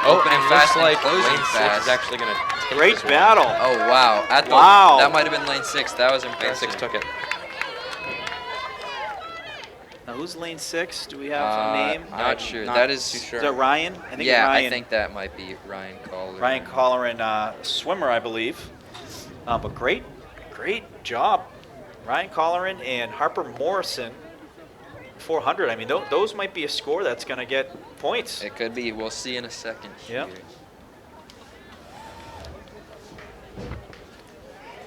opening and fast looks like and closing lane 6 fast. is actually going to take Great this one. battle. Oh wow! Wow. That might have been lane 6. That was Lane impressive. 6 took it. Now who's lane 6? Do we have a name? Not I'm sure. not That is. too sure. Is that Ryan? I think Yeah, Ryan. I think that might be Ryan Collar. Ryan Colleran, swimmer, I believe. But great job. Ryan Colleran and Harper Morrison, 400. I mean, those might be a score that's going to get points. It could be. We'll see in a second. Yeah. Here.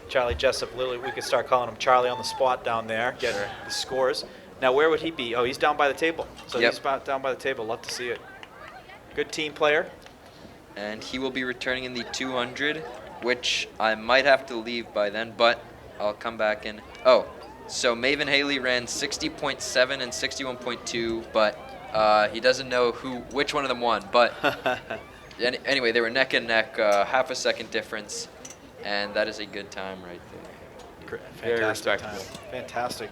Charlie Jessup, literally, we could start calling him Charlie on the spot down there, get the scores. Now, where would he be? Oh, he's down by the table. So Yep. he's down by the table. Love to see it. Good team player. And he will be returning in the 200, which I might have to leave by then, but I'll come back in. Oh, so Maven Haley ran 60.7 and 61.2, but he doesn't know which one of them won. But anyway, they were neck and neck, half a second difference, and that is a good time right there. Very Fantastic time. respectable. Fantastic.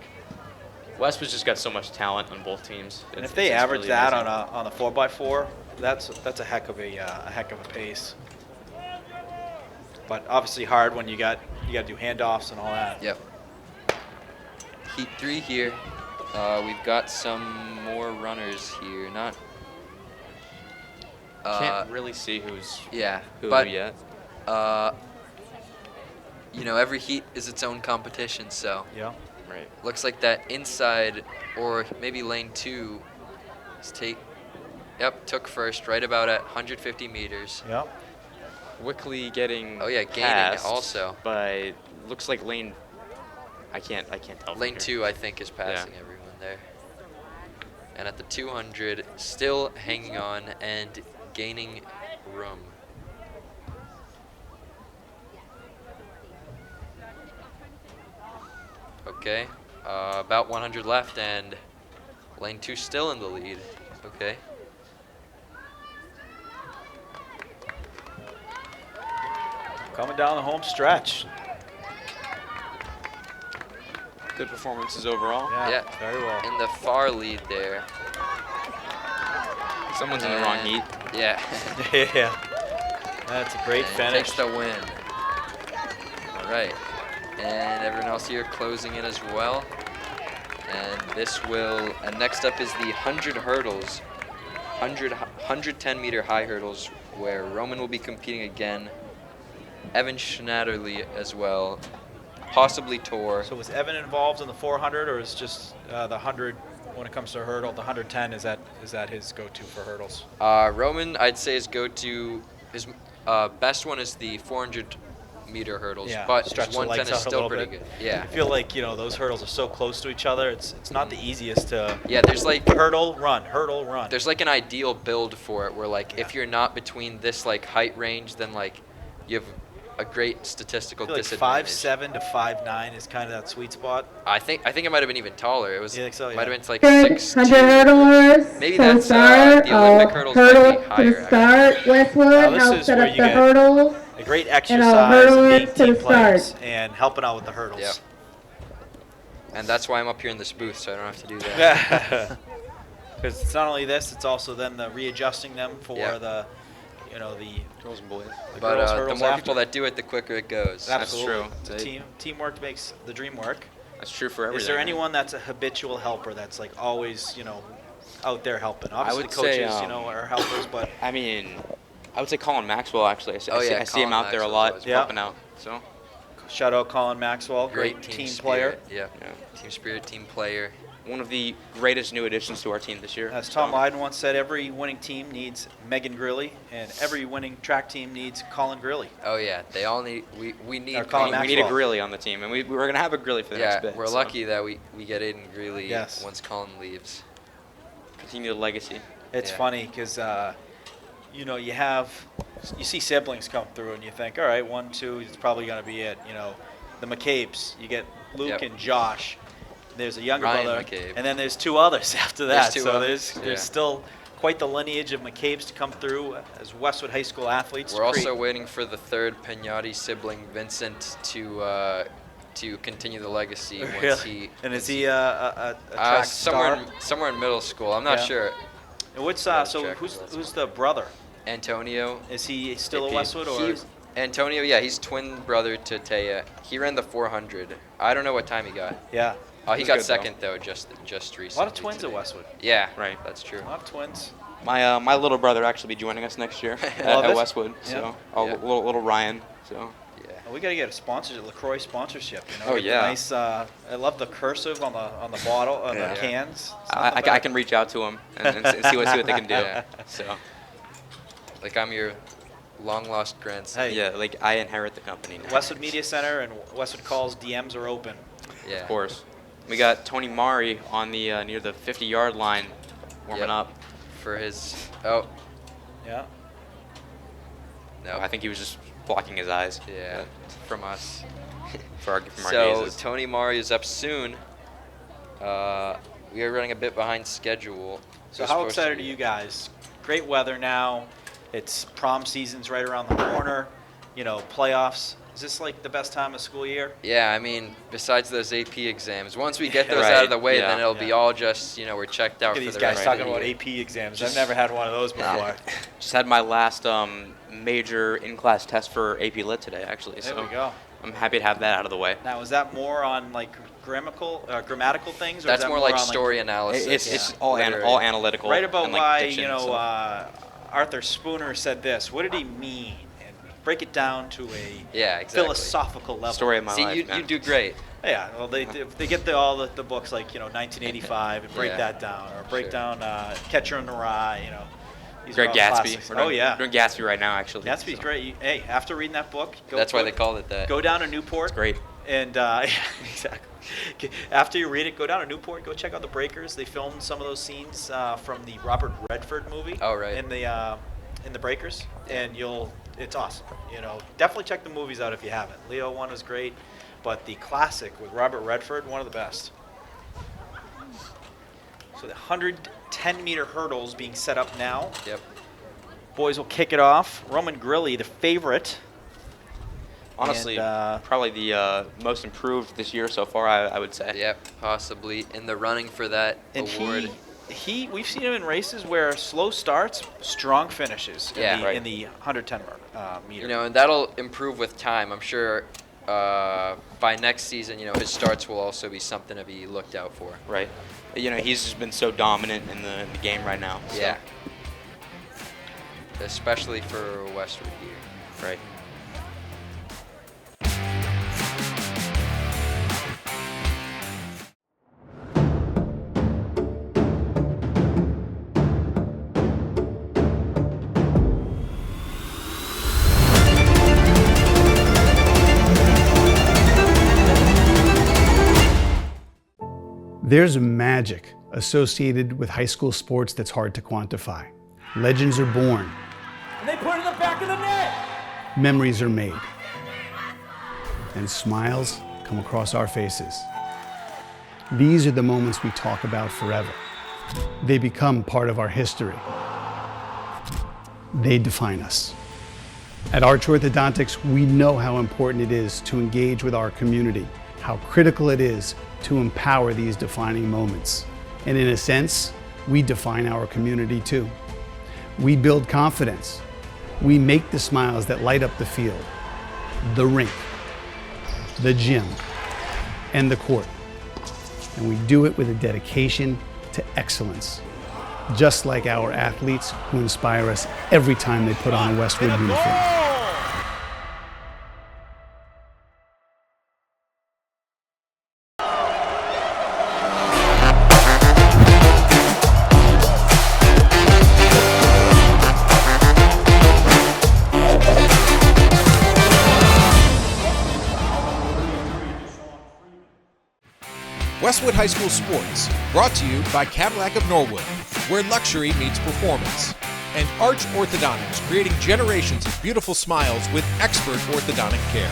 Westwood's just got so much talent on both teams. And It's- if they it's average really that amazing. on a 4x4, that's a heck of a pace. But obviously hard when you got you got to do handoffs and all that. Yep. Heat 3 here. We've got some more runners here. Not. Can't really see who's Yeah, who but yet. you know, every heat is its own competition. So Yeah. Right. looks like that inside or maybe lane 2 is took first right about at 150 meters. Yeah. Wickly getting. Oh, yeah, gaining passed, also. But looks like lane. I can't tell. from Lane here. 2, I think, is passing everyone there. And at the 200, still hanging on and gaining room. Okay, about 100 left, and lane 2 still in the lead. Okay. Coming down the home stretch. Good performances overall. Yeah. Very well. In the far lead there. Someone's in the wrong heat. Yeah. Yeah. That's a great And finish. takes the win. All right. And everyone else here closing in as well. And this will, and next up is the 100 hurdles, 110 meter high hurdles, where Roman will be competing again. Evan Schnatterly as well, possibly Tor. So was Evan involved in the 400, or is just the 100 when it comes to hurdle? The 110 is that his go-to for hurdles? Roman, I'd say his go-to, his best one is the 400 meter hurdles, Yeah, but stretch his the 110 legs is out a still little pretty bit. good. Yeah. I feel like those hurdles are so close to each other. It's not the easiest to Yeah, there's like hurdle run. there's like an ideal build for it where like if Yeah. you're not between this like height range, then like you have a great statistical I feel like disadvantage. 5'7" to 5'9" is kind of that sweet spot. I think it might have been even taller. It was You think so? might have Yeah. been like Good 6'2". 100 hurdlers. Maybe to that's, start. the Olympic hurdles might be hurdle higher, to start. Westwood, Now, this help is set where up you the get hurdles. A great And exercise I'll hurdle of being it to team the players start. and helping out with the hurdles. Yep. And that's why I'm up here in this booth, so I don't have to do that. Because it's not only this, it's also then the readjusting them for Yeah. the Girls and boys. But girls' the hurdles more after. people that do it, the quicker it goes. That's Absolutely. true. It's a teamwork makes the dream work. That's true for everything. Is there right? anyone that's a habitual helper that's like always, out there helping? Obviously, would the coaches, say, are helpers, but I mean, I would say Colin Maxwell actually. I see, Oh, yeah, I see him Colin out there a Maxwell's lot, always Yeah. helping out. So shout out Colin Maxwell, great team player. spirit. Yeah. Yeah. Team spirit, team player. one of the greatest new additions to our team this year. As Tom So, Lydon once said, every winning team needs Megan Grilly, and every winning track team needs Colin Grilly. Oh yeah, they all need. We need. Or Colin we need a Maxwell. Grilly on the team, and we're going to have a Grilly for the Yeah, next bit. we're so lucky that we get Aiden Greeley Yes. once Colin leaves. Continue the legacy. It's Yeah. funny because, you see siblings come through and you think, all right, 1, 2, it's probably going to be it. The McCabe's, you get Luke Yep. and Josh. There's a younger Ryan brother, McCabe. and then there's 2 others after There's that. 2 So others, there's yeah. still quite the lineage of McCabe's to come through as Westwood High School athletes. We're to also create- waiting for the third Pagnotti sibling, Vincent, to continue the legacy once Really? he. And is he a track somewhere star? somewhere in middle school? I'm not Yeah. sure. And what's Yeah, so track who's was- who's the brother? Antonio. Is he still at AP. Westwood or? Antonio, yeah, he's twin brother to Taya. He ran the 400. I don't know what time he got. Yeah, Oh, he He's got good, though. second though, just recently. a lot of twins today. at Westwood. Yeah, Right. That's true. A lot of twins. My little brother actually be joining us next year Love at it. Westwood. Yeah. So Yeah. little Ryan. So Yeah. Well, we got to get a sponsorship, LaCroix sponsorship. Oh, get the yeah. Nice. I love the cursive on the bottle on Yeah. the cans. It's not I the bad. can reach out to him and see what they can do. Yeah. So Like I'm your long lost grandson. Hey. yeah, like I inherit the company now. Westwood Media Center and Westwood Calls DMs are open. Yeah. Of course. We got Tony Mari on the near the 50-yard line warming Yep. up. For his. Oh Yeah. no. I think he was just blocking his eyes. Yeah. From us. From our So gazes. Tony Mari is up soon. We are running a bit behind schedule. So We're how supposed to excited are be- you guys? Great weather now. It's prom season's right around the corner. Playoffs. Is this like the best time of school year? Yeah, I mean, besides those AP exams, once we get those Right, out of the way, yeah. then it'll be Yeah. all just, we're checked out Look at for these the guys rest talking of the about year. AP exams. Just- I've never had one of those before. Just had my last major in-class test for AP Lit today, actually. There so we go. I'm happy to have that out of the way. Now, is that more on like grammatical things, or is That's that more like on, story analysis. It's all literary. all analytical. Write about and, like, why diction and stuff. Arthur Spooner said this. What did he mean? And break it down to a Yeah, exactly. philosophical level. Story of my See, life. you man. do great. Yeah, well, they get all the books like 1985 and break Yeah. that down, or break Sure. down Catcher in the Rye. These Great are all Gatsby. classics. We're doing, Oh yeah, we're doing Gatsby right now, actually. Gatsby's so. great. Hey, after reading that book, That's why they called it that. Go down to Newport. It's great. And yeah, exactly. After you read it, go down to Newport. Go check out the Breakers. They filmed some of those scenes from the Robert Redford movie. Oh, right. In the Breakers, and it's awesome. Definitely check the movies out if you haven't. Leo one was great, but the classic with Robert Redford, one of the best. So the 110-meter hurdles being set up now. Yep. Boys will kick it off. Roman Grilli, the favorite. Honestly, And, probably the most improved this year so far, I would say. Yep. Possibly in the running for that And award. we've seen him in races where slow starts, strong finishes Yeah. in the 110 meter. And that'll improve with time. I'm sure by next season, his starts will also be something to be looked out for. Right. He's just been so dominant in the game right now. So. Yeah. Especially for Westwood here. Right. There's magic associated with high school sports that's hard to quantify. Legends are born. And they put it in the back of the net. Memories are made. And smiles come across our faces. These are the moments we talk about forever. They become part of our history. They define us. At Arch Orthodontics, we know how important it is to engage with our community, how critical it is to empower these defining moments. And in a sense, we define our community too. We build confidence. We make the smiles that light up the field, the rink, the gym, and the court. And we do it with a dedication to excellence, just like our athletes who inspire us every time they put on a Westwood uniform. Westwood High School Sports, brought to you by Cadillac of Norwood, where luxury meets performance. And Arch Orthodontics, creating generations of beautiful smiles with expert orthodontic care.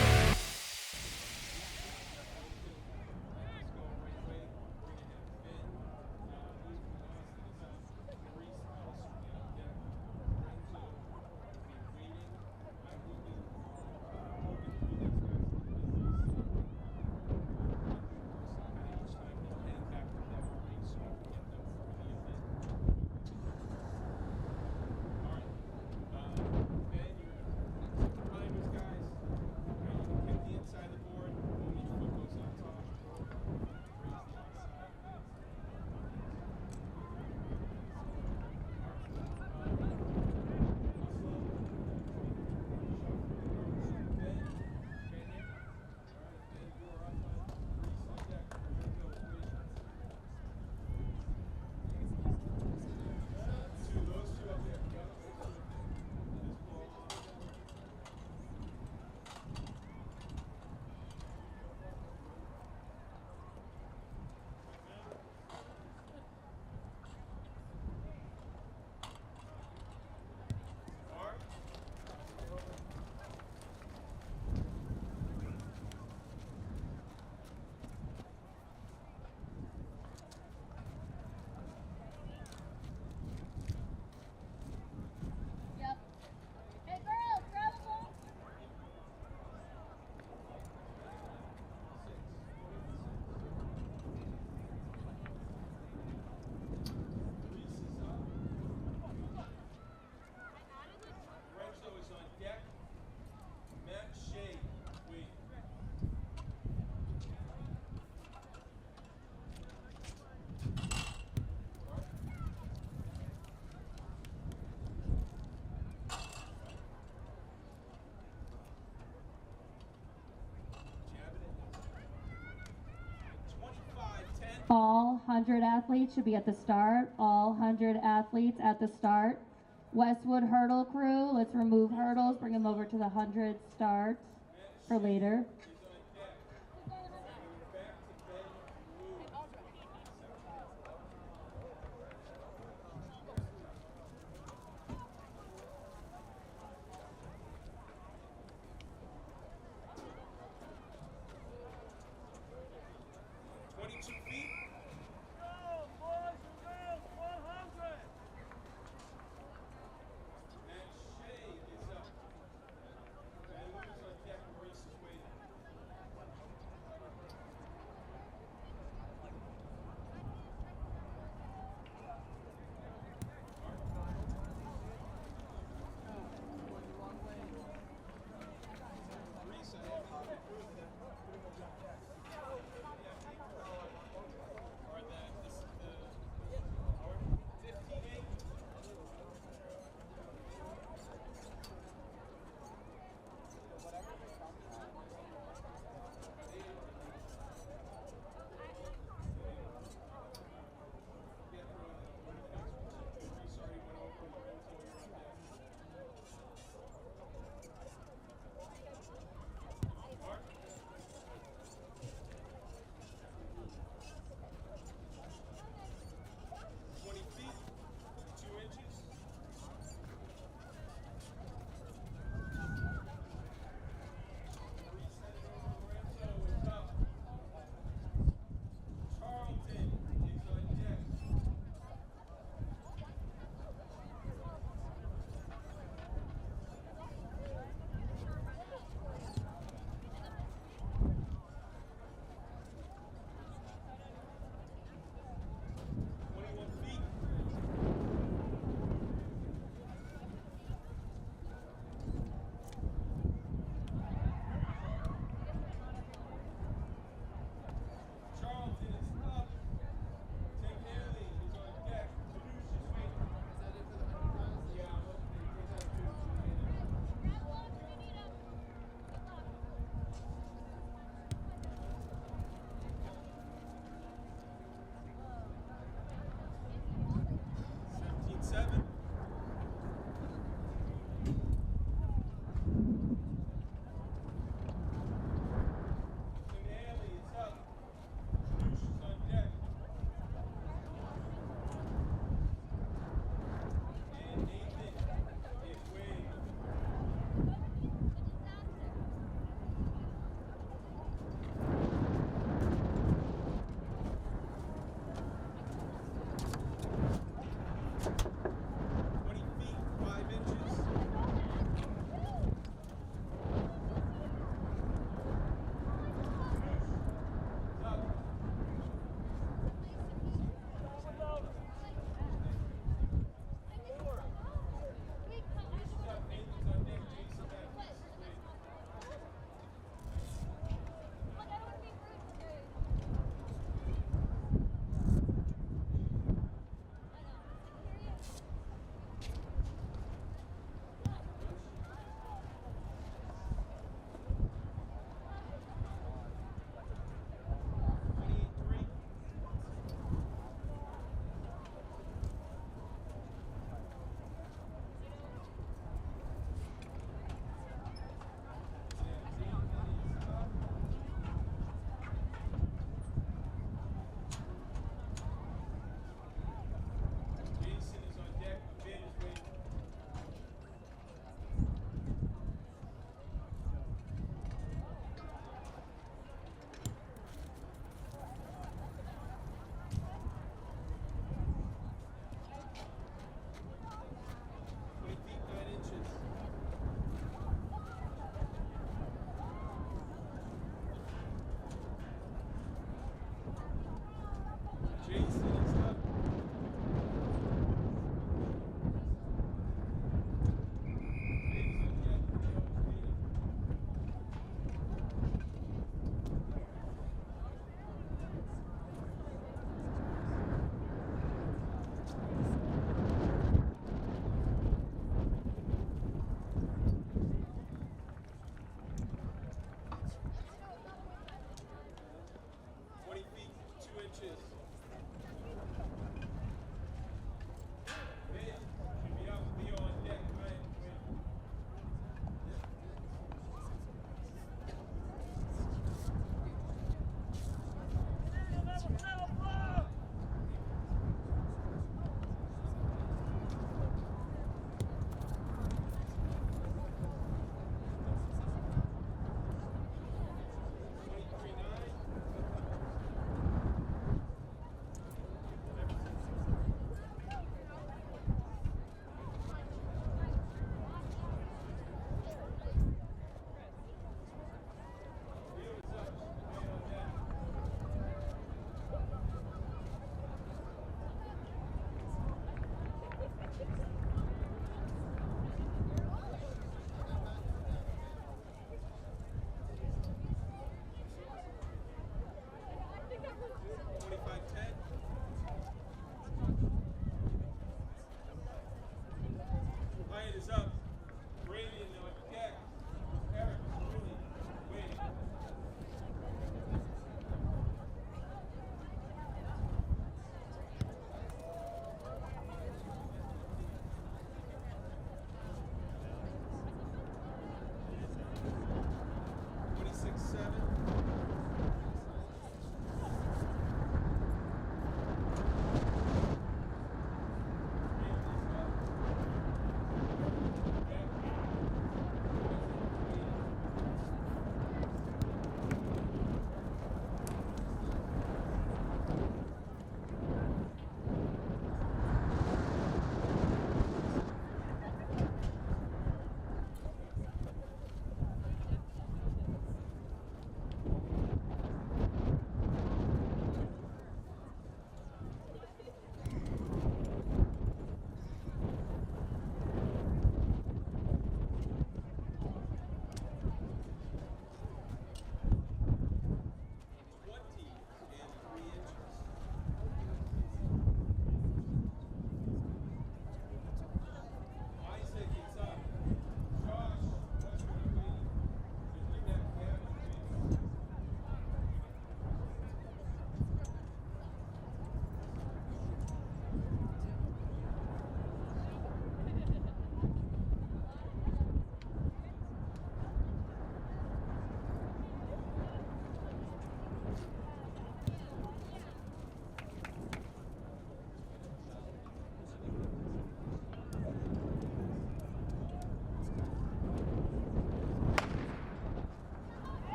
All 100 athletes should be at the start. All 100 athletes at the start. Westwood hurdle crew, let's remove hurdles, bring them over to the 100 start for later.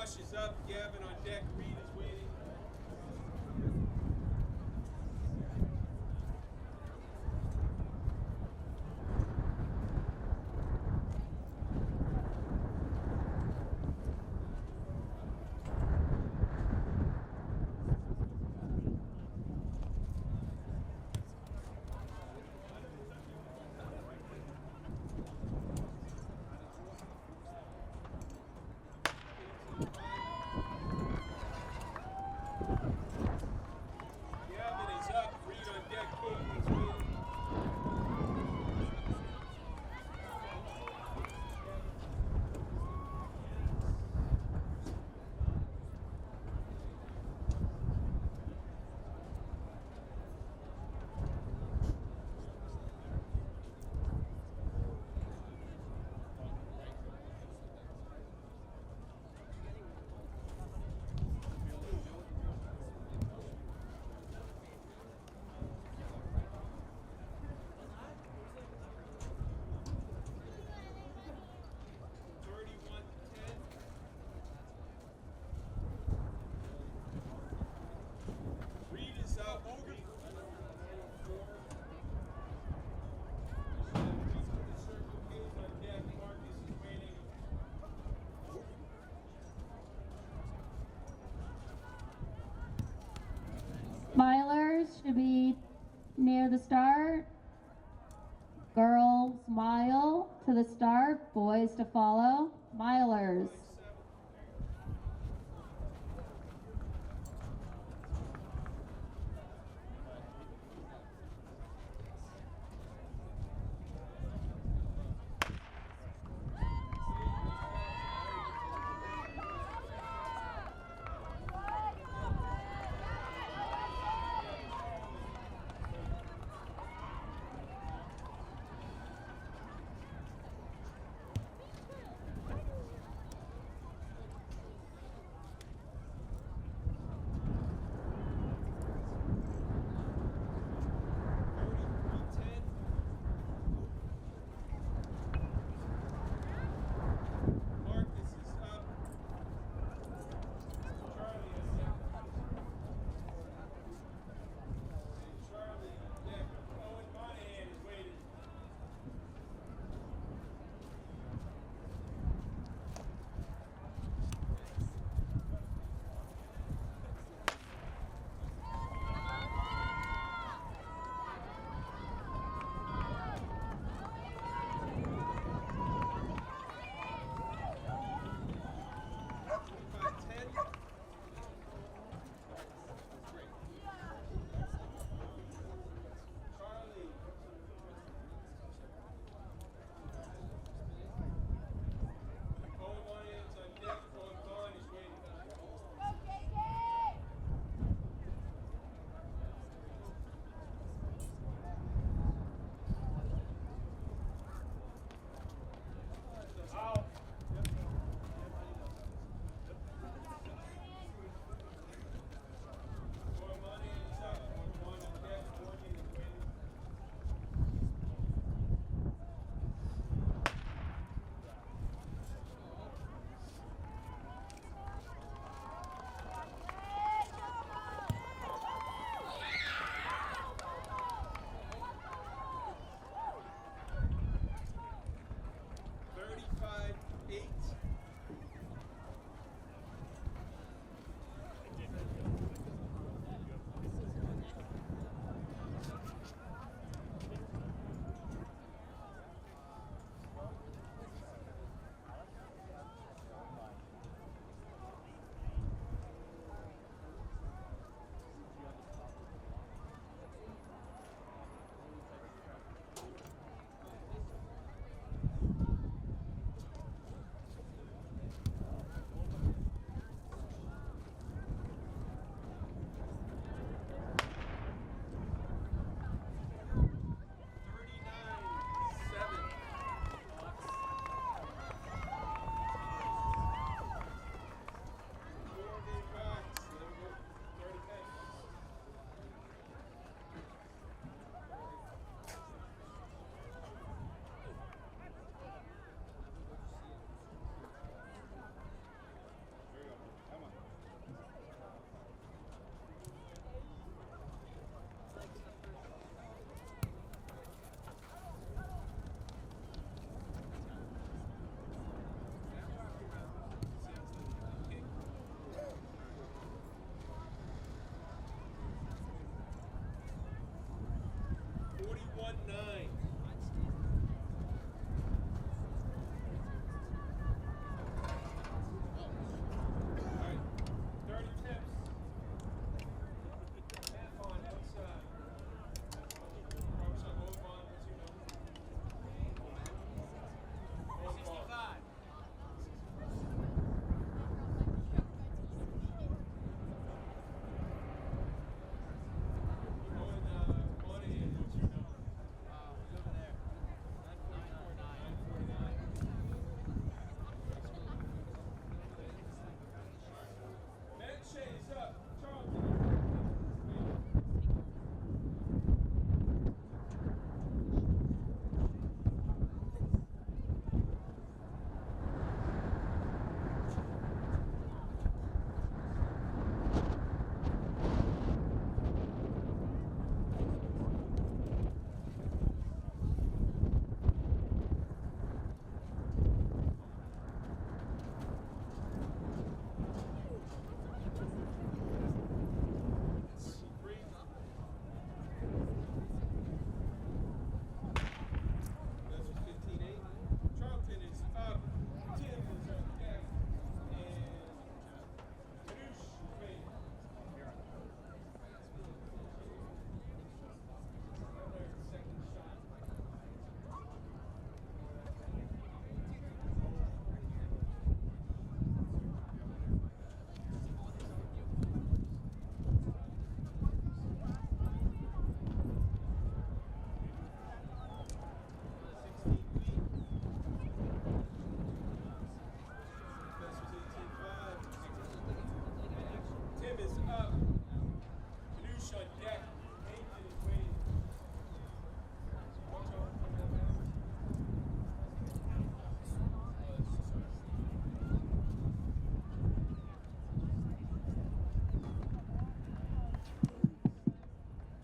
Josh is up, Gavin on deck, Reed is waiting. Gavin is up, Reed on deck, Kate is waiting. Reed is up. Reed circle Kate on deck. Marcus is waiting. Milers should be near the start. Girls mile to the start, boys to follow. Milers.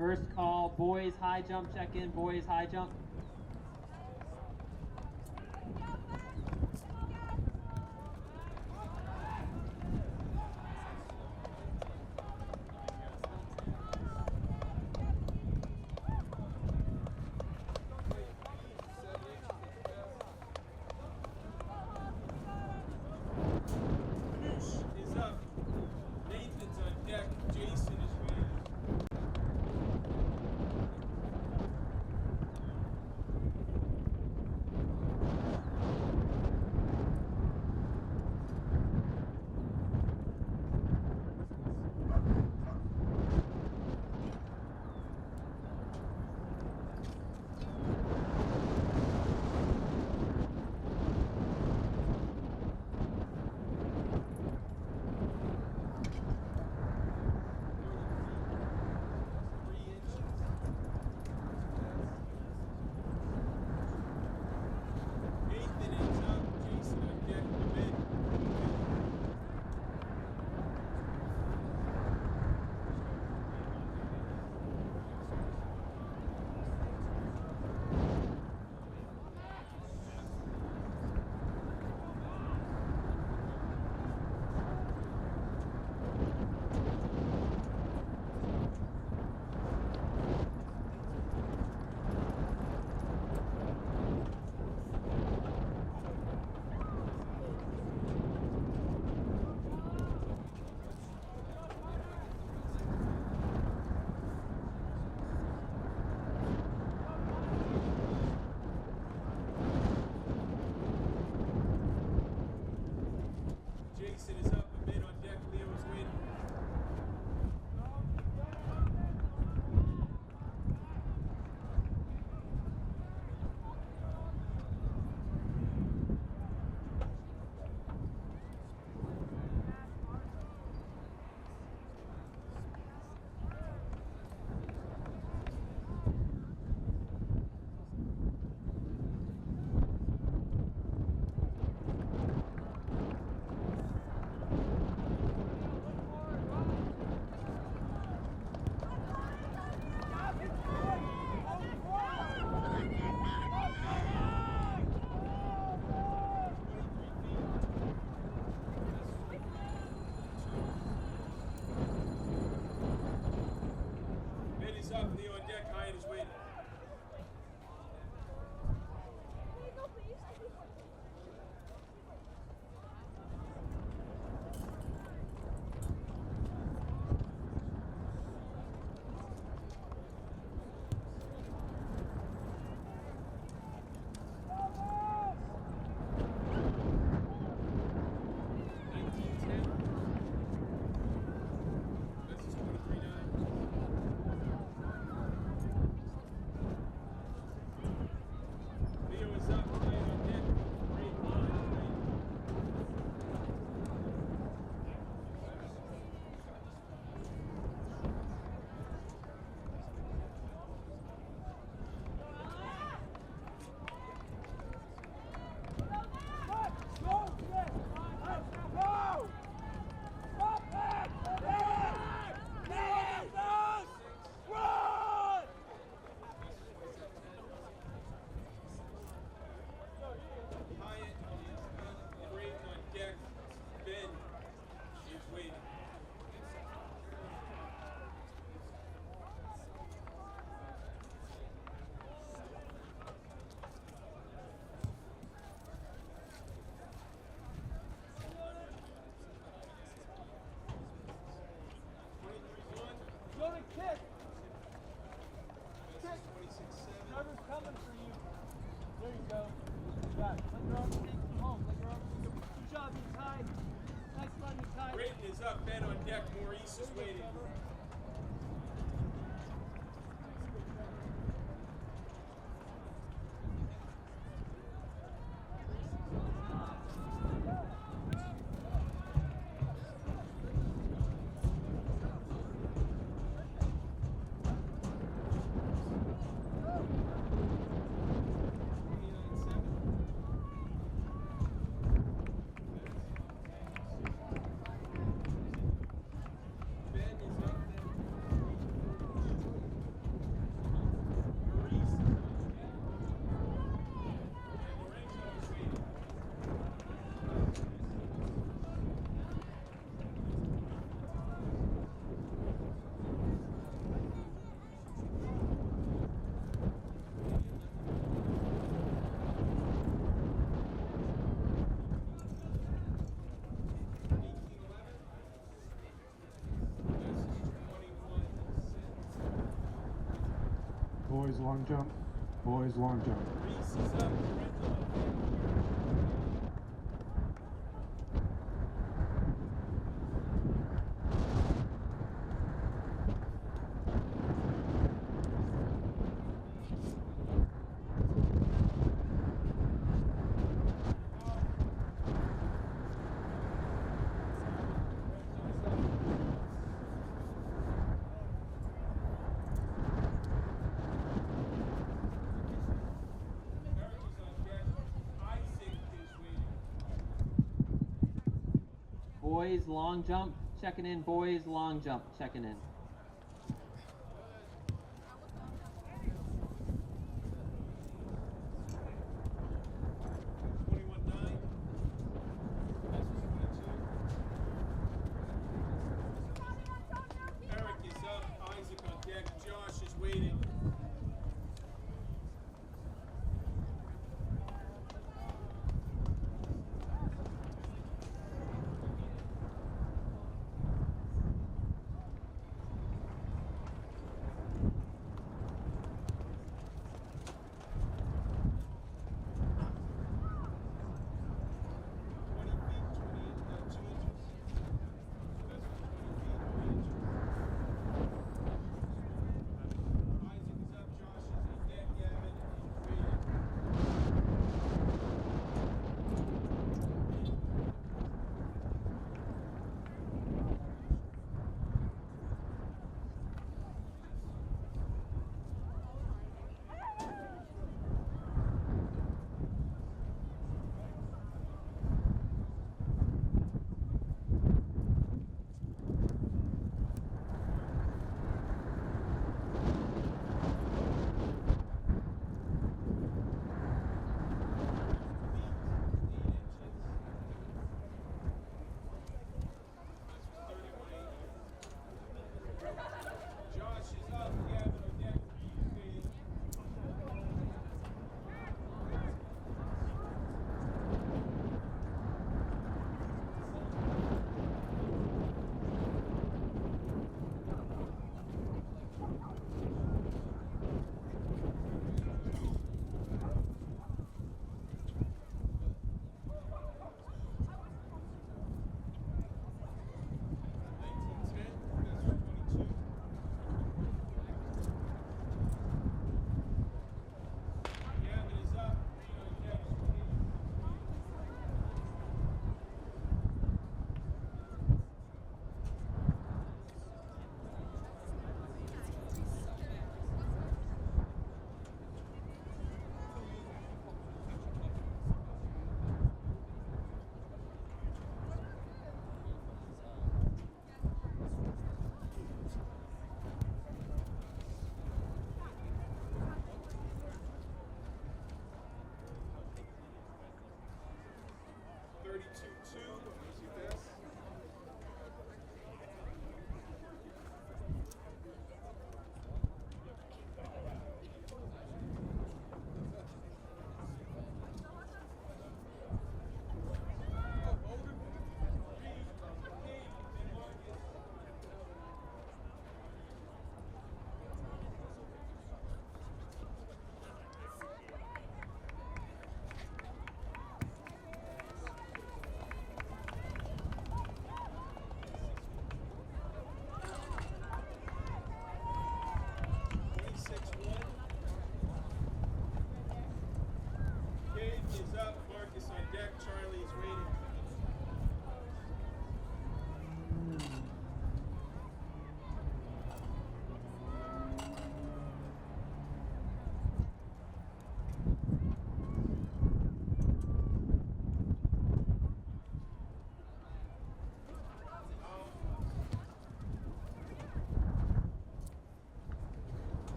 First call, boys high jump check-in, boys high jump. Is up. Nathan's on deck. Jason is waiting. Nathan is up. Jason on deck. Come in. Jason is up a bit on deck. Leo is waiting. Ben is up. Leo on deck. Hyatt is waiting. This is 23-9. Leo is up. Hyatt on deck. Great line. Hyatt is great on deck. Ben is waiting. Go to kick. This is 26-7. Trevor's coming for you. There you go. You got it. Let your arms take you home. Let your arms take you. Good job, you tied. Nice run, you tied. Brayton is up. Ben on deck. Maurice is waiting. Ben is up. long jump. Boys long jump. Reese is up. Boys long jump, checking in. Boys long jump, checking in. Eric is up. Isaac on deck. Josh is waiting.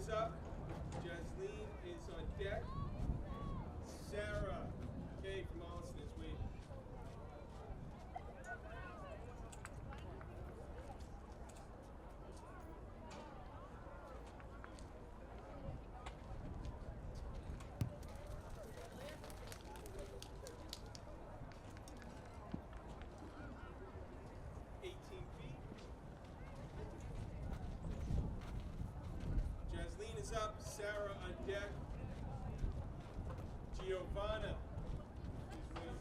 is up. Jasleen is on deck. Sarah Kay from Holliston is waiting. Jasleen is up. Sarah on deck. Giovanna is waiting.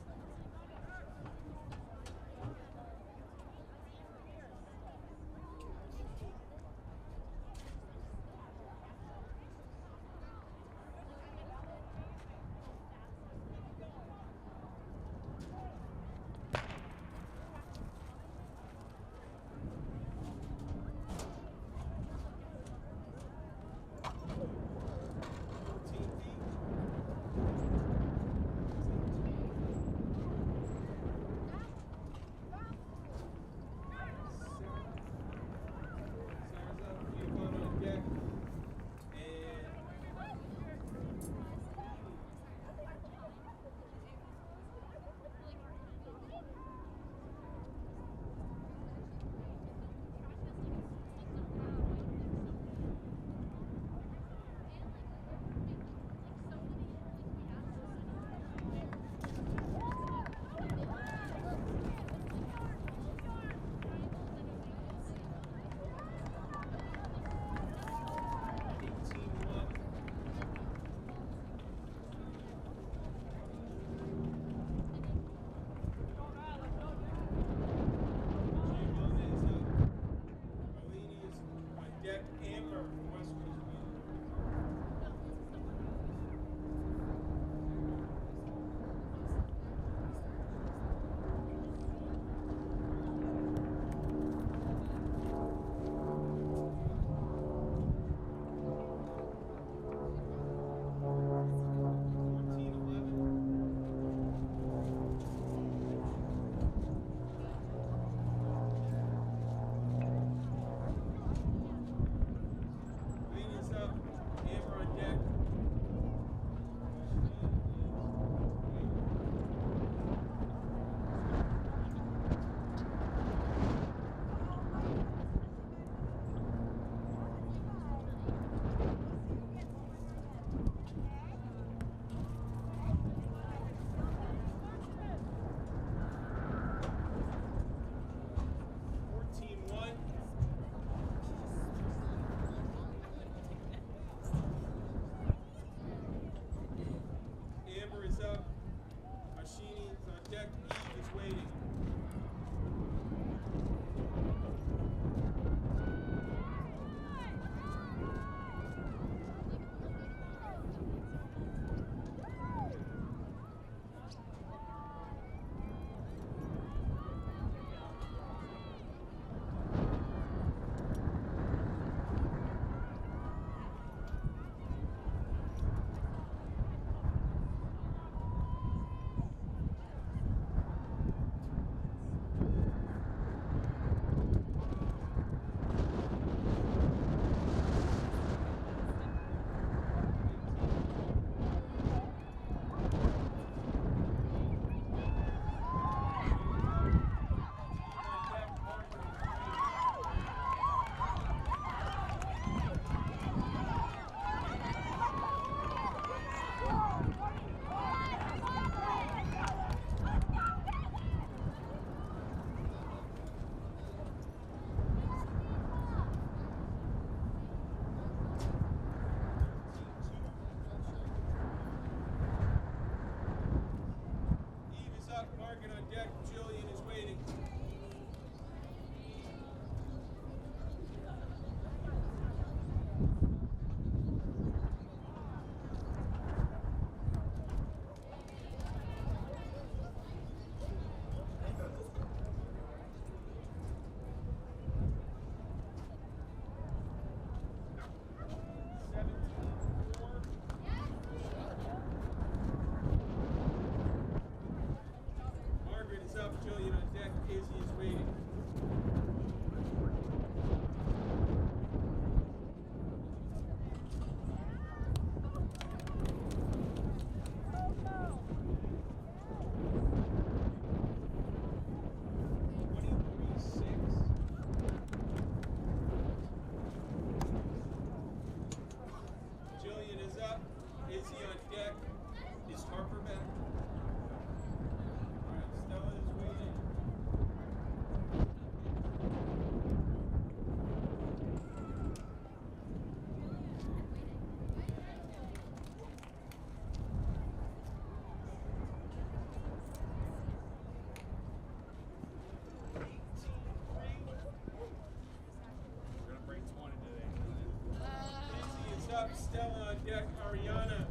on deck, Ariana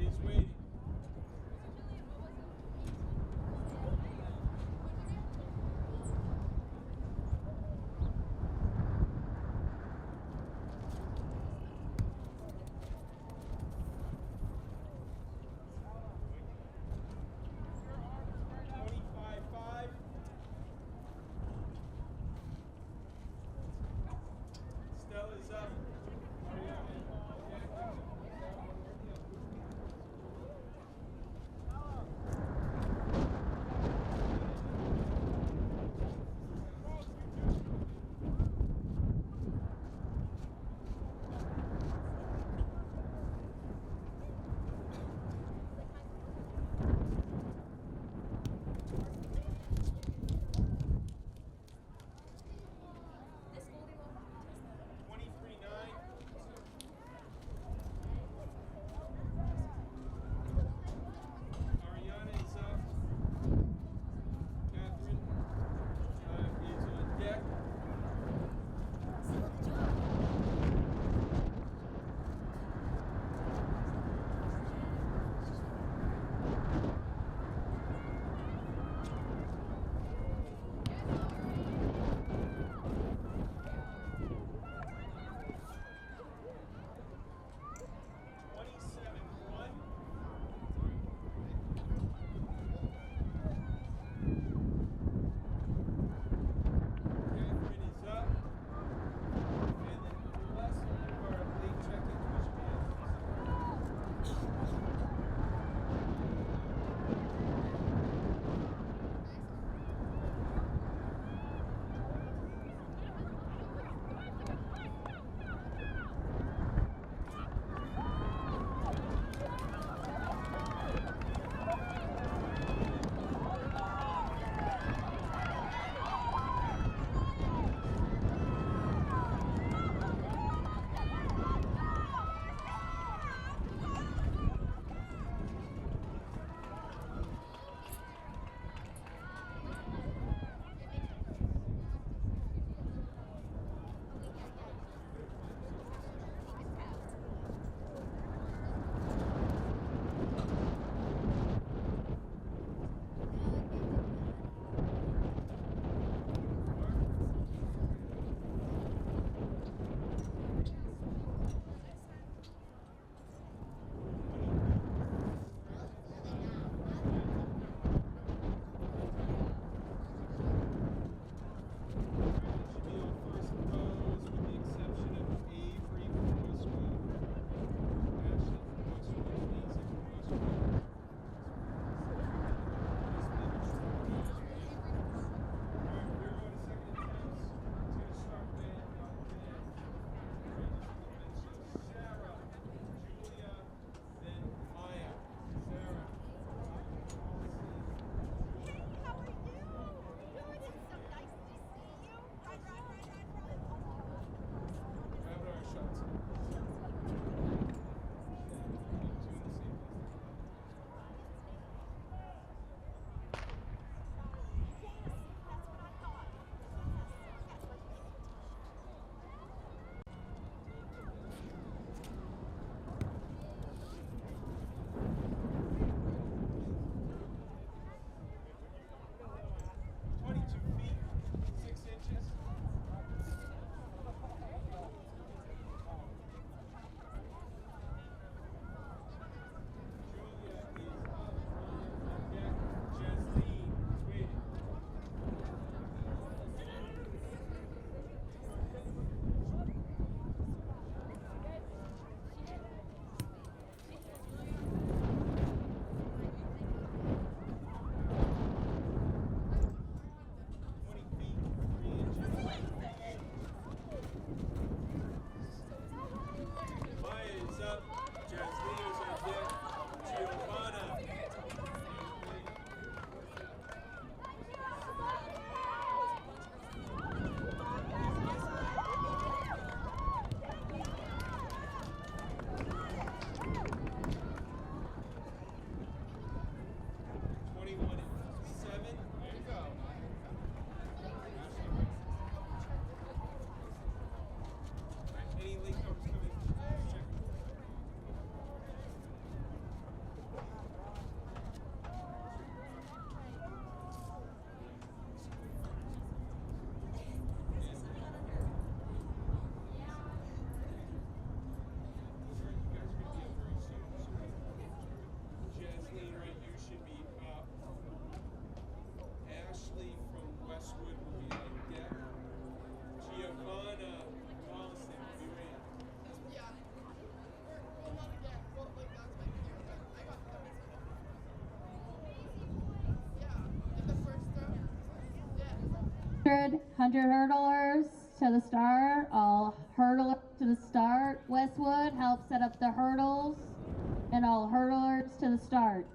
is waiting. Stella's up. 100 hurdlers to the start. All hurdlers to the start. Westwood, help set up the hurdles. And all hurdlers to the start.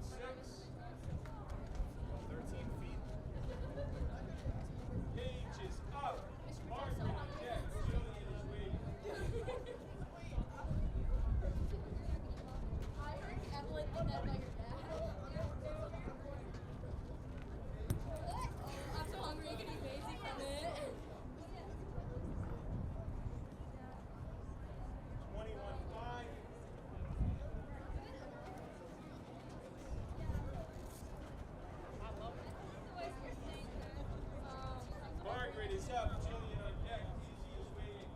6. 13 feet. Gauge is up. Margaret on deck. Julian is waiting. I heard Evelyn did that by your dad. I'm so hungry, you can eat Maisie from it. 21.5. Margaret is up. Julian on deck. Gigi is waiting.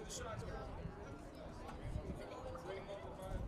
the shots, girl. Bring them over, man. Please bring them over.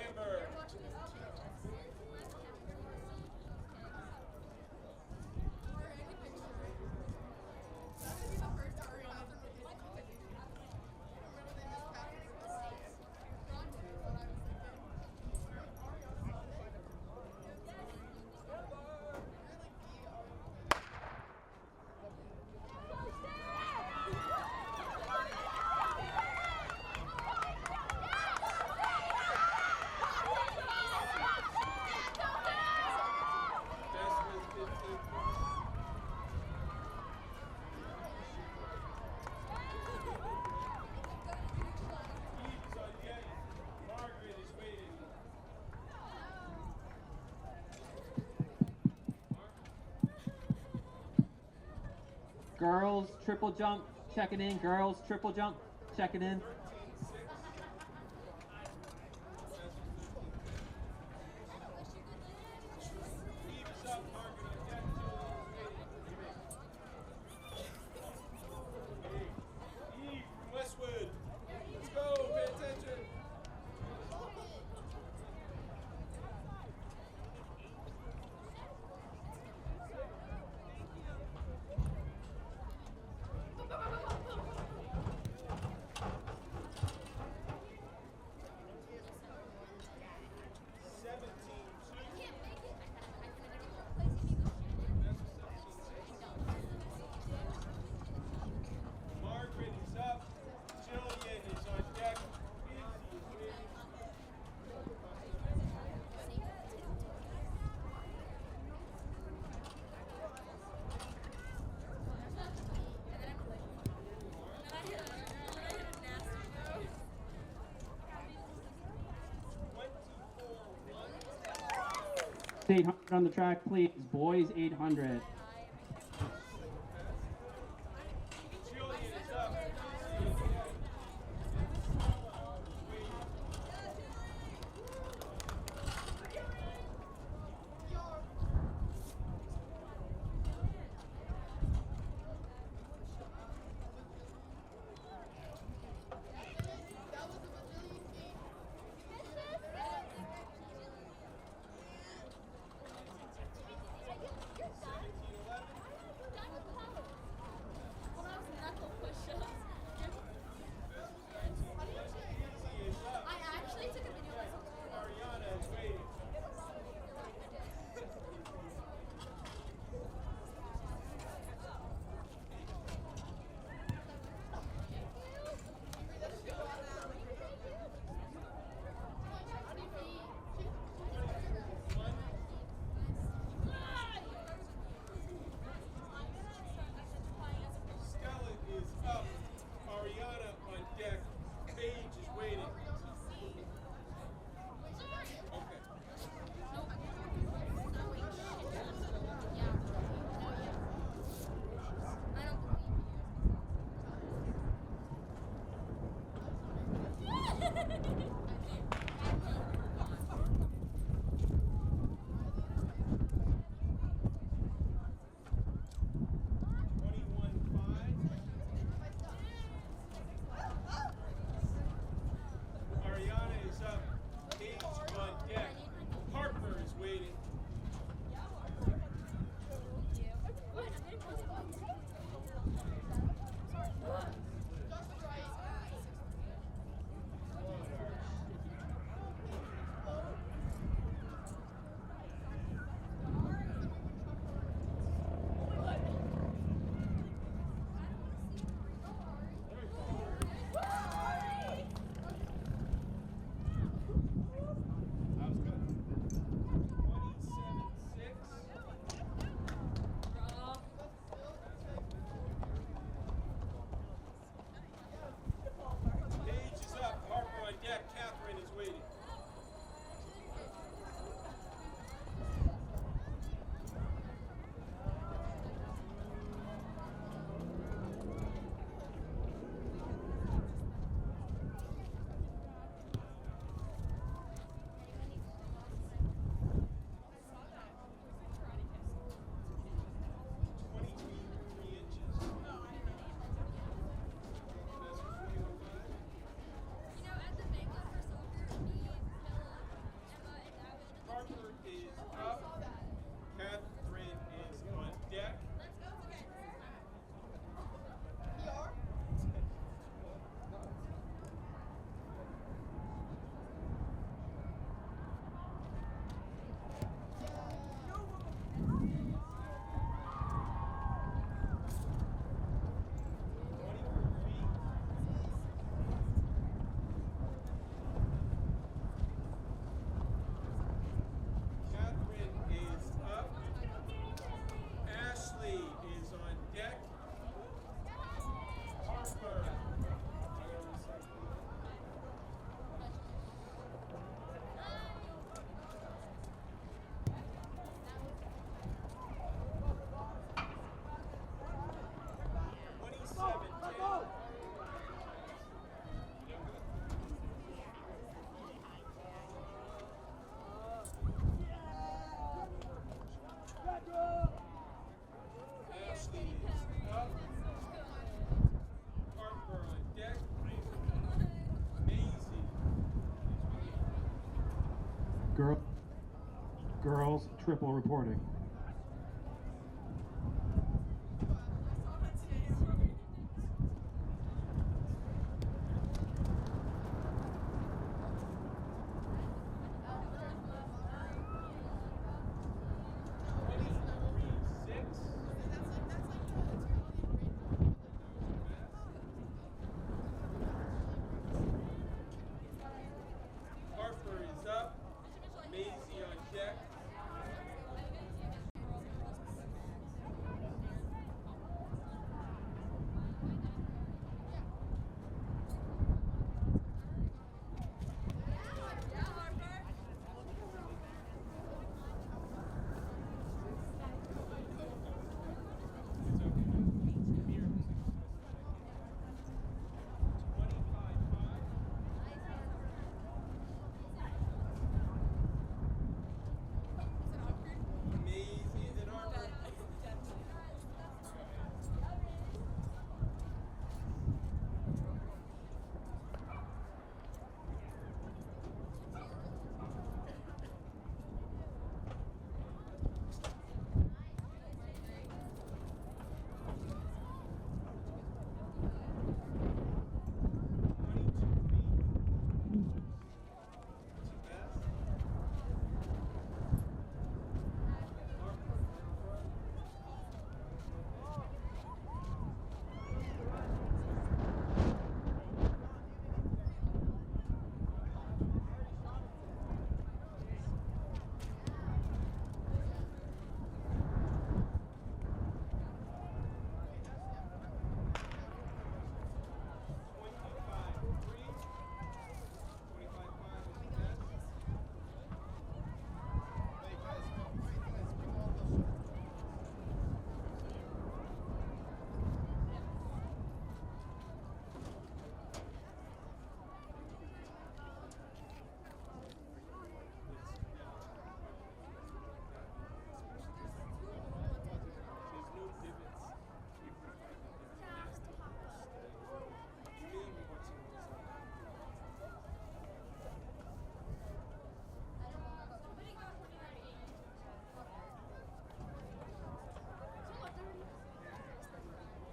Amber. Best with 15. Eve is on deck. Margaret is waiting. Girls triple jump, checking in. Girls triple jump, checking in. Eve is up. Margaret on deck. Eve from Westwood. Let's go. Pay attention. Margaret is up. Jillian is on deck. Izzy is waiting. It's 800 on the track, please. Boys 800. Jillian is up. Izzy is dead. Girls triple reporting. Harper is up. Maisie on deck. Maisie and Harper.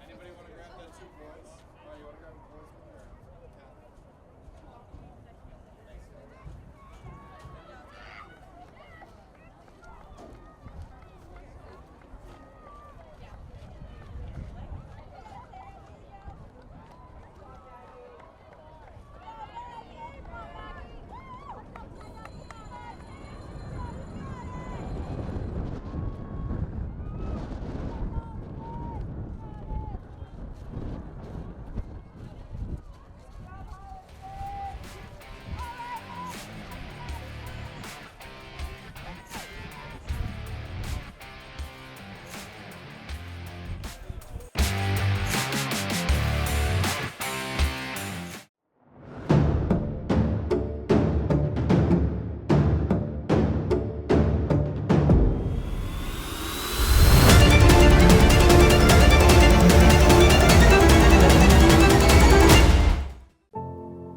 Anybody want to grab that two boys? Oh, you want to grab the boys?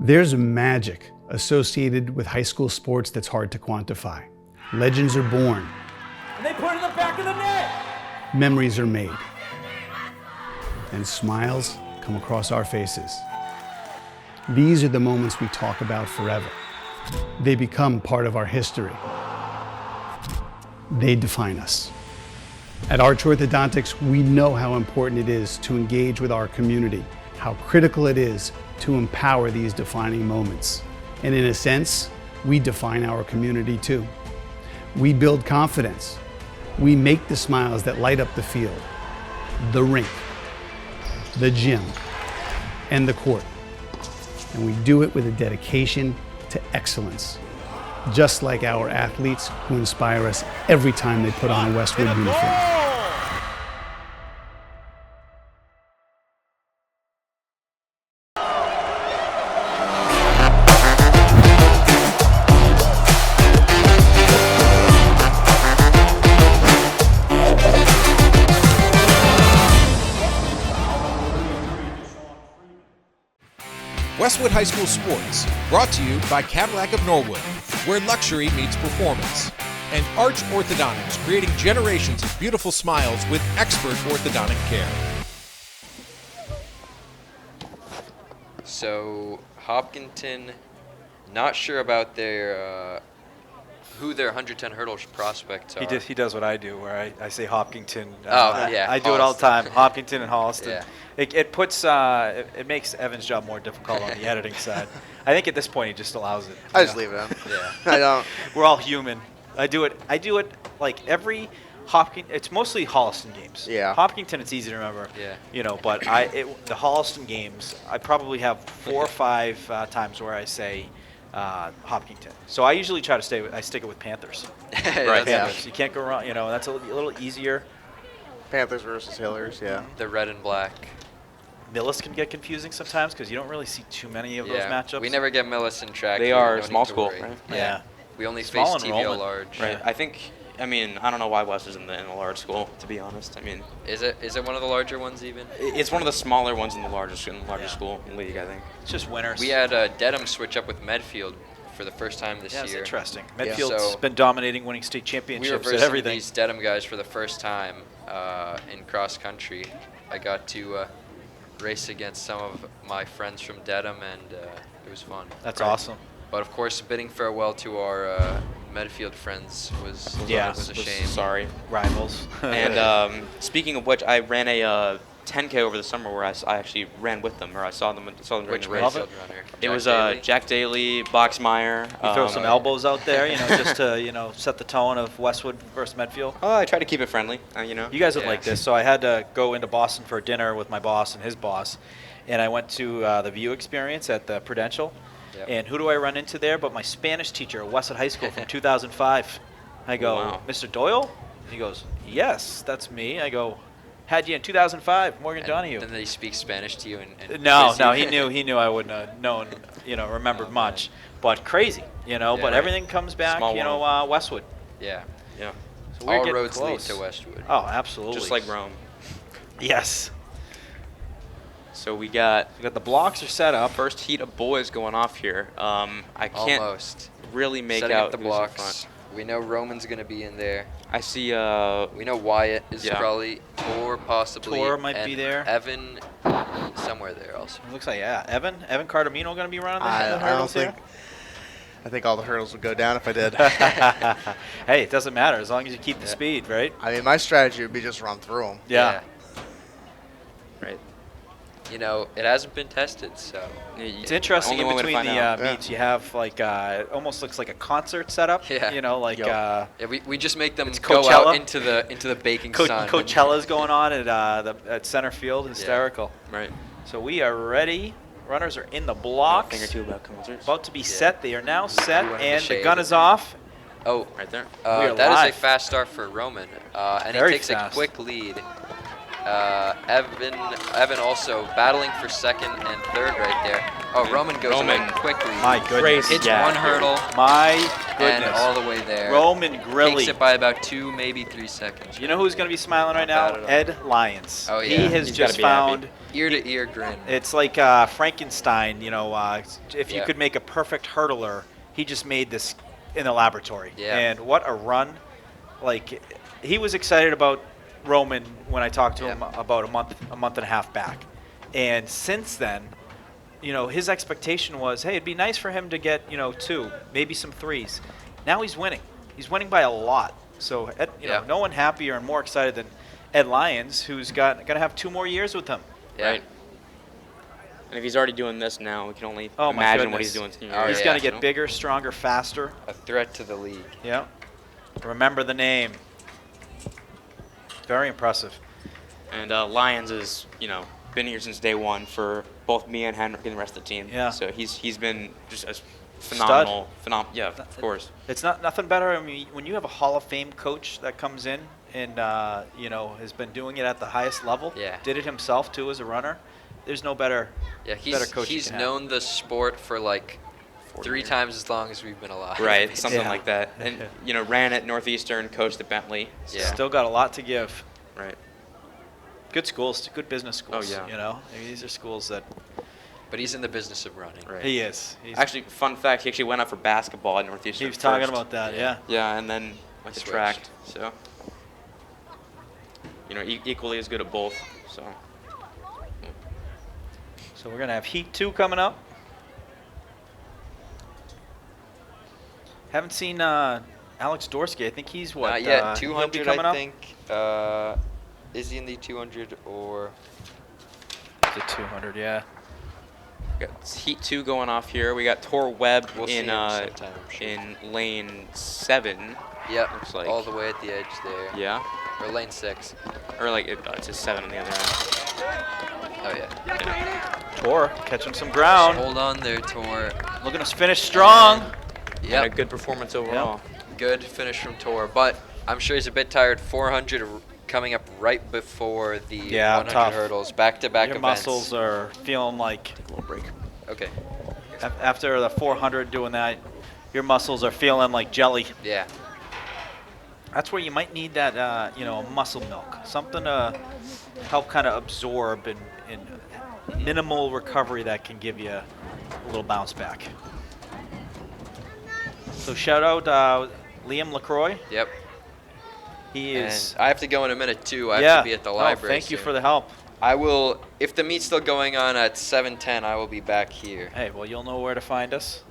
There's magic associated with high school sports that's hard to quantify. Legends are born. And they put it in the back of the net. Memories are made. And smiles come across our faces. These are the moments we talk about forever. They become part of our history. They define us. At Arch Orthodontics, we know how important it is to engage with our community, how critical it is to empower these defining moments. And in a sense, we define our community too. We build confidence. We make the smiles that light up the field, the rink, the gym, and the court. And we do it with a dedication to excellence, just like our athletes who inspire us every time they put on a Westwood uniform. Westwood High School Sports, brought to you by Cadillac of Norwood, where luxury meets performance, and Arch Orthodontics, creating generations of beautiful smiles with expert orthodontic care. So Hopkinton, not sure about their who their 110 hurdles prospects are. He does what I do, where I say Hopkinton. Yeah, I do it all the time. Holliston. Hopkinton and Holliston. Yeah. It makes Evan's job more difficult on the editing side. I think at this point he just allows it. I just leave it in. Yeah. I don't. We're all human. I do it like every Hopkinton. It's mostly Holliston games. Yeah. Hopkinton, it's easy to remember. Yeah. But the Holliston games, I probably have 4 or 5 times where I say Hopkinton. So I usually try to stick it with Panthers. Right. Panthers. You can't go wrong. That's a little easier. Panthers versus Hillers, yeah. The red and black. Millis can get confusing sometimes because you don't really see too many of those matchups. We never get Millis in track. They here, are no small need to school, worry. right? Yeah. We only Small face TVO enrollment. large. Right. I don't know why West is in a large school, to be honest. Is it one of the larger ones even? It's one of the smaller ones in the largest school league, I think. It's just winners. We had Dedham switch up with Medfield for the first time this Yeah, year. it's interesting. Yeah. Medfield's So been dominating, winning state We championships were at versing everything. these Dedham guys for the first time in cross country. I got to race against some of my friends from Dedham, and it was fun. That's awesome. But of course, bidding farewell to our Medfield friends was a shame. Sorry. Rivals. And speaking of which, I ran a 10K over the summer where I actually ran with them, or I saw them during Which the race. Medfield runner? It was Daly? Jack Daly, Boxmeyer. You throw some elbows out there, just to set the tone of Westwood versus Medfield. Oh, I try to keep it friendly, You guys would like this. So I had to go into Boston for dinner with my boss and his boss, and I went to the View Experience at the Prudential. Yep. And who do I run into there but my Spanish teacher at Westwood High School from 2005. I go, Wow. Mr. Doyle? He goes, yes, that's me. I go, had you in 2005, Morgan And Donahue. then they speak Spanish to you and No, quiz you. he knew I wouldn't have known, remembered Oh, much. But crazy, but right. everything comes back, Small world. Westwood. Yeah. Yeah. So we're All getting roads lead close. to Westwood. Oh, absolutely. Just like Rome. Yes. So we got the blocks are set up. first heat of boys going off here. I can't Almost. really make Setting out up the who's in front. blocks. We know Roman's going to be in there. I see. We know Wyatt is Yeah. probably, or possibly. Tor might be and there. Evan, somewhere there also. It looks like Evan Cardamino going to be running the I don't hurdles think. here. I think all the hurdles would go down if I did. Hey, it doesn't matter as long as you keep the speed, right? I mean, my strategy would be just run through them. Yeah. Right. It hasn't been tested, so. It's interesting Only in one way to between find the out. meets. You have it almost looks like a concert setup. Yeah. Like Yeah, we just make them It's go Coachella. out into the baking sun. Coachella's going on at center field. Hysterical. Right. So we are ready. Runners are in the A blocks. thing or two about concerts. About to be set. They are now set, We went in the and the shade. gun is off. Oh, Right there. We are that is live. a fast start for Roman, and Very he takes fast. a quick lead. Evan also battling for second and third right there. Oh, Roman goes away quickly. My goodness. Hits Yeah. one hurdle My and goodness. all the way there. Roman Grilly. Takes it by about 2, maybe 3 seconds. You know who's going to be smiling right Not now? bad at Ed Lyons. Oh, He yeah. has He's just gotta be happy. found. Ear to ear grin. It's like Frankenstein. If you Yeah. could make a perfect hurdler, he just made this in the laboratory. Yeah. And what a run! Like he was excited about Roman when I talked to him about a month and a half back, and since then, his expectation was, hey, it'd be nice for him to get 2, maybe some 3s. Now he's winning. He's winning by a lot. So Ed, no one happier and more excited than Ed Lyons, who's going to have 2 more years with him. Yeah. Right. And if he's already doing this now, we can only Oh, my imagine what goodness. he's doing. Senior Oh, year. He's yeah. going to get bigger, stronger, faster. A threat to the league. Yeah. Remember the name. Very impressive. And Lyons is, been here since day one for both me and Henrik and the rest of the team. Yeah. So he's been just a phenomenal. Yeah, of course. It's nothing better. I mean, when you have a Hall of Fame coach that comes in and has been doing it at the highest level. Yeah. Did it himself too as a runner. There's no better. Yeah, better coach you he's can known the sport for like 3 years. times as long as we've been alive. Right, something Yeah. like that. And ran at Northeastern, coached at Bentley. have. Yeah. Still got a lot to give. Right. Good schools, good business schools. Oh, yeah. I mean, these are schools that But he's in the business of running. Right. he is. He's, Actually, fun fact, he actually went out for basketball at Northeastern. he was talking first. about that. Yeah. Yeah, and then with the Switched. track. So, equally as good at both. So, So we're going to have Heat 2 coming up. Haven't seen Alex Dorsky. I think he's what? Not yet. he'll be 200, coming I up? think. Is he in the 200 or? The 200, yeah. we got Heat 2 going off here. We got Tor Webb We'll see in him sometime, I'm sure. in lane 7. Yep. Looks like. All the way at the edge there. Yeah. Or lane 6. Or like it's a 7 on the other end. Oh yeah. Tor catching some ground. Hold on there, Tor. Looking to finish strong. And a Yep. good performance overall. Good finish from Tor, but I'm sure he's a bit tired. 400 coming up right before the 100 tough. hurdles. Back-to-back Your events. muscles are feeling like, Take a little break. Okay. after the 400 doing that, your muscles are feeling like jelly. Yeah. That's where you might need that, muscle milk. Something to help kind of absorb and minimal recovery that can give you a little bounce back. So shout out Liam LaCroix. Yep. He is. And I have to go in a minute too. I have to be at the library. Thank you soon. for the help. I will, if the meet's still going on at 7:10, I will be back here. Hey, well, you'll know where to find us.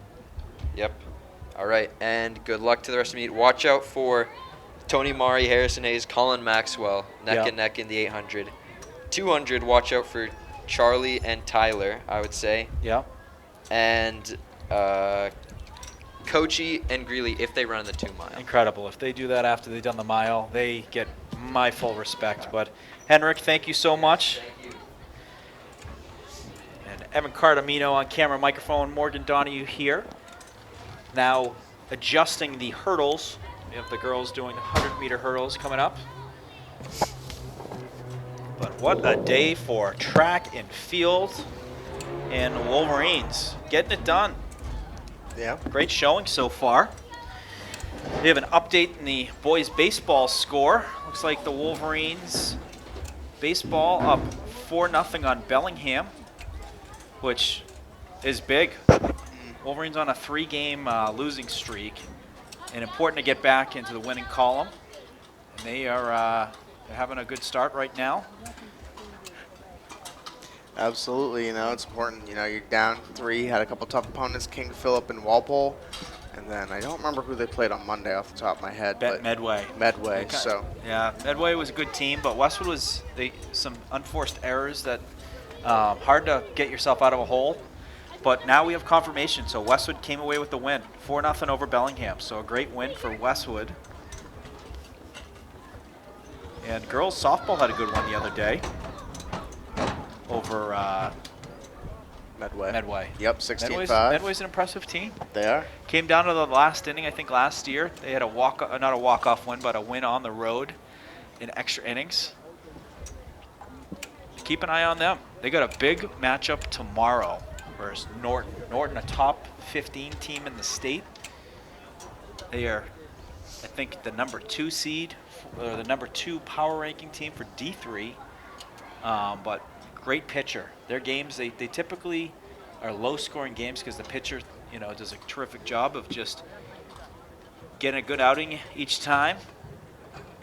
Yep. All right, and good luck to the rest of the meet. Watch out for Tony Mari, Harrison Hayes, Colin Maxwell, neck and neck in the 800. 200, watch out for Charlie and Tyler, I would say. Yeah. And Kochi and Greeley if they run the 2 mile. Incredible. If they do that after they've done the mile, they get my full respect. But Henrik, thank you so much. Thank you. And Evan Cardamino on camera, microphone. Morgan Donahue here. Now adjusting the hurdles. We have the girls doing the 100-meter hurdles coming up. But what a day for track and field and the Wolverines. Getting it done. Yeah. Great showing so far. We have an update in the boys baseball score. Looks like the Wolverines baseball up 4-0 on Bellingham, which is big. Wolverines on a 3-game losing streak, and important to get back into the winning column. And they are they're having a good start right now. Absolutely, it's important. You're down 3, had a couple tough opponents, King Philip and Walpole. And then I don't remember who they played on Monday off the top of my head. But Medway. Medway, so. Yeah, Medway was a good team, but Westwood was some unforced errors that hard to get yourself out of a hole. But now we have confirmation, so Westwood came away with the win. 4-0 over Bellingham, so a great win for Westwood. And girls softball had a good one the other day over Medway. Yep, 16-5. Medway's an impressive team. They are. Came down to the last inning, I think last year. They had not a walk-off win, but a win on the road in extra innings. Keep an eye on them. They got a big matchup tomorrow versus Norton. Norton, a top 15 team in the state. They are, I think, the number 2 seed, or the number 2 power ranking team for D3. But great pitcher. Their games, they typically are low-scoring games because the pitcher, does a terrific job of just getting a good outing each time.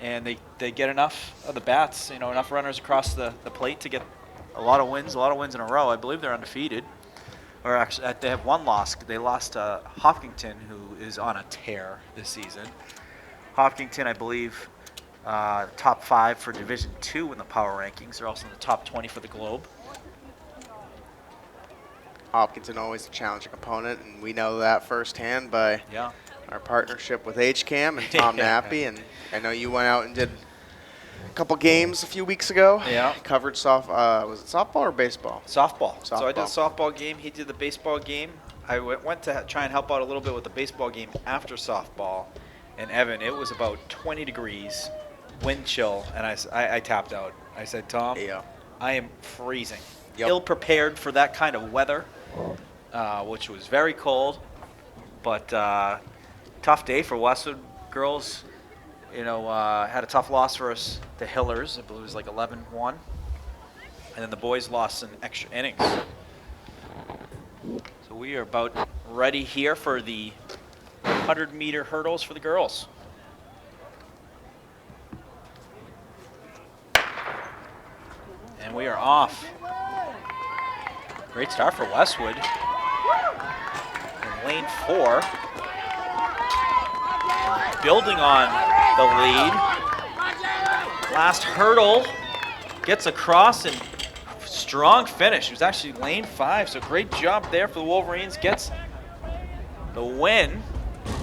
And they get enough of the bats, enough runners across the plate to get a lot of wins in a row. I believe they're undefeated. Or actually, they have one loss. They lost to Hopkinton, who is on a tear this season. Hopkinton, I believe, top 5 for Division II in the power rankings. They're also in the top 20 for the Globe. Hopkinton always a challenging opponent, and we know that firsthand by our partnership with HCAM and Tom Nappy. And I know you went out and did a couple games a few weeks ago. Yeah. Covered was it softball or baseball? Softball. So I did a softball game. He did the baseball game. I went to try and help out a little bit with the baseball game after softball. And Evan, it was about 20 degrees, wind chill, and I tapped out. I said, Tom, I am freezing. Ill prepared for that kind of weather, which was very cold, but tough day for Westwood girls. Had a tough loss for us to Hillers. I believe it was like 11-1. And then the boys lost in extra innings. So we are about ready here for the 100-meter hurdles for the girls. off. Great start for Westwood. In lane 4. Building on the lead. Last hurdle. Gets across and strong finish. It was actually lane 5, so great job there for the Wolverines. Gets the win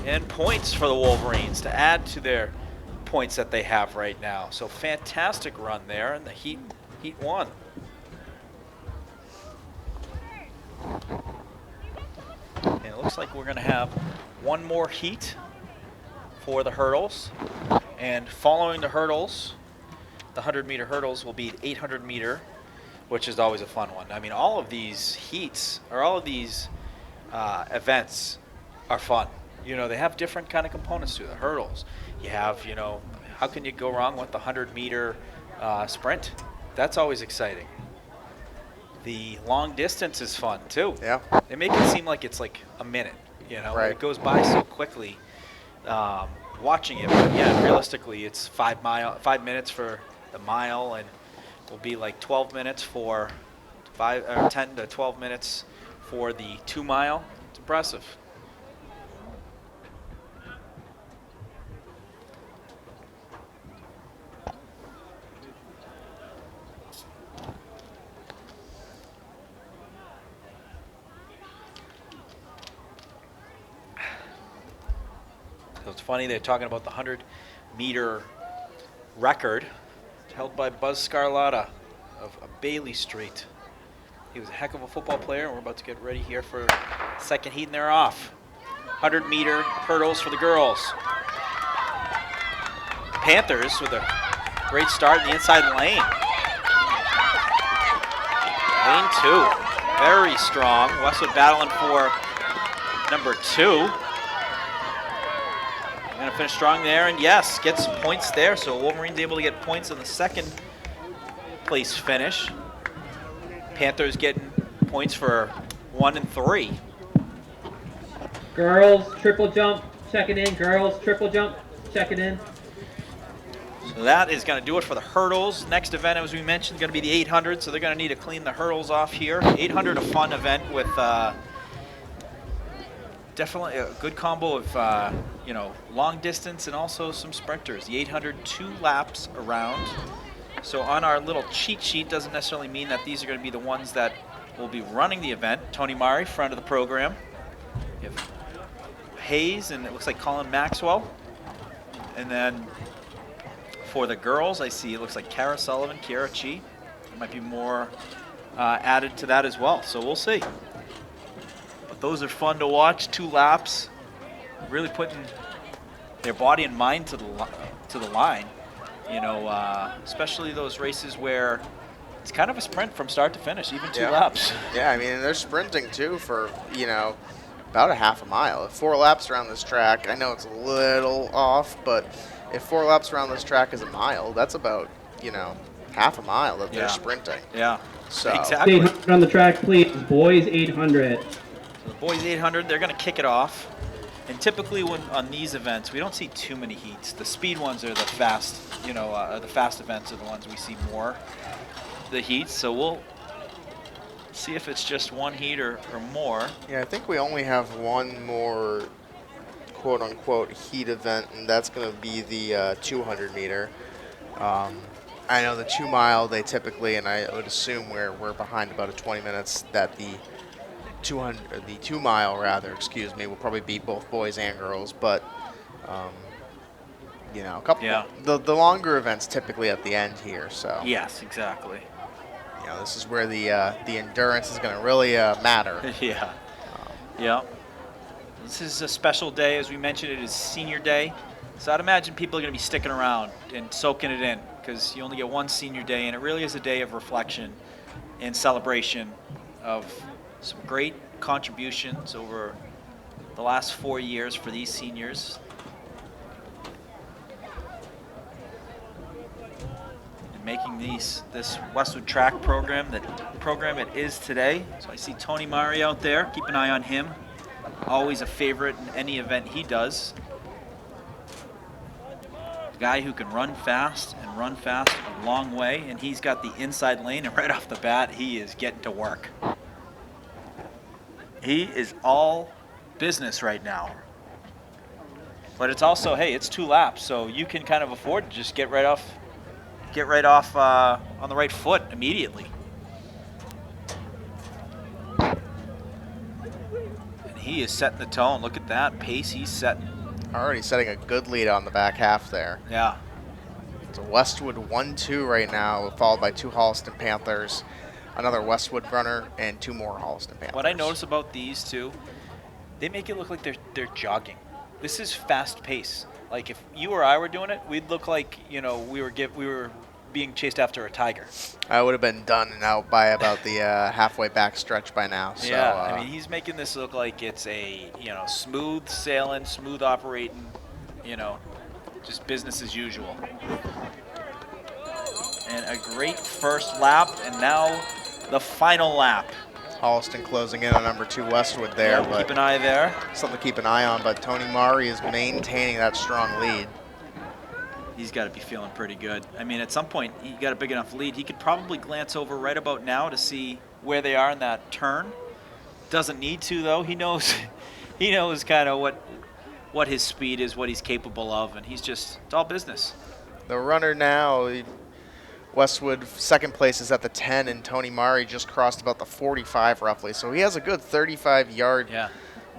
and points for the Wolverines to add to their points that they have right now. So fantastic run there in the heat 1. And it looks like we're going to have one more heat for the hurdles. And following the hurdles, the 100-meter hurdles will be 800-meter, which is always a fun one. I mean, all of these heats, or all of these events are fun. You know, they have different kind of components to the hurdles. You have, you know, how can you go wrong with the 100-meter sprint? That's always exciting. The long distance is fun, too. Yeah. They make it seem like it's like a minute, you know? Right. It goes by so quickly watching it. But, yeah, realistically, it's 5 minutes for the mile, and will be like 12 minutes for 10 to 12 minutes for the 2 mile. It's impressive. So it's funny they're talking about the 100-meter record held by Buzz Scarlatta of Bailey Street. He was a heck of a football player, and we're about to get ready here for second heat, and they're off. 100-meter hurdles for the girls. Panthers with a great start in the inside lane. Lane 2, very strong. Westwood battling for number 2. Going to finish strong there, and yes, gets points there. So Wolverines able to get points in the second place finish. Panthers getting points for 1 and 3. Girls, triple jump, check it in. Girls, triple jump, check it in. So that is going to do it for the hurdles. Next event, as we mentioned, is going to be the 800, so they're going to need to clean the hurdles off here. 800, a fun event with definitely a good combo of you know, long distance and also some sprinters. The 800, 2 laps around. So on our little cheat sheet doesn't necessarily mean that these are going to be the ones that will be running the event. Tony Mari, friend of the program. You have Hayes, and it looks like Colin Maxwell. And then for the girls, I see it looks like Kara Sullivan, Kiara Chi. There might be more added to that as well, so we'll see. But those are fun to watch. 2 laps, really putting their body and mind to the line. You know, especially those races where it's kind of a sprint from start to finish, even 2 laps. Yeah, I mean, they're sprinting too for, you know, about a half a mile. If 4 laps around this track, I know it's a little off, but if 4 laps around this track is a mile, that's about, you know, half a mile that they're sprinting. Yeah, so exactly. 800 on the track, please. Boys 800. So the boys 800, they're going to kick it off. And typically when on these events, we don't see too many heats. The speed ones are the fast, you know, the fast events are the ones we see more, the heats. So we'll see if it's just one heat or more. Yeah, I think we only have one more quote-unquote heat event, and that's going to be the 200 meter. I know the 2 mile, they typically, and I would assume we're behind about 20 minutes, that the 2 mile rather, excuse me, will probably be both boys and girls, but you know, a couple. Yeah. The longer events typically at the end here, so. Yes, exactly. You know, this is where the endurance is going to really matter. Yeah. Yeah. This is a special day, as we mentioned. It is Senior Day, so I'd imagine people are going to be sticking around and soaking it in because you only get one Senior Day, and it really is a day of reflection and celebration of some great contributions over the last 4 years for these seniors. And making this Westwood Track program the program it is today. So I see Tony Mari out there. Keep an eye on him. Always a favorite in any event he does. A guy who can run fast and long way, and he's got the inside lane, and right off the bat, he is getting to work. He is all business right now. But it's also, hey, it's 2 laps, so you can kind of afford to just get right off on the right foot immediately. And he is setting the tone. Look at that pace he's setting. Already setting a good lead on the back half there. Yeah. It's a Westwood 1-2 right now, followed by 2 Holliston Panthers, another Westwood runner, and 2 more Holliston Panthers. What I notice about these two, they make it look like they're jogging. This is fast pace. Like if you or I were doing it, we'd look like, you know, we were being chased after a tiger. I would have been done and out by about the halfway back stretch by now. So, yeah, I mean, he's making this look like it's a, you know, smooth sailing, smooth operating, you know, just business as usual. And a great first lap, and now the final lap. Holliston closing in on number 2 Westwood there. Yep, keep an eye there. Something to keep an eye on, but Tony Mari is maintaining that strong lead. He's got to be feeling pretty good. I mean, at some point, he got a big enough lead. He could probably glance over right about now to see where they are in that turn. Doesn't need to, though. He knows kind of what his speed is, what he's capable of, and he's just, it's all business. The runner now, Westwood second place is at the 10, and Tony Mari just crossed about the 45 roughly. So he has a good 35-yard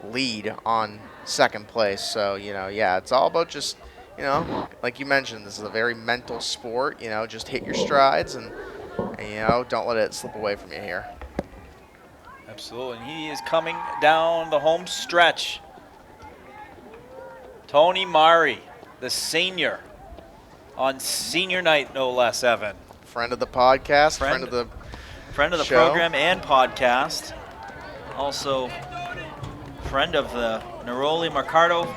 lead on second place. So, you know, yeah, it's all about just, you know, like you mentioned, this is a very mental sport. You know, just hit your strides and you know, don't let it slip away from you here. Absolutely. And he is coming down the home stretch. Tony Mari, the senior, on senior night, no less, Evan. Friend of the podcast, friend of the show. Program and podcast. Also, friend of the Neroli Mercado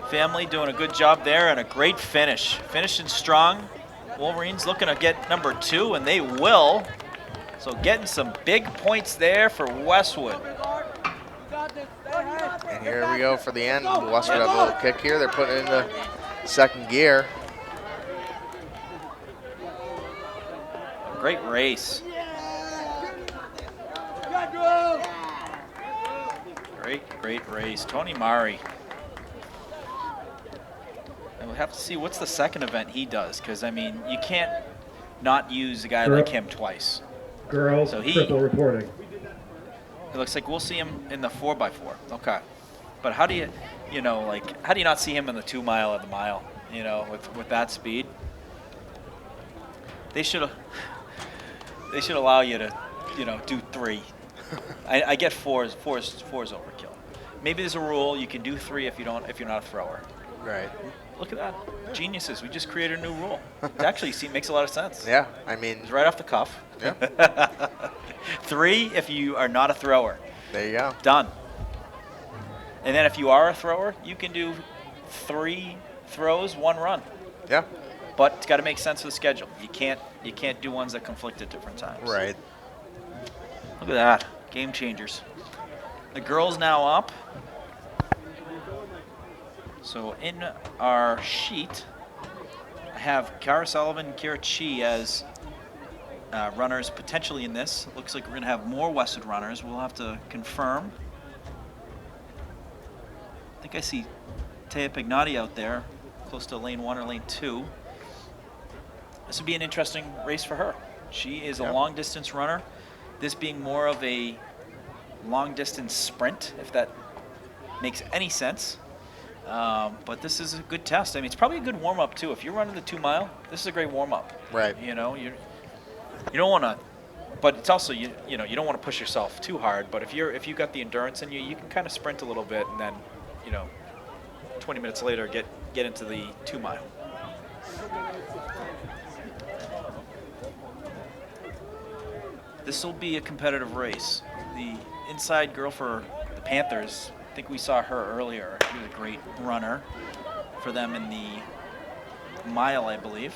family, doing a good job there, and a great finish. Finishing strong. Wolverines looking to get number 2, and they will. So getting some big points there for Westwood. And here we go for the end. Westwood have a little kick here. They're putting it into second gear. Great race. Great race. Tony Mari. And we'll have to see what's the second event he does, because, I mean, you can't not use a guy like him twice. Girls, so triple reporting. It looks like we'll see him in the 4x4. Okay. But how do you, you know, like, how do you not see him in the 2 mile or the mile, you know, with that speed? They should allow you to, you know, do 3. I get 4 is overkill. Maybe there's a rule you can do 3 if you're not a thrower. Right. Look at that. Geniuses. We just created a new rule. It actually makes a lot of sense. Yeah, I mean. It's right off the cuff. Yeah. 3 if you are not a thrower. There you go. Done. And then if you are a thrower, you can do 3 throws, 1 run. Yeah. But it's got to make sense of the schedule. You can't do ones that conflict at different times. Right. Look at that. Game changers. The girls now up. So in our sheet, I have Kara Sullivan and Kira Chi as runners potentially in this. Looks like we're going to have more Westwood runners. We'll have to confirm. I think I see Taya Pignati out there, close to lane 1 or lane 2. This would be an interesting race for her. She is a long distance runner. This being more of a long distance sprint, if that makes any sense. But this is a good test. I mean, it's probably a good warm up too. If you're running the 2 mile, this is a great warm up. Right. You know, you don't want to, but it's also you know you don't want to push yourself too hard. But if you got the endurance in you, you can kind of sprint a little bit and then, you know, 20 minutes later get into the 2 mile. This will be a competitive race. The inside girl for the Panthers, I think we saw her earlier. She was a great runner for them in the mile, I believe.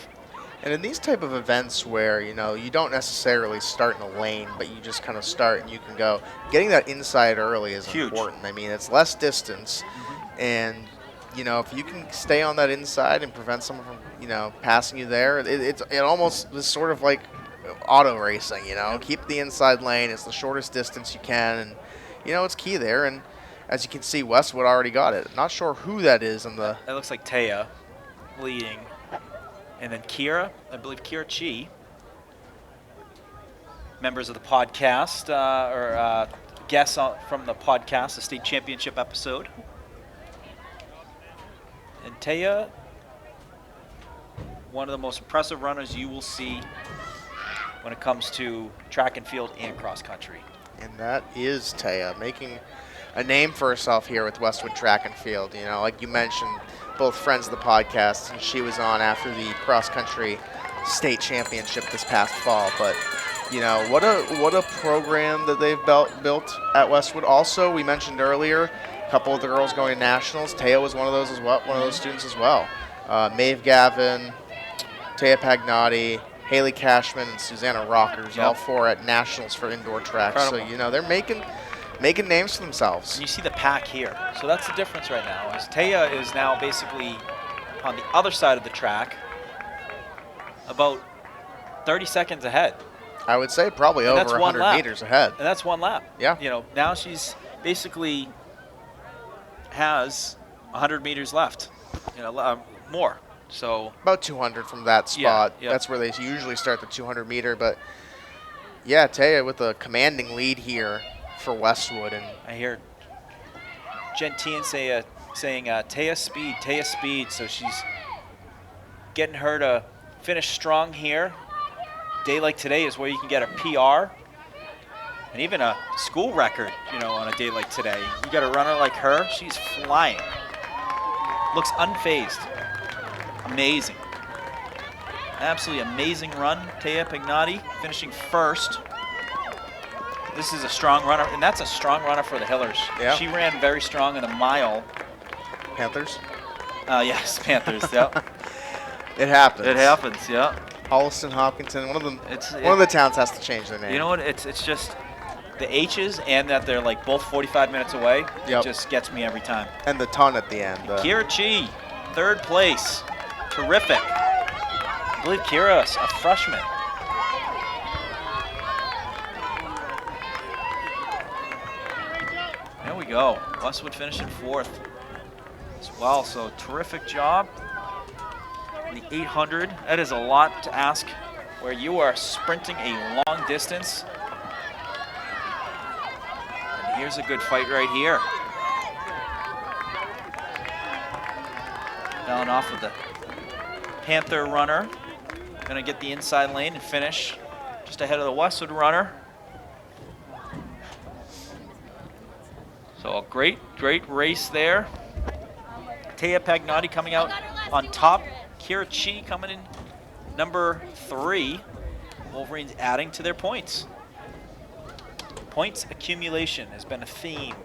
And in these type of events where, you know, you don't necessarily start in a lane, but you just kind of start and you can go, getting that inside early is huge. Important. I mean, it's less distance, and you know, if you can stay on that inside and prevent someone from, you know, passing you there, it almost is sort of like auto racing, you know. Keep the inside lane. It's the shortest distance you can, and, you know, it's key there. And as you can see, Westwood already got it. Not sure who that is in the... That looks like Taya leading. And then Kira, I believe Kira Chi. Members of the podcast, or guests from the podcast, the state championship episode. And Taya, one of the most impressive runners you will see when it comes to track and field and cross country. And that is Taya, making a name for herself here with Westwood Track and Field. You know, like you mentioned, both friends of the podcast, and she was on after the cross country state championship this past fall. But, you know, what a program that they've built at Westwood. Also, we mentioned earlier, a couple of the girls going to nationals. Taya was one of those as well, one of those students as well. Maeve Gavin, Taya Pagnotti, Haley Cashman, and Susanna Rockers, all four at nationals for indoor track. Incredible. So, you know, they're making names for themselves. And you see the pack here. So that's the difference right now. Is Taya is now basically on the other side of the track, about 30 seconds ahead. I would say probably And over that's 1 100 lap. meters ahead. And that's 1 lap. Yeah. You know, now she's basically has 100 meters left. You know, more. So about 200 from that spot. Yeah. That's where they usually start the 200 meter. But yeah, Taya with a commanding lead here for Westwood. And I hear Gentine saying Taya speed. So she's getting her to finish strong here. Day like today is where you can get a PR and even a school record, you know, on a day like today. You got a runner like her, she's flying. Looks unfazed. Amazing. Absolutely amazing run. Taya Pagnotti finishing first. This is a strong runner, and that's a strong runner for the Hillers. Yeah. She ran very strong in a mile. Panthers? Yes, Panthers, yeah. It happens. It happens, yeah. Holliston, Hopkinton, one of the towns has to change their name. You know what? It's just the H's and that they're like both 45 minutes away. Yep. It just gets me every time. And the ton at the end. Kira Chi, 3rd place. Terrific. I believe Kira's a freshman. There we go. Westwood finishing 4th as well. So terrific job. The 800, that is a lot to ask where you are sprinting a long distance. And here's a good fight right here. Down off of the Panther runner. Gonna get the inside lane and finish just ahead of the Westwood runner. So a great race there. Taya Pagnotti coming out on top. Kira Chi coming in number 3. Wolverines adding to their points. Points accumulation has been a theme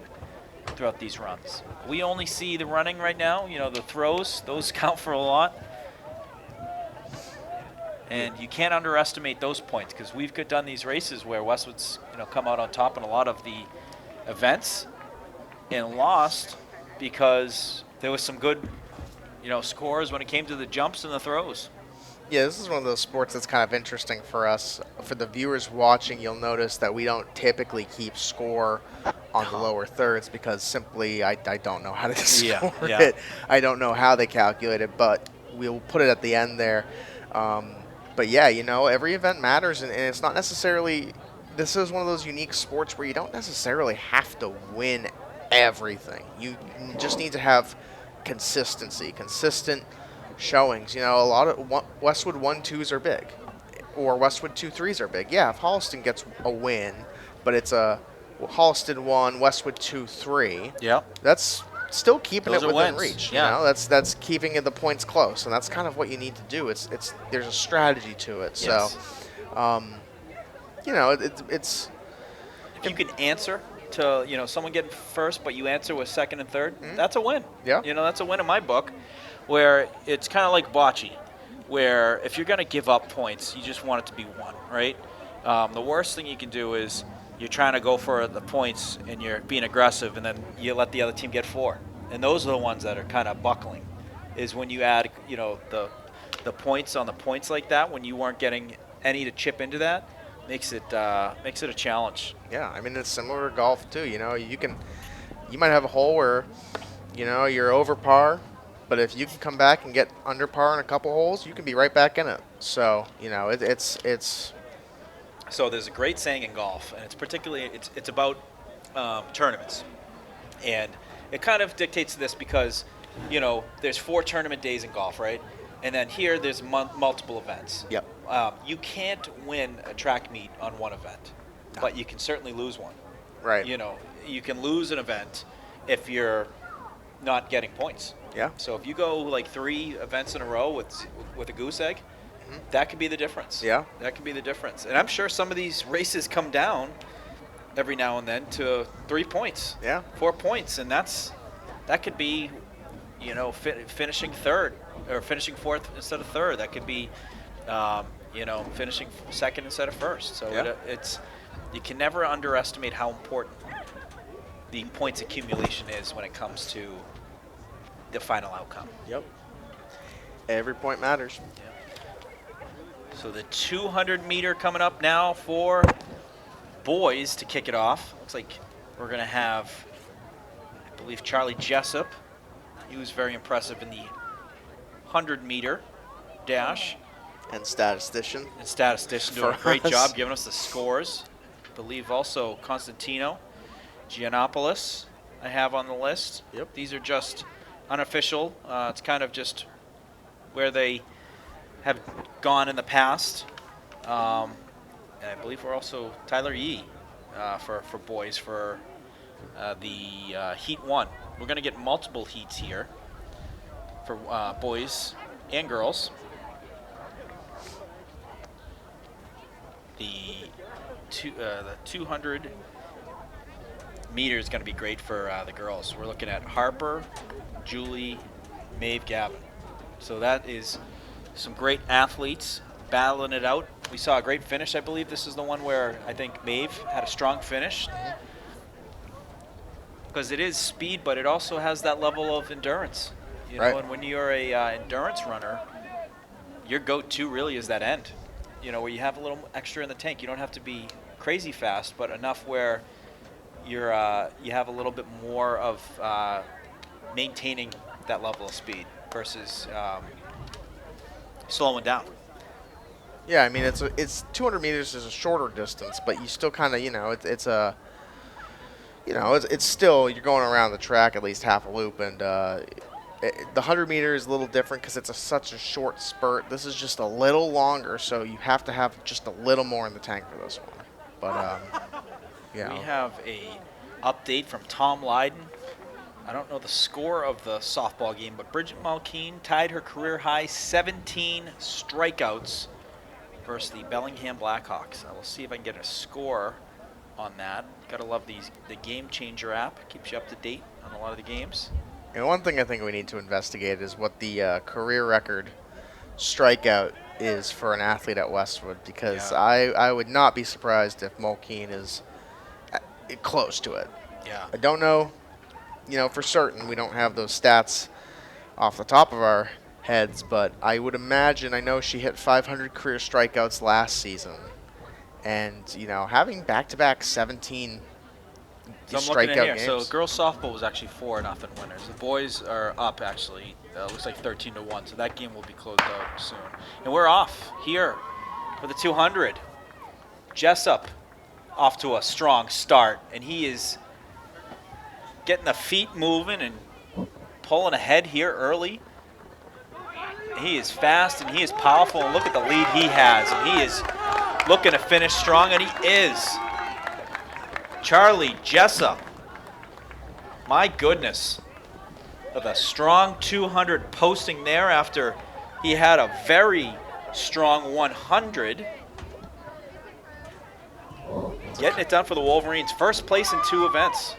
throughout these runs. We only see the running right now, you know, the throws, those count for a lot. And you can't underestimate those points because we've done these races where Westwood's, you know, come out on top in a lot of the events and lost because there was some good, you know, scores when it came to the jumps and the throws. Yeah, this is one of those sports that's kind of interesting for us. For the viewers watching, you'll notice that we don't typically keep score on the lower thirds because simply I don't know how to score it. I don't know how they calculate it, but we'll put it at the end there. But yeah, you know, every event matters, and it's not necessarily – this is one of those unique sports where you don't necessarily have to win everything. You just need to have consistency, consistent showings. You know, a lot of Westwood 1-2s are big, or Westwood 2-3s are big. Yeah, if Holliston gets a win, but it's a Holliston 1, Westwood 2-3. Yeah, that's still keeping Those it are within wins. reach. Yeah. You know, that's keeping the points close, and that's kind of what you need to do. It's there's a strategy to it. Yes. So, you know, it's if you can answer to, you know, someone getting first, but you answer with 2nd and 3rd, that's a win. Yeah. You know, that's a win in my book, where it's kind of like bocce, where if you're going to give up points, you just want it to be 1, right? The worst thing you can do is you're trying to go for the points and you're being aggressive, and then you let the other team get 4. and those are the ones that are kind of buckling. Is when you add, the points on the points like that, when you weren't getting any to chip into that, makes it a challenge. Yeah, I mean it's similar to golf too. You might have a hole where, you're over par, but if you can come back and get under par in a couple holes, you can be right back in it. So it's. So there's a great saying in golf, and it's about tournaments, and it kind of dictates this because there's 4 tournament days in golf, right? And then here there's multiple events. Yep. You can't win a track meet on one event, but you can certainly lose one. Right. You can lose an event if you're not getting points. Yeah. So if you go like 3 events in a row with a goose egg, that could be the difference. Yeah. That could be the difference. And I'm sure some of these races come down every now and then to 3 points. Yeah. 4 points, and that could be, finishing third or finishing fourth instead of third. That could be, finishing second instead of first. So Yeah. you can never underestimate how important the points accumulation is when it comes to the final outcome. Yep. Every point matters. So the 200 meter coming up now for boys to kick it off. Looks like we're going to have, I believe, Charlie Jessup. He was very impressive in the 100 meter dash. And statistician. Doing a great us. job giving us the scores. I believe also Constantino Giannopoulos I have on the list. Yep. These are just unofficial. It's kind of just where they have gone in the past. And I believe we're also Tyler Yee for boys for the Heat 1. We're going to get multiple heats here for boys and girls. The 200 meter is going to be great for the girls. We're looking at Harper, Julie, Maeve, Gavin. So that is some great athletes battling it out. We saw a great finish. I believe this is the one where I think Maeve had a strong finish. Because it is speed, but it also has that level of endurance. Right. And when you're a endurance runner, your go-to really is that end. Where you have a little extra in the tank. You don't have to be crazy fast, but enough where you have a little bit more of maintaining that level of speed versus slowing down. Yeah, I mean it's 200 meters is a shorter distance, but you still kind of it's still you're going around the track at least half a loop, and the 100 meter is a little different because it's such a short spurt. This is just a little longer, so you have to have just a little more in the tank for this one. But yeah, we have a update from Tom Lydon. I don't know the score of the softball game, but Bridget Mulkeen tied her career high 17 strikeouts versus the Bellingham Blackhawks. I will see if I can get a score on that. Gotta love the Game Changer app. Keeps you up to date on a lot of the games. And one thing I think we need to investigate is what the career record strikeout is for an athlete at Westwood, because I would not be surprised if Mulkeen is close to it. Yeah. I don't know, for certain. We don't have those stats off the top of our heads, but I would imagine, I know she hit 500 career strikeouts last season. And, having back-to-back 17 So I'm looking at strikeout here. games. So girls softball was actually 4-0 winners. The boys are up actually. Looks like 13-1. So that game will be closed out soon. And we're off here for the 200. Jessup off to a strong start, and he is getting the feet moving and pulling ahead here early. He is fast and he is powerful, and look at the lead he has, and he is looking to finish strong, and he is. Charlie Jessup, my goodness, with a strong 200 posting there after he had a very strong 100. Getting it done for the Wolverines. First place in 2 events.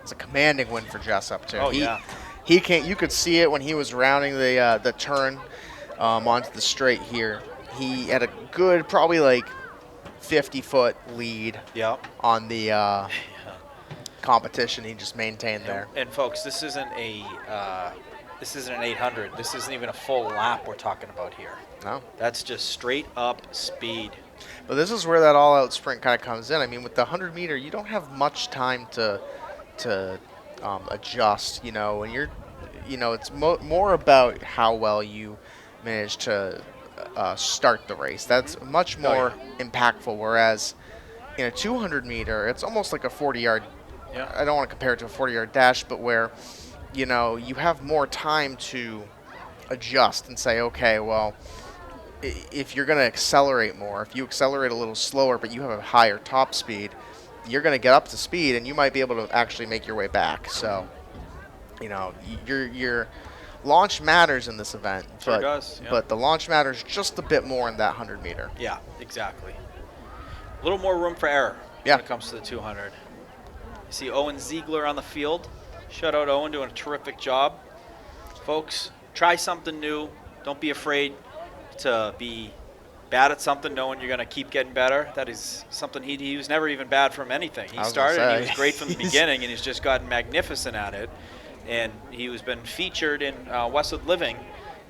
It's a commanding win for Jessup too. Oh, yeah. He can't. You could see it when he was rounding the turn onto the straight here. He had a good, probably like 50-foot lead. Yep. On the competition he just maintained there. And folks, this isn't an 800. This isn't even a full lap we're talking about here. No. That's just straight up speed. But this is where that all-out sprint kind of comes in. I mean, with the 100-meter, you don't have much time to adjust. You know, and it's more about how well you manage to start the race. That's much more impactful. Whereas in a 200-meter, it's almost like a 40-yard. Yeah. I don't want to compare it to a 40-yard dash, but where you have more time to adjust and say, okay, well, if you're going to accelerate more, if you accelerate a little slower but you have a higher top speed, you're going to get up to speed and you might be able to actually make your way back. So, your launch matters in this event. Sure does. Yeah. But the launch matters just a bit more in that 100-meter. Yeah, exactly. A little more room for error when it comes to the 200. You see Owen Ziegler on the field. Shout out Owen, doing a terrific job. Folks, try something new. Don't be afraid to be bad at something, knowing you're going to keep getting better. That is something he was never even bad from anything. He started and he was great from the beginning, and he's just gotten magnificent at it. And he was been featured in Westwood Living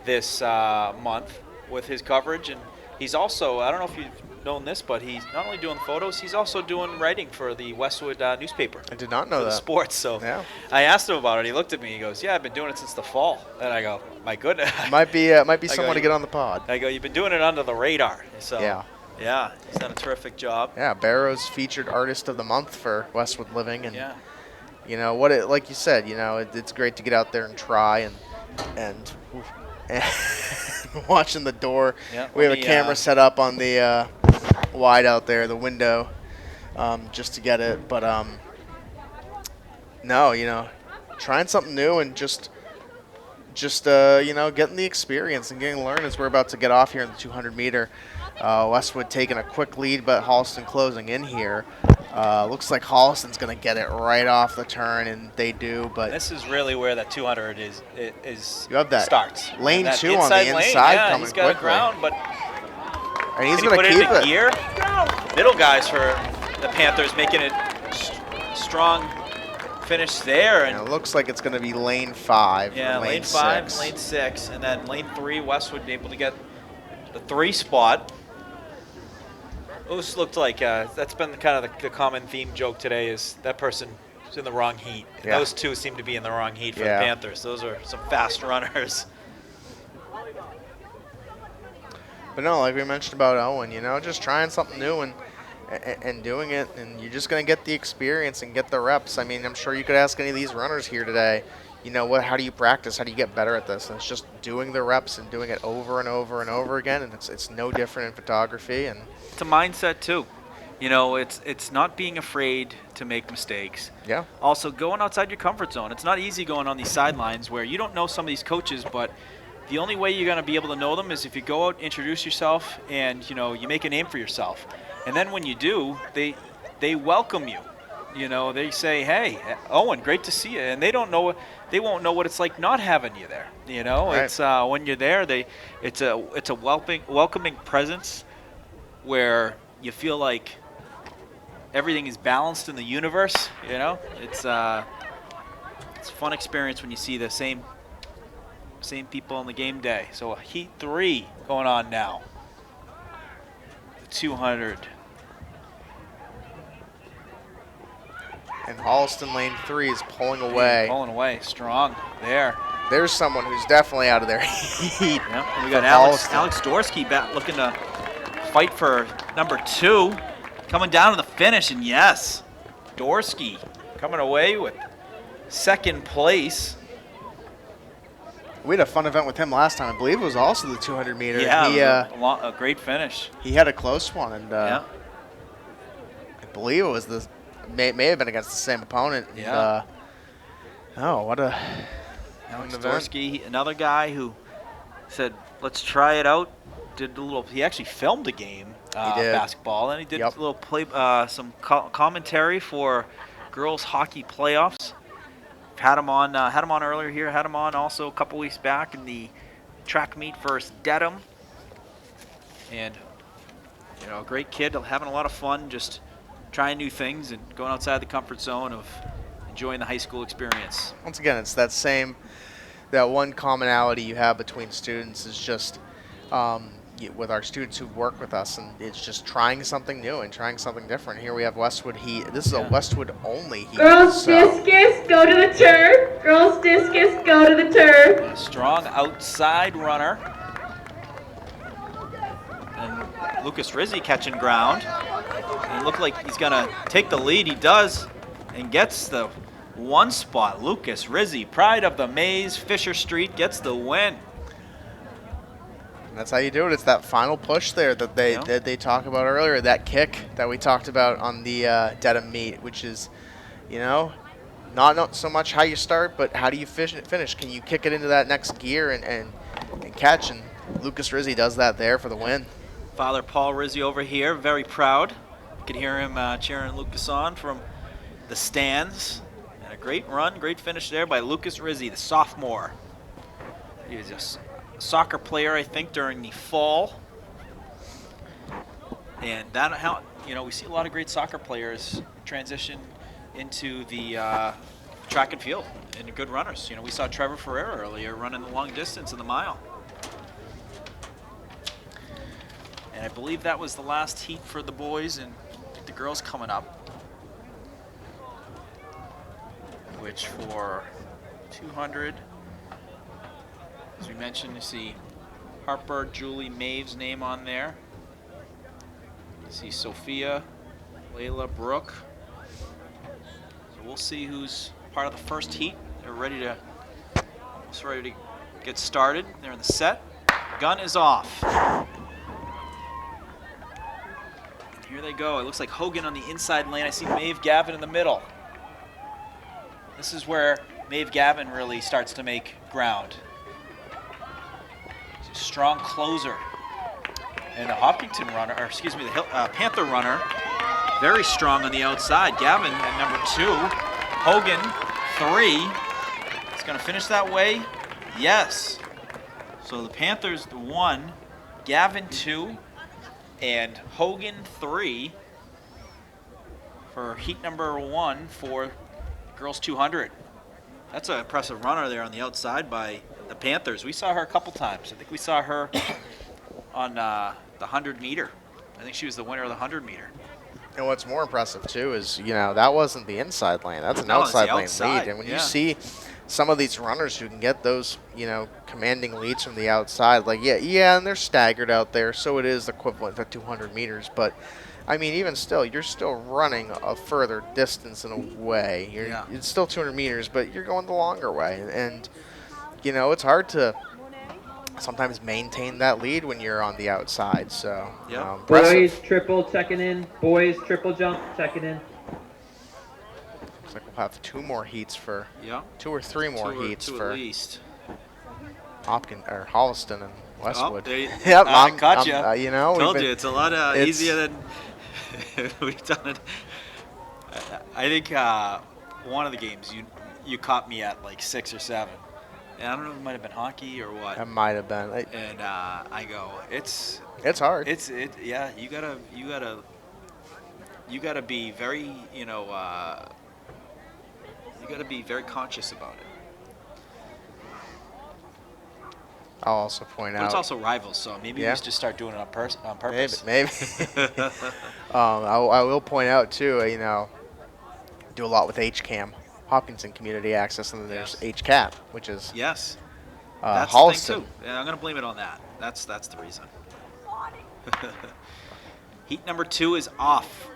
this month with his coverage. And he's also, I don't know if you've known this, but he's not only doing photos, he's also doing writing for the Westwood newspaper. I did not know that. The sports. So I asked him about it. He looked at me. He goes, "Yeah, I've been doing it since the fall." And I go, "My goodness." Might be someone to get on the pod. I go, "You've been doing it under the radar." So yeah, he's done a terrific job. Yeah, Barrow's featured artist of the month for Westwood Living, and like you said, it's great to get out there and try and watching the door. Yeah, we have a camera set up on the wide out there, the window, just to get it. But trying something new and just getting the experience and getting learned as we're about to get off here in the 200-meter. Westwood taking a quick lead, but Holliston closing in here. Looks like Holliston's going to get it right off the turn, and they do. But this is really where that 200 is you have that starts. Lane that 2 on the inside coming he's got quickly. Ground, but and he's going to keep it. Gear. Middle guys for the Panthers making it strong finish there. And it looks like it's going to be lane 5. Yeah, lane 5, lane 6, and then lane 3. Westwood able to get the 3 spot. This looked like that's been kind of the common theme joke today is that person is in the wrong heat. Yeah. Those two seem to be in the wrong heat for the Panthers. Those are some fast runners. But no, like we mentioned about Owen, just trying something new and doing it, and you're just going to get the experience and get the reps. I mean, I'm sure you could ask any of these runners here today, how do you practice? How do you get better at this? And it's just doing the reps and doing it over and over and over again, and it's no different in photography. And it's a mindset too. It's not being afraid to make mistakes. Yeah. Also, going outside your comfort zone. It's not easy going on these sidelines where you don't know some of these coaches, but the only way you're going to be able to know them is if you go out, introduce yourself, and you make a name for yourself. And then when you do, they welcome you. They say, "Hey, Owen, great to see you," and they won't know what it's like not having you there. Right. It's when you're there, it's a welcoming presence where you feel like everything is balanced in the universe. It's a fun experience when you see the same people on the game day. So heat 3 going on now. The 200. And Holliston lane 3 is pulling away. Pulling away, strong there. There's someone who's definitely out of their heat. Yep. We got Alex Dorsky back looking to fight for number 2. Coming down to the finish, and yes, Dorsky coming away with second place. We had a fun event with him last time. I believe it was also the 200-meter. Yeah, a great finish. He had a close one, and I believe it was may have been against the same opponent. Yeah. And, what a Alex Dorsky, another guy who said, "Let's try it out." He actually filmed a game, basketball, and he did a little play, some commentary for girls hockey playoffs. Had him on earlier here. Had him on also a couple weeks back in the track meet versus Dedham. And a great kid, having a lot of fun, just trying new things and going outside the comfort zone of enjoying the high school experience. Once again, it's that one commonality you have between students is just with our students who work with us, and it's just trying something new and trying something different. Here we have Westwood Heat. This is a Westwood only heat. Girls discus, go to the turf. Girls discus, go to the turf. A strong outside runner. And Lucas Rizzi catching ground. And it looked like he's going to take the lead. He does, and gets the one spot. Lucas Rizzi, pride of the maze, Fisher Street, gets the win. That's how you do it. It's that final push there that they talk about earlier, that kick that we talked about on the Dedham meet, which is, not so much how you start, but how do you finish? Can you kick it into that next gear and catch? And Lucas Rizzi does that there for the win. Father Paul Rizzi over here, very proud. You can hear him cheering Lucas on from the stands. And a great run, great finish there by Lucas Rizzi, the sophomore. He was just soccer player, I think, during the fall, and we see a lot of great soccer players transition into the track and field and good runners. We saw Trevor Ferreira earlier running the long distance in the mile, and I believe that was the last heat for the boys, and the girls coming up, which for 200. As we mentioned, you see Harper, Julie, Maeve's name on there. You see Sophia, Layla, Brooke. So we'll see who's part of the first heat. They're ready to get started. They're in the set. Gun is off. And here they go. It looks like Hogan on the inside lane. I see Maeve Gavin in the middle. This is where Maeve Gavin really starts to make ground. Strong closer, and the Hopkinton runner, or excuse me, the Panther runner, very strong on the outside. Gavin at number 2, Hogan 3. It's going to finish that way. Yes. So the Panthers 1, Gavin 2, and Hogan 3 for heat number 1 for girls 200. That's an impressive runner there on the outside by the Panthers. We saw her a couple times. I think we saw her on the 100 meter. I think she was the winner of the 100 meter. And what's more impressive too is, that wasn't the inside lane. That's an outside lane lead. And when you see some of these runners who can get those, commanding leads from the outside, like, and they're staggered out there, so it is equivalent to 200 meters. But, I mean, even still, you're still running a further distance in a way. It's still 200 meters, but you're going the longer way. And it's hard to sometimes maintain that lead when you're on the outside. So, boys triple checking in. Boys triple jump checking in. Looks like we'll have 2 more heats for 2 or 3 more heats for at least Holliston and Westwood. I caught you. Told you it's a lot easier than we've done it. I think one of the games you caught me at like 6 or 7. And I don't know if it might have been hockey or what. It might have been. And I go, it's hard. You gotta be very, you gotta be very conscious about it. I'll also point out. But it's also rivals, so maybe we just start doing it on purpose. Maybe. I will point out too. Do a lot with HCAM. Hopkinton Community Access, and then there's HCAP, which is that's Holliston. the thing too. Yeah, I'm going to blame it on that. That's the reason. Heat number 2 is off.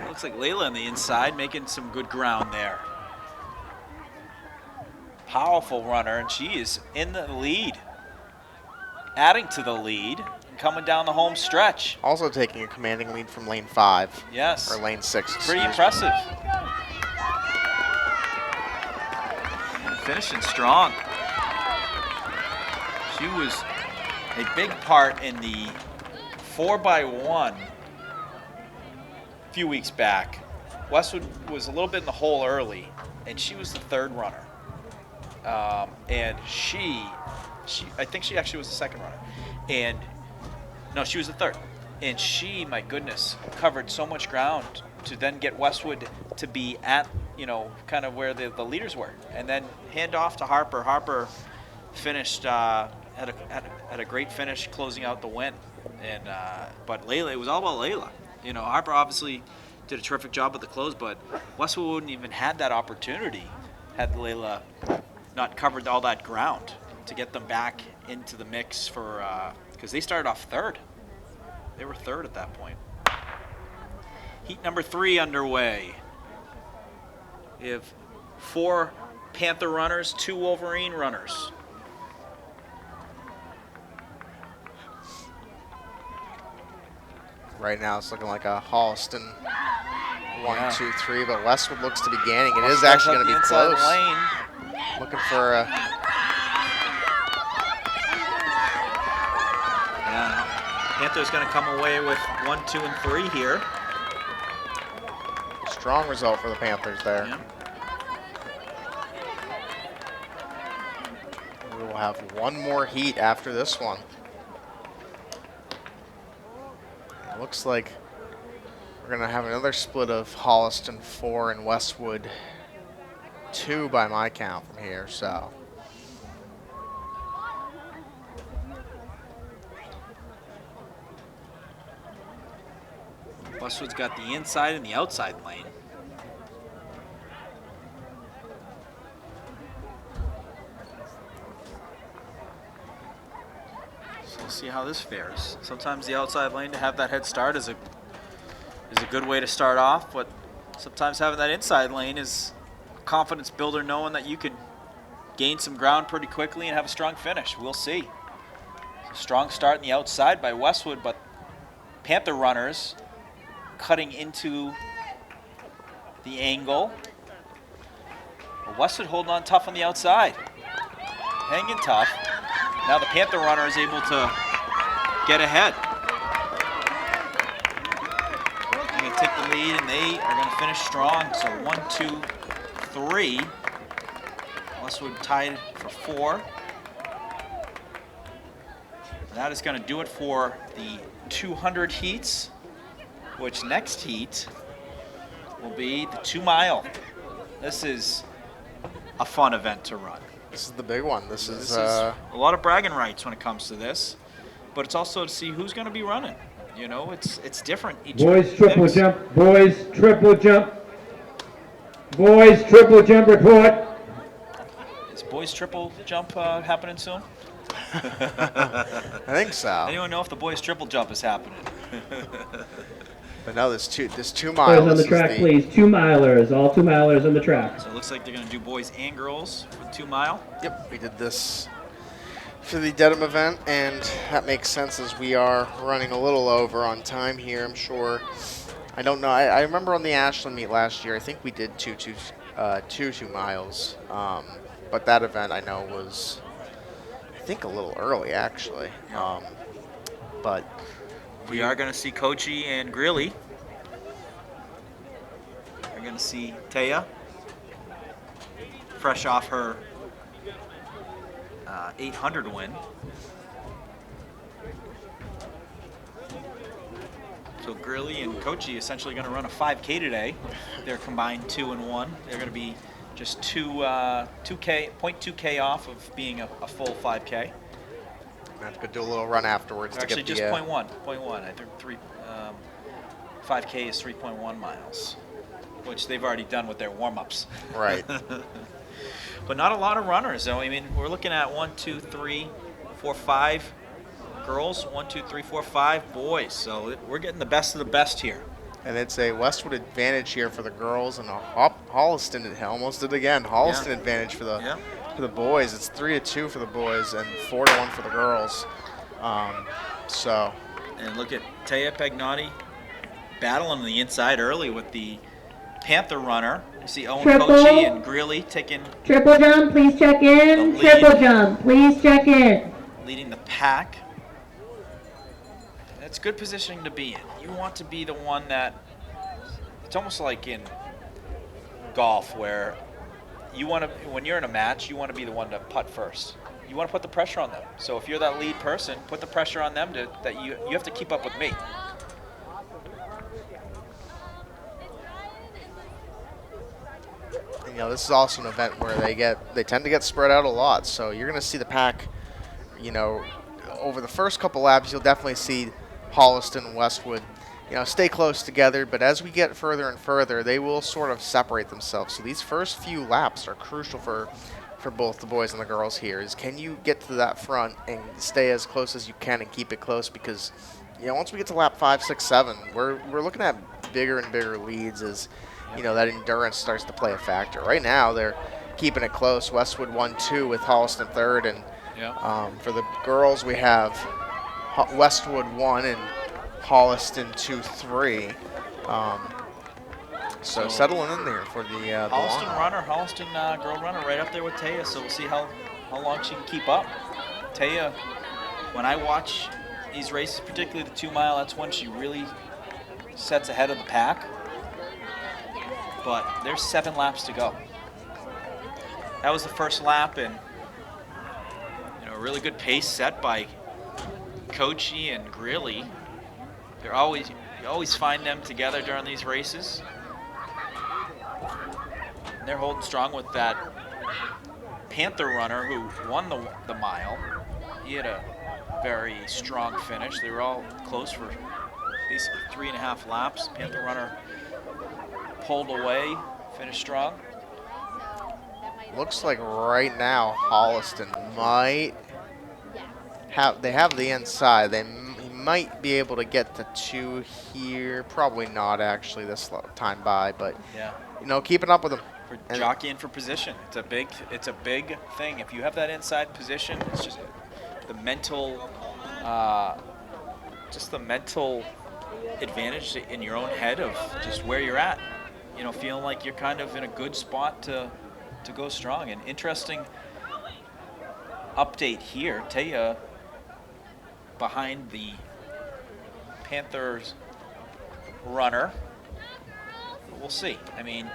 Looks like Layla on the inside making some good ground there. Powerful runner, and she is in the lead, adding to the lead, and coming down the home stretch. Also taking a commanding lead from lane 5. Yes. Or lane 6. Pretty impressive. Finishing strong. She was a big part in the 4x1 a few weeks back. Westwood was a little bit in the hole early, and she was the 3rd runner. And I think she actually was the 2nd runner. And no, she was the 3rd. And she, my goodness, covered so much ground to then get Westwood to be at, kind of where the leaders were. And then hand off to Harper. Harper finished had a great finish closing out the win. And but Layla, it was all about Layla. Harper obviously did a terrific job at the close, but Westwood wouldn't even had that opportunity had Layla not covered all that ground to get them back into the mix for because they started off third. They were third at that point. Heat number 3 underway. We have 4 Panther runners, 2 Wolverine runners. Right now it's looking like a Holliston 1, 2, 3, but Westwood looks to be gaining. It is actually going to be close. Lane. Looking for a... Yeah. Panther's going to come away with 1, 2, and 3 here. Strong result for the Panthers there. Yeah. We will have one more heat after this one. It looks like we're going to have another split of Holliston 4 and Westwood 2 by my count from here, so. Westwood's got the inside and the outside lane. So we'll see how this fares. Sometimes the outside lane to have that head start is a good way to start off, but sometimes having that inside lane is a confidence builder, knowing that you could gain some ground pretty quickly and have a strong finish. We'll see. It's a strong start in the outside by Westwood, but Panther runners cutting into the angle. Well, Westwood holding on tough on the outside. Hanging tough. Now the Panther runner is able to get ahead. They're going to take the lead, and they are going to finish strong. So 1, 2, 3. Westwood tied for 4. That is going to do it for the 200 heats, which next heat will be the 2 mile. This is a fun event to run. This is the big one. This is a lot of bragging rights when it comes to this, but it's also to see who's going to be running. It's different. Boys triple jump. Boys triple jump. Boys triple jump report. Is boys triple jump happening soon? I think so. Anyone know if the boys triple jump is happening? But no, this 2 Boys mile. on the track, please. 2 milers. All 2 milers on the track. So it looks like they're going to do boys and girls for the 2 mile. Yep, we did this for the Dedham event, and that makes sense as we are running a little over on time here, I'm sure. I don't know. I remember on the Ashland meet last year, I think we did 2 miles. But that event I know was, I think, a little early, actually. But we are going to see Kochi and Greeley. We're going to see Taya, fresh off her 800 win. So Greeley and Kochi essentially going to run a 5K today. They're combined 2 and 1. They're going to be just 0.2K off of being a full 5K. I have to go do a little run afterwards. Actually, to get just 0.1. I think 5K is 3.1 miles, which they've already done with their warm-ups. Right. But not a lot of runners, though. I mean, we're looking at 1, 2, 3, 4, 5 girls, 1, 2, 3, 4, 5 boys. So we're getting the best of the best here. And it's a Westwood advantage here for the girls, and a Holliston almost did again. Holliston advantage for the boys. It's 3-2 for the boys and 4-1 for the girls. And look at Taya Pagnotti battling on the inside early with the Panther runner. You see Owen Kochi and Greeley taking Triple jump, please check in. Triple jump, please check in. leading the pack. That's good positioning to be in. You want to be the one that, it's almost like in golf where you want to, when you're in a match, you want to be the one to putt first. You want to put the pressure on them. So if you're that lead person, put the pressure on them that you have to keep up with me. this is also an event where they tend to get spread out a lot. So you're going to see the pack, over the first couple laps, you'll definitely see Holliston and Westwood, stay close together. But as we get further and further, they will sort of separate themselves. So these first few laps are crucial for both the boys and the girls here. Is can you get to that front and stay as close as you can and keep it close? Because once we get to lap 5, 6, 7, we're looking at bigger and bigger leads as that endurance starts to play a factor. Right now they're keeping it close. Westwood 1-2 with Holliston third, and for the girls we have Westwood 1 and Holliston 2-3. So settling in there for the Holliston girl runner right up there with Taya, so we'll see how long she can keep up. Taya, when I watch these races, particularly the 2 mile, that's when she really sets ahead of the pack. But there's 7 laps to go. That was the first lap, and a really good pace set by Kochi and Greeley. You always find them together during these races. And they're holding strong with that Panther runner who won the mile. He had a very strong finish. They were all close for basically 3.5 laps. Panther runner pulled away, finished strong. Looks like right now Holliston might have the inside. He might be able to get to 2 here. Probably not actually this time by, but keeping up with him. For jockeying for position, it's a big thing. If you have that inside position, it's just the mental, advantage in your own head of just where you're at. Feeling like you're kind of in a good spot to go strong. An interesting update here. Taya behind the Panthers runner. We'll see. I mean,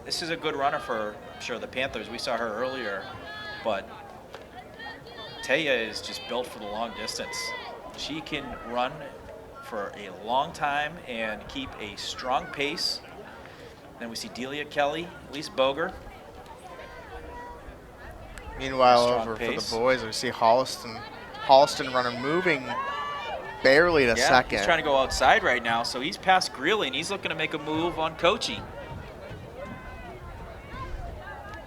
this is a good runner for sure. The Panthers, we saw her earlier, but Taya is just built for the long distance. She can run for a long time and keep a strong pace. Then we see Delia Kelly, Elise Boger. Meanwhile, over for the boys, we see Holliston runner moving barely to second. He's trying to go outside right now, so he's past Greeley, and he's looking to make a move on Kochi.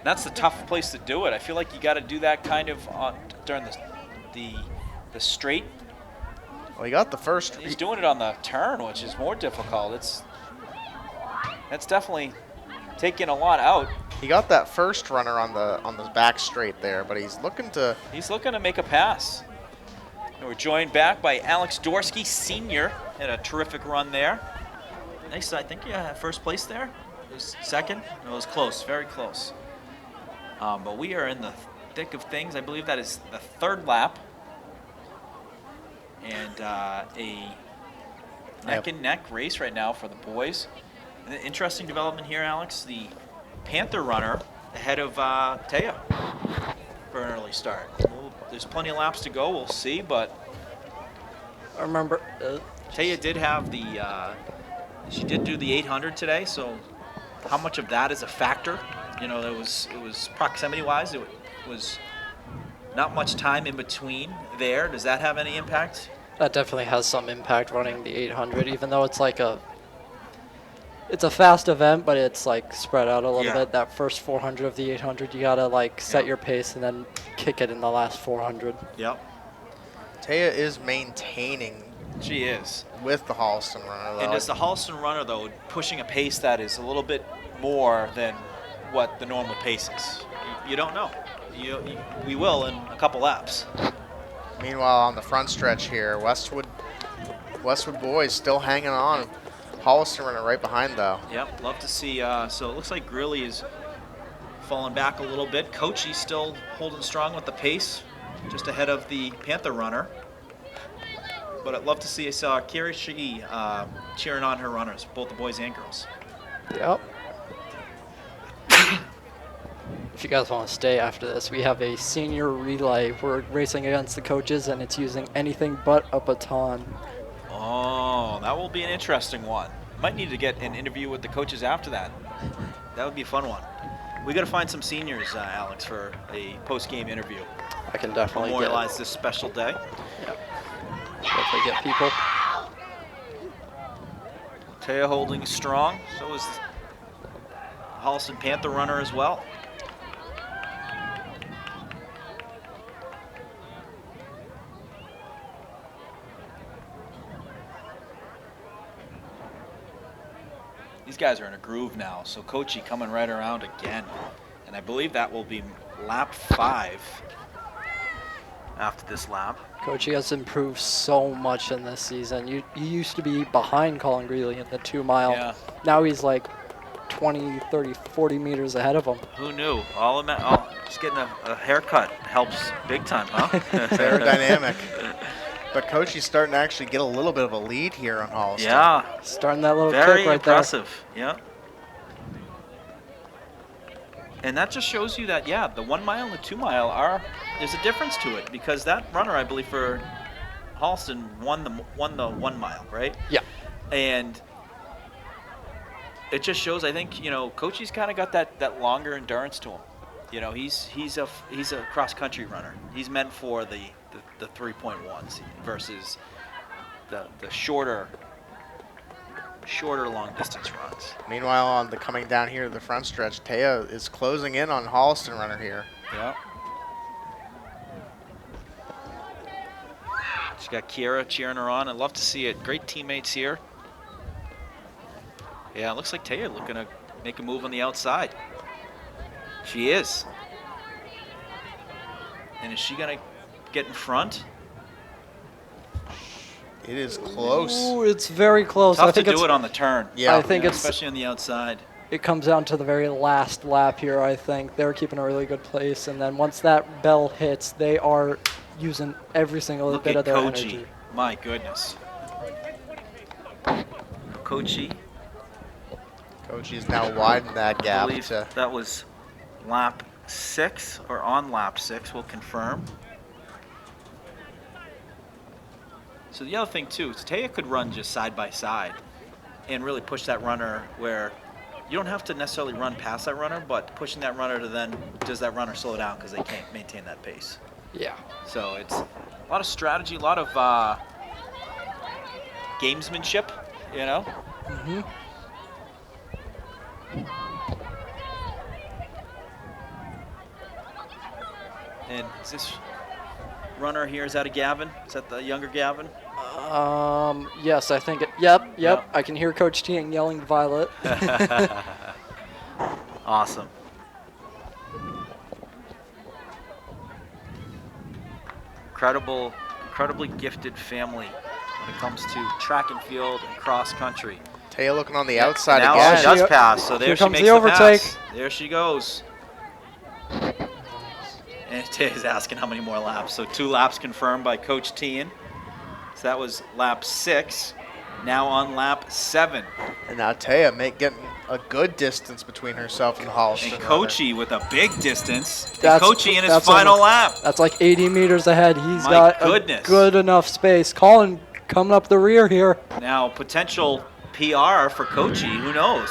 That's the tough place to do it. I feel like you got to do that kind of during the straight. Well, he got the first. He's doing it on the turn, which is more difficult. That's definitely taking a lot out. He got that first runner on the back straight there, but he's looking to make a pass. And we're joined back by Alex Dorsky, senior, had a terrific run there. Nice, I think first place there. It was second. It was close, very close. But we are in the thick of things. I believe that is the 3rd lap. And a neck-and-neck race right now for the boys. An interesting development here, Alex. The Panther runner ahead of Taya for an early start. There's plenty of laps to go. We'll see, but I remember Taya did have she did do the 800 today. So how much of that is a factor? It was proximity-wise. It was not much time in between there. Does that have any impact? That definitely has some impact running the 800, even though it's like it's a fast event, but it's like spread out a little bit. That first 400 of the 800, you gotta set your pace and then kick it in the last 400. Yep. Taya is maintaining. She is. With the Holliston runner, though. And does the Holliston runner, though, pushing a pace that is a little bit more than what the normal pace is? You don't know. We will in a couple laps. Meanwhile, on the front stretch here, Westwood boys still hanging on. Holliston runner right behind, though. Yep, love to see. So it looks like Greeley is falling back a little bit. Kochi still holding strong with the pace, just ahead of the Panther runner. But I'd love to see. I saw Kira Shee cheering on her runners, both the boys and girls. Yep. If you guys want to stay after this, we have a senior relay. We're racing against the coaches, and it's using anything but a baton. Oh, that will be an interesting one. Might need to get an interview with the coaches after that. That would be a fun one. We got to find some seniors, Alex, for a post-game interview. I can definitely Memorialize this special day. definitely get people. Taya holding strong. So is Holliston Panther runner as well. These guys are in a groove now, so Kochi coming right around again. And I believe that will be lap 5 after this lap. Coach has improved so much in this season. You used to be behind Colin Greeley in the 2 mile. Yeah. Now he's like 20, 30, 40 meters ahead of him. Who knew? Just getting a haircut helps big time, huh? Aerodynamic. But Kochi's starting to actually get a little bit of a lead here on Holliston. Yeah. Starting that little Very kick right impressive. Yeah. And that just shows you that, yeah, the 1 mile and the 2 mile there's a difference to it, because that runner, I believe, for Holliston won the 1 mile, right? Yeah. And it just shows, I think, Kochi's kind of got that longer endurance to him. He's a cross country runner. He's meant for the 3.1s versus the shorter long distance runs. Meanwhile, coming down here to the front stretch, Taya is closing in on Holliston runner here. Yeah. She's got Kiera cheering her on. I'd love to see it. Great teammates here. Yeah, it looks like Taya looking to make a move on the outside. She is. And is she going to get in front? It is close. Ooh, it's very close. Tough I think to do it on the turn. Yeah. I think it's especially on the outside. It comes down to the very last lap here, I think. They're keeping a really good place, and then once that bell hits, they are using every single Look bit at of their Kochi. energy. My goodness. Kochi. Kochi's now widened that I gap. believe that was lap 6 or on lap 6. We'll confirm. So the other thing too is Taya could run just side by side and really push that runner where you don't have to necessarily run past that runner, but pushing that runner to then does that runner slow down because they can't maintain that pace. Yeah. So it's a lot of strategy, a lot of gamesmanship, Mm-hmm. And is this runner here, is that a Gavin? Is that the younger Gavin? Yes, I think it. Yep. I can hear Coach Tiang yelling Violet. Awesome. Incredibly gifted family when it comes to track and field and cross country. Taya looking on the outside now again. She does pass, so there Here she comes makes the the overtake. pass. There she goes. And Taya's asking how many more laps. So 2 laps confirmed by Coach Tien. So that was lap 6. Now on lap 7. And now Taya getting a good distance between herself and Holliston. And Kochi with a big distance. And That's- Kochi in his that's final almost- lap. That's like 80 meters ahead. He's My got goodness. a good enough space. Colin coming up the rear here. Now potential PR for Kochi. Who knows?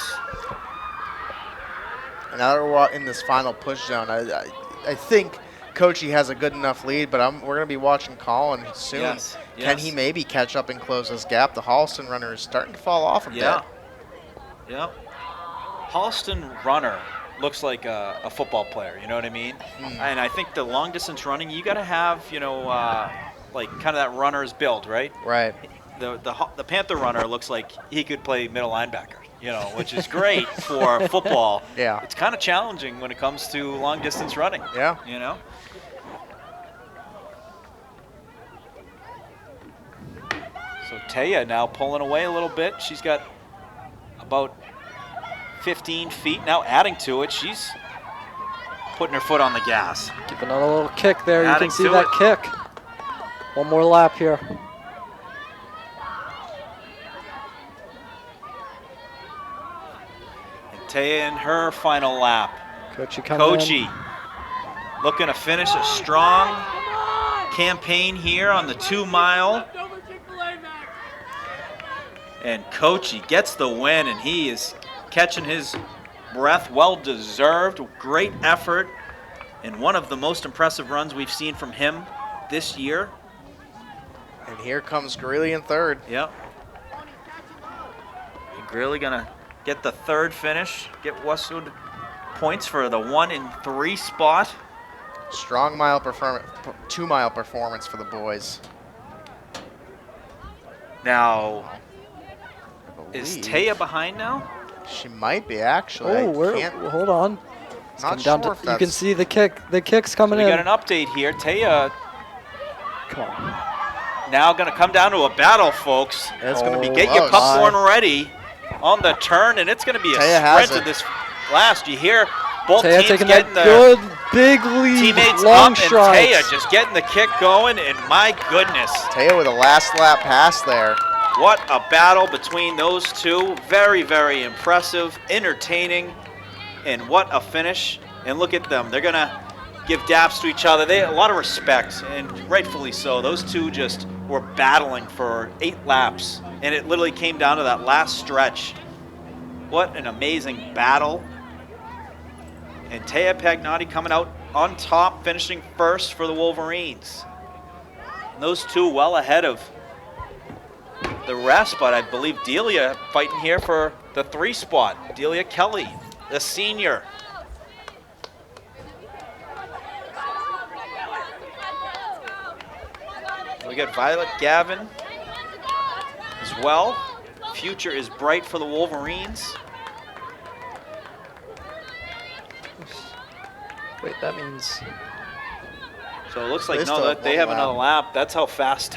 And now that we're in this final push zone, I think Kochi has a good enough lead, but we're going to be watching Colin soon. Yes, Can yes. he maybe catch up and close this gap? The Holliston runner is starting to fall off a Yeah. bit. Yep. Holliston runner looks like a football player, you know what I mean? And I think the long distance running, you got to have, like kind of that runner's build, right? Right. The Panther runner looks like he could play middle linebacker, which is great for football. Yeah. It's kind of challenging when it comes to long distance running. Yeah. So Taya now pulling away a little bit. She's got about 15 feet now adding to it. She's putting her foot on the gas. Give another little kick there. You Adding can see to that it. kick. One more lap here. And Taya in her final lap. Kochi coming Kochi looking to finish a strong campaign here on the 2 mile. And Kochi gets the win, and he is catching his breath. Well deserved. Great effort. And one of the most impressive runs we've seen from him this year. And here comes Greeley in third. Yep. Greeley gonna get the third finish, get Westwood points for the 1 and 3 spot. Strong 2 mile performance for the boys. Now, I is believe Taya behind now? She might be, actually. Oh, I can't, hold on. It's not come down sure to, if you can that's- see the kick. The kick's coming We in. got an update here. Taya Come on. now gonna come down to a battle, folks. It's gonna be Get your close. popcorn ready on the turn, and it's gonna be a Taya has sprint to it. this last. You hear both Taya teams taking getting that the good big lead. teammates long up, strides. and Taya just getting the kick going, and my goodness. Taya with a last lap pass there. What a battle between those two. Very, very impressive, entertaining, and what a finish. And look at them. They're going to give daps to each other. They a lot of respect, and rightfully so. Those two just were battling for 8 laps, and it literally came down to that last stretch. What an amazing battle. And Taya Pagnotti coming out on top, finishing first for the Wolverines. And those two well ahead of the rest, but I believe Delia fighting here for the 3 spot. Delia Kelly, the senior. We got Violet Gavin as well. Future is bright for the Wolverines. Wait, that means So it looks like They no, still that have they one have lap. another lap. That's how fast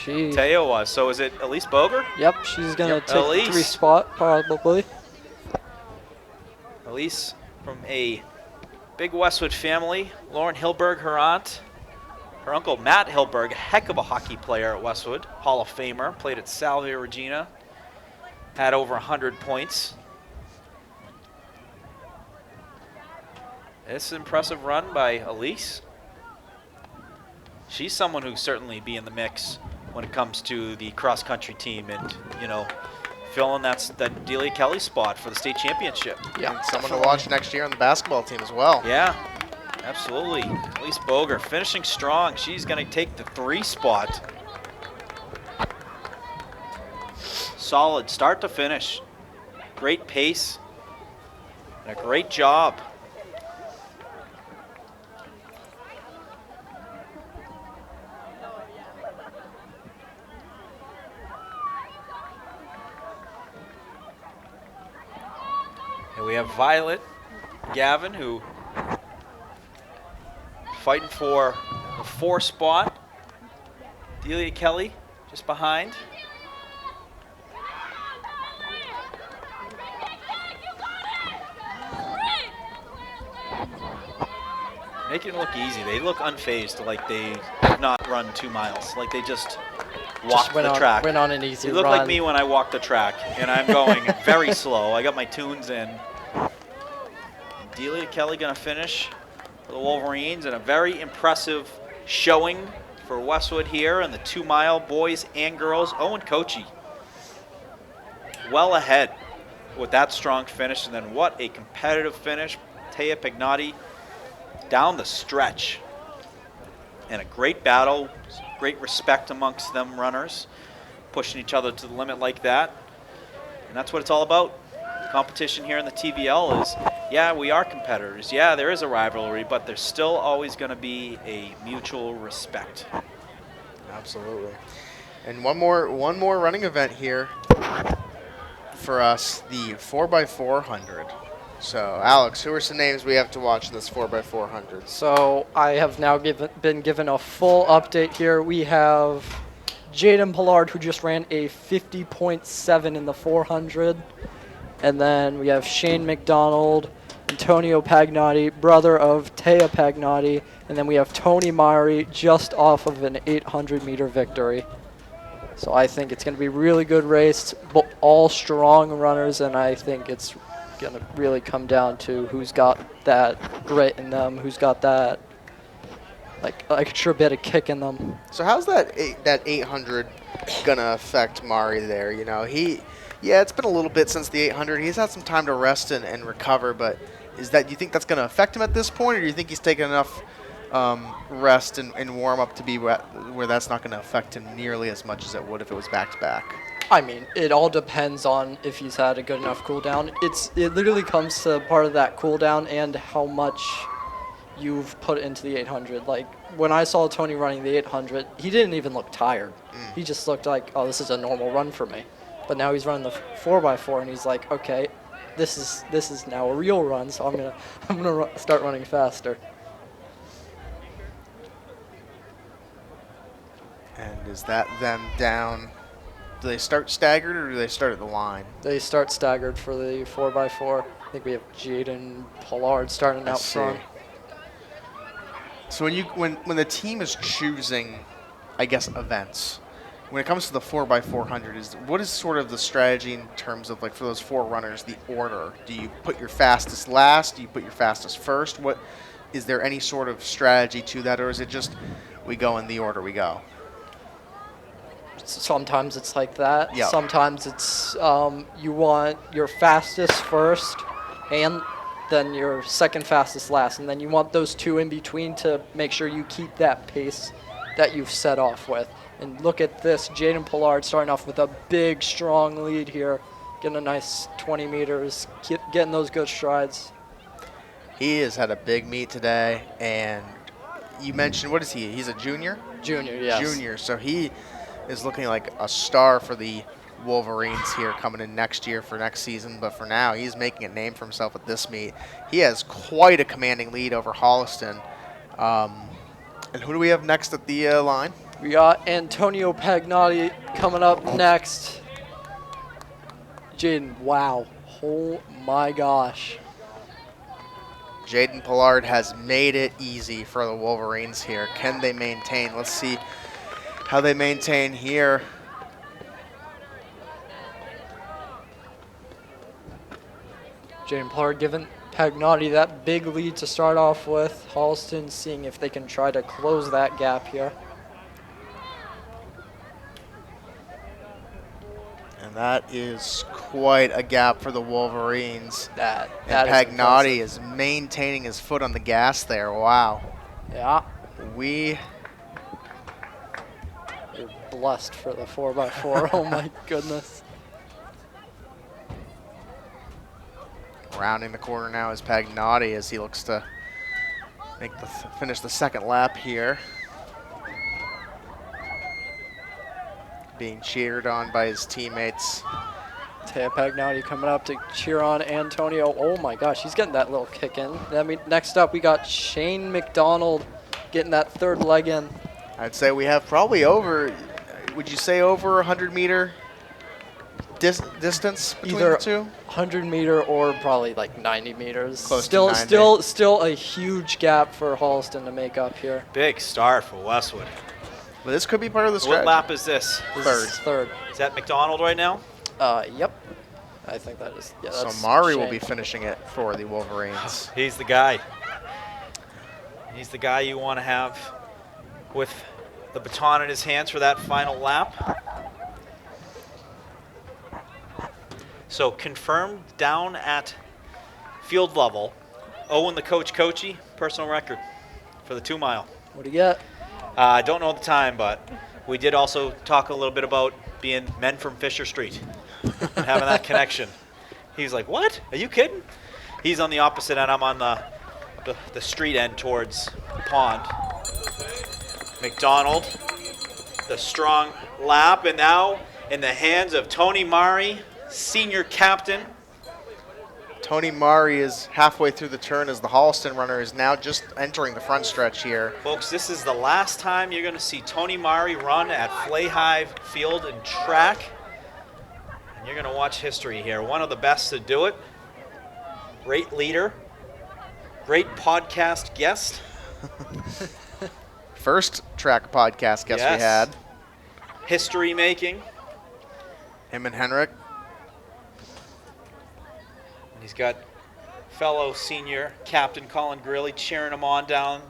she. Teo was. So is it Elise Boger? Yep, she's gonna Yep, take the Elise. 3 spot probably. Elise from a big Westwood family. Lauren Hilberg, her aunt. Her uncle Matt Hilberg, a heck of a hockey player at Westwood, Hall of Famer, played at Salvia Regina, had over 100 points. It's an impressive run by Elise. She's someone who certainly be in the mix when it comes to the cross-country team and, you know, filling that Delia Kelly spot for the state championship. Yeah, And someone to watch next year on the basketball team as well. Yeah, absolutely. Elise Boger finishing strong. She's going to take the 3 spot. Solid start to finish. Great pace and a great job. And we have Violet Gavin, who fighting for the 4 spot. Delia Kelly just behind. Making it look easy. They look unfazed, like they have not run 2 miles. Like they just walked the track. Went on an easy You look run. like me when I walk the track, and I'm going very slow. I got my tunes in. Delia Kelly gonna finish for the Wolverines, and a very impressive showing for Westwood here in the 2 mile boys and girls. Owen Kochi well ahead with that strong finish, and then what a competitive finish. Taya Pagnotti down the stretch. And a great battle, great respect amongst them runners, pushing each other to the limit like that. And that's what it's all about. Competition here in the TVL is, yeah, we are competitors. Yeah, there is a rivalry, but there's still always going to be a mutual respect. Absolutely. And one more running event here for us, the 4x400. So, Alex, who are some names we have to watch in this 4x400? So I have now been given a full update here. We have Jaden Pollard, who just ran a 50.7 in the 400. And then we have Shane McDonald, Antonio Pagnotti, brother of Taya Pagnotti. And then we have Tony Mari just off of an 800-meter victory. So I think it's going to be a really good race, all strong runners, and I think it's going to really come down to who's got that grit in them, who's got that like extra bit of kick in them. So how's that 800 gonna affect Mari there? You know, Yeah, it's been a little bit since the 800. He's had some time to rest and recover, but do you think that's going to affect him at this point, or do you think he's taken enough rest and warm up to be where that's not going to affect him nearly as much as it would if it was back-to-back? I mean, it all depends on if he's had a good enough cool down. It literally comes to part of that cool down and how much you've put into the 800. Like, when I saw Tony running the 800, he didn't even look tired. He just looked like, oh, this is a normal run for me. But now he's running the 4x4, and he's like, okay, this is now a real run, so I'm gonna start running faster. And is that them down? Do they start staggered, or do they start at the line? They start staggered for the 4x4. I think we have Jaden Pollard starting out front. So when the team is choosing, I guess, events, when it comes to the 4x400, what is sort of the strategy in terms of, like, for those 4 runners, the order? Do you put your fastest last? Do you put your fastest first? What is there any sort of strategy to that, or is it just we go in the order we go? Sometimes it's like that. Yep. Sometimes it's you want your fastest first, and then your second fastest last, and then you want those 2 in between to make sure you keep that pace that you've set off with. And look at this, Jaden Pollard starting off with a big, strong lead here, getting a nice 20 meters, getting those good strides. He has had a big meet today, and you mentioned, what is he? He's a junior? Junior, yes. Junior, so he is looking like a star for the Wolverines here coming in next year for next season, but for now he's making a name for himself at this meet. He has quite a commanding lead over Holliston. And who do we have next at the line? We got Antonio Pagnotti coming up next. Jaden, wow. Oh my gosh. Jaden Pollard has made it easy for the Wolverines here. Can they maintain? Let's see how they maintain here. Jaden Pollard giving Pagnotti that big lead to start off with. Holliston seeing if they can try to close that gap here. And that is quite a gap for the Wolverines. That and Pagnotti is maintaining his foot on the gas there. Wow. Yeah. You're blessed for the 4x4. Oh my goodness. Rounding the corner now is Pagnotti as he looks to finish the second lap here. Being cheered on by his teammates. Taya Pagnotti coming up to cheer on Antonio. Oh my gosh, he's getting that little kick in. Next up, we got Shane McDonald getting that third leg in. I'd say we have probably over, would you say over 100 meter distance between Either the two? 100 meter or probably like 90 meters. Close to 90. Still a huge gap for Holliston to make up here. Big start for Westwood. But this could be part of the strategy. What lap is this? Third. Is that McDonald right now? Yep. I think that is. Yeah, So that's Mari will Shane. be finishing it for the Wolverines. He's the guy. He's the guy you want to have with the baton in his hands for that final lap. So confirmed down at field level. Owen, the coachy, personal record for the 2 mile. What do you get? I don't know the time, but we did also talk a little bit about being men from Fisher Street and having that connection. He's like, what? Are you kidding? He's on the opposite end. I'm on the street end towards the pond. McDonald, the strong lap, and now in the hands of Tony Mari, senior captain. Tony Mari is halfway through the turn as the Holliston runner is now just entering the front stretch here. Folks, this is the last time you're going to see Tony Mari run at Flayhive Field and Track. And you're going to watch history here. One of the best to do it. Great leader. Great podcast guest. First track podcast guest we had. History making. Him and Henrik. He's got fellow senior captain Colin Grilly cheering him on down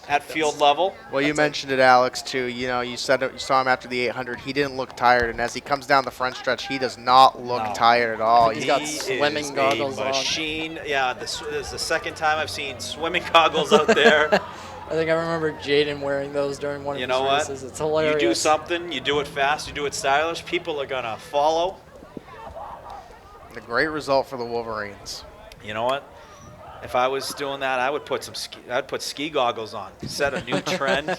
at field level. Well, you mentioned it, Alex, too. You know, you said you saw him after the 800. He didn't look tired, and as he comes down the front stretch, he does not look No. tired at all. He's got He swimming is goggles a on. machine. Yeah, this is the second time I've seen swimming goggles out there. I think I remember Jaden wearing those during one of You his know what? races. It's hilarious. You do something, you do it fast, you do it stylish, people are going to follow. A great result for the Wolverines. You know what? If I was doing that, I would put I'd put ski goggles on. Set a new trend.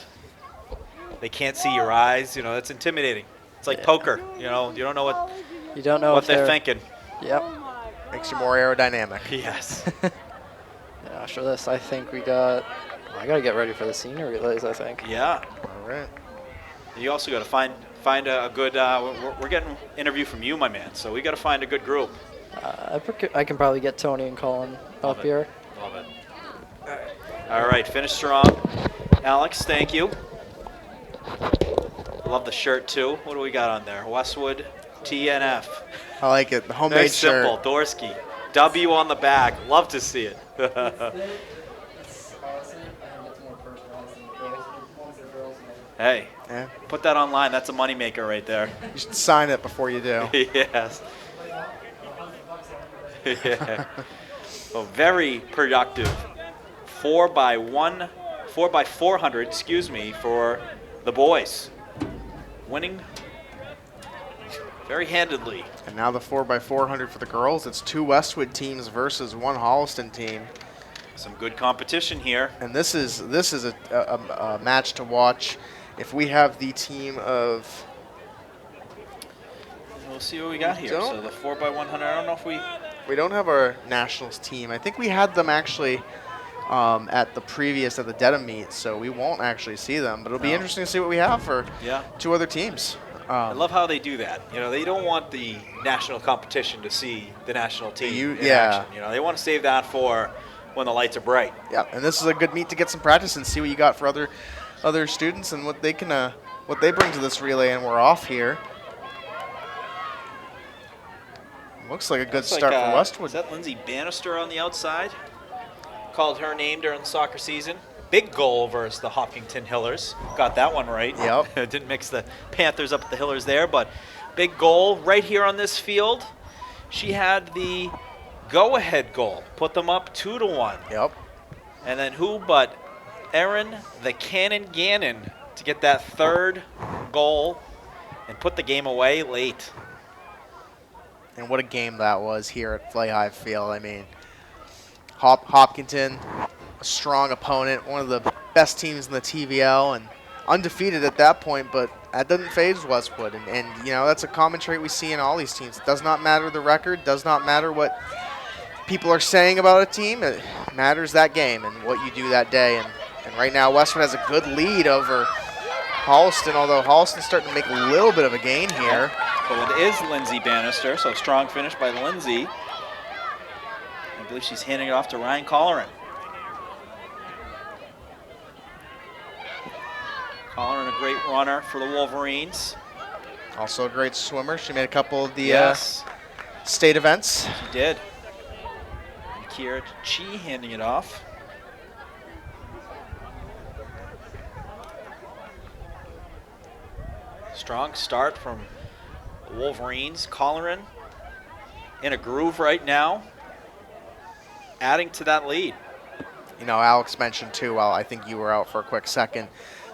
They can't see your eyes. You know, that's intimidating. It's like poker. You know, you don't know what they're thinking. Yep. Makes you more aerodynamic. Yes. Yeah, after this, I think we got. I gotta get ready for the senior relays, I think. Yeah. All right. You also got to find a good. We're getting an interview from you, my man. So we got to find a good group. I can probably get Tony and Colin Love up it. here. Love it. All right, finish strong, Alex. Thank you. Love the shirt too. What do we got on there? Westwood TNF. I like it. The homemade Very shirt. simple. Dorsky. W on the back. Love to see it. Hey, Yeah. put that online. That's a moneymaker right there. You should sign it before you do. Yes. Yeah. Well, very productive. 4x400, excuse me, for the boys. Winning very handedly. And now the 4x400 for the girls. It's 2 Westwood teams versus 1 Holliston team. Some good competition here. And this is a match to watch. If we have the team of, We'll see what we got here. So the 4x100, I don't know if we don't have our nationals team. I think we had them actually at the Dedham meet, so we won't actually see them. But it'll be interesting to see what we have for 2 other teams. I love how they do that. You know, they don't want the national competition to see the national team in action. You know, they want to save that for when the lights are bright. Yeah, and this is a good meet to get some practice and see what you got for other students and what they can what they bring to this relay. And we're off here. Looks like a good start for Westwood. Is that Lindsay Bannister on the outside? Called her name during the soccer season. Big goal versus the Hopkinton Hillers. Got that one right. Yep. Didn't mix the Panthers up with the Hillers there, but big goal right here on this field. She had the go-ahead goal. Put them up 2-1. Yep. And then who but Erin the Cannon Gannon to get that third goal and put the game away late. And what a game that was here at Fly High Field. I mean, Hopkinton, a strong opponent, one of the best teams in the TVL, and undefeated at that point, but that doesn't phase Westwood. And you know, that's a common trait we see in all these teams. It does not matter the record, does not matter what people are saying about a team. It matters that game and what you do that day. And right now, Westwood has a good lead over Holliston, although Holliston's starting to make a little bit of a gain here. But it is Lindsay Bannister, so strong finish by Lindsay. I believe she's handing it off to Ryan Colleran. Colleran, a great runner for the Wolverines. Also a great swimmer. She made a couple of the state events. She did. And Kira Chi handing it off. Strong start from the Wolverines. Colleran in a groove right now, adding to that lead. You know, Alex mentioned too, while I think you were out for a quick second,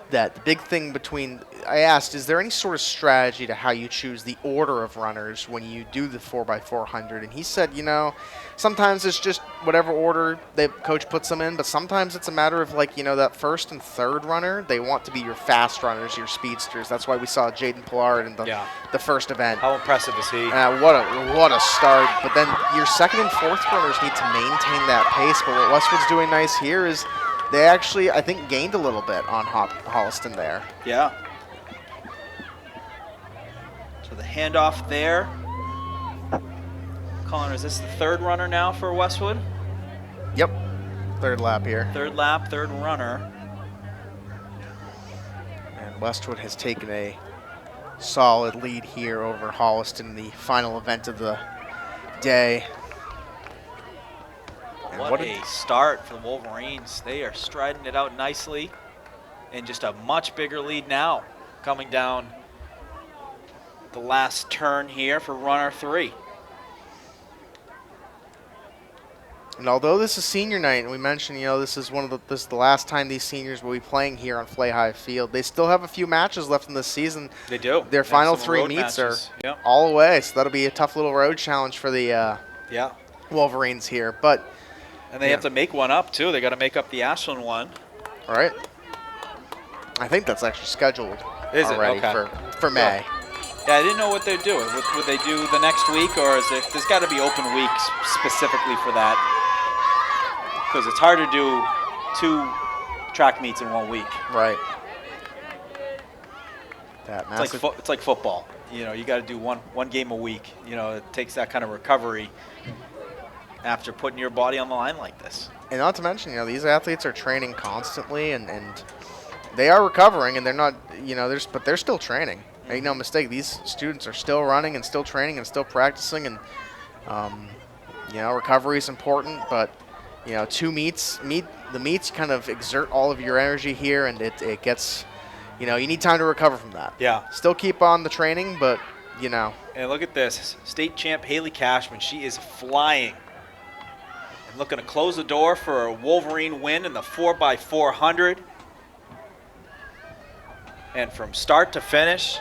that the big thing I asked, is there any sort of strategy to how you choose the order of runners when you do the 4x400? And he said, you know, sometimes it's just whatever order the coach puts them in, but sometimes it's a matter of, like, you know, that first and third runner, they want to be your fast runners, your speedsters. That's why we saw Jaden Pillard in the first event. How impressive is he? What a start. But then your second and fourth runners need to maintain that pace. But what Westwood's doing nice here is they actually, I think, gained a little bit on Holliston there. Yeah. So the handoff there. Colin, is this the third runner now for Westwood? Yep. Third lap here. Third lap, third runner. And Westwood has taken a solid lead here over Holliston, the final event of the day. And what a start for the Wolverines. They are striding it out nicely, and just a much bigger lead now coming down the last turn here for runner 3. And although this is senior night, and we mentioned, this is the last time these seniors will be playing here on Flay High Field, they still have a few matches left in this season. They do. Their They have final some 3 road meets matches. are Yep. all away, so that'll be a tough little road challenge for the Yeah. Wolverines here. But And they have to make one up, too. They got to make up the Ashland one. all right, I think that's actually scheduled Is it? already Okay. for May. Yeah, I didn't know what they're doing. Would they do the next week, or is there's got to be open weeks specifically for that? Because it's hard to do 2 track meets in 1 week. Right. That It's like massive. it's like football. You got to do one game a week. It takes that kind of recovery after putting your body on the line like this. And not to mention, these athletes are training constantly, and they are recovering, and they're not, but they're still training. Make no mistake, these students are still running and still training and still practicing, and recovery is important. But 2 meets, the meets kind of exert all of your energy here, and it gets, you need time to recover from that. Yeah. Still keep on the training, but And look at this, state champ Haley Cashman. She is flying. And looking to close the door for a Wolverine win in the 4x400. And from start to finish,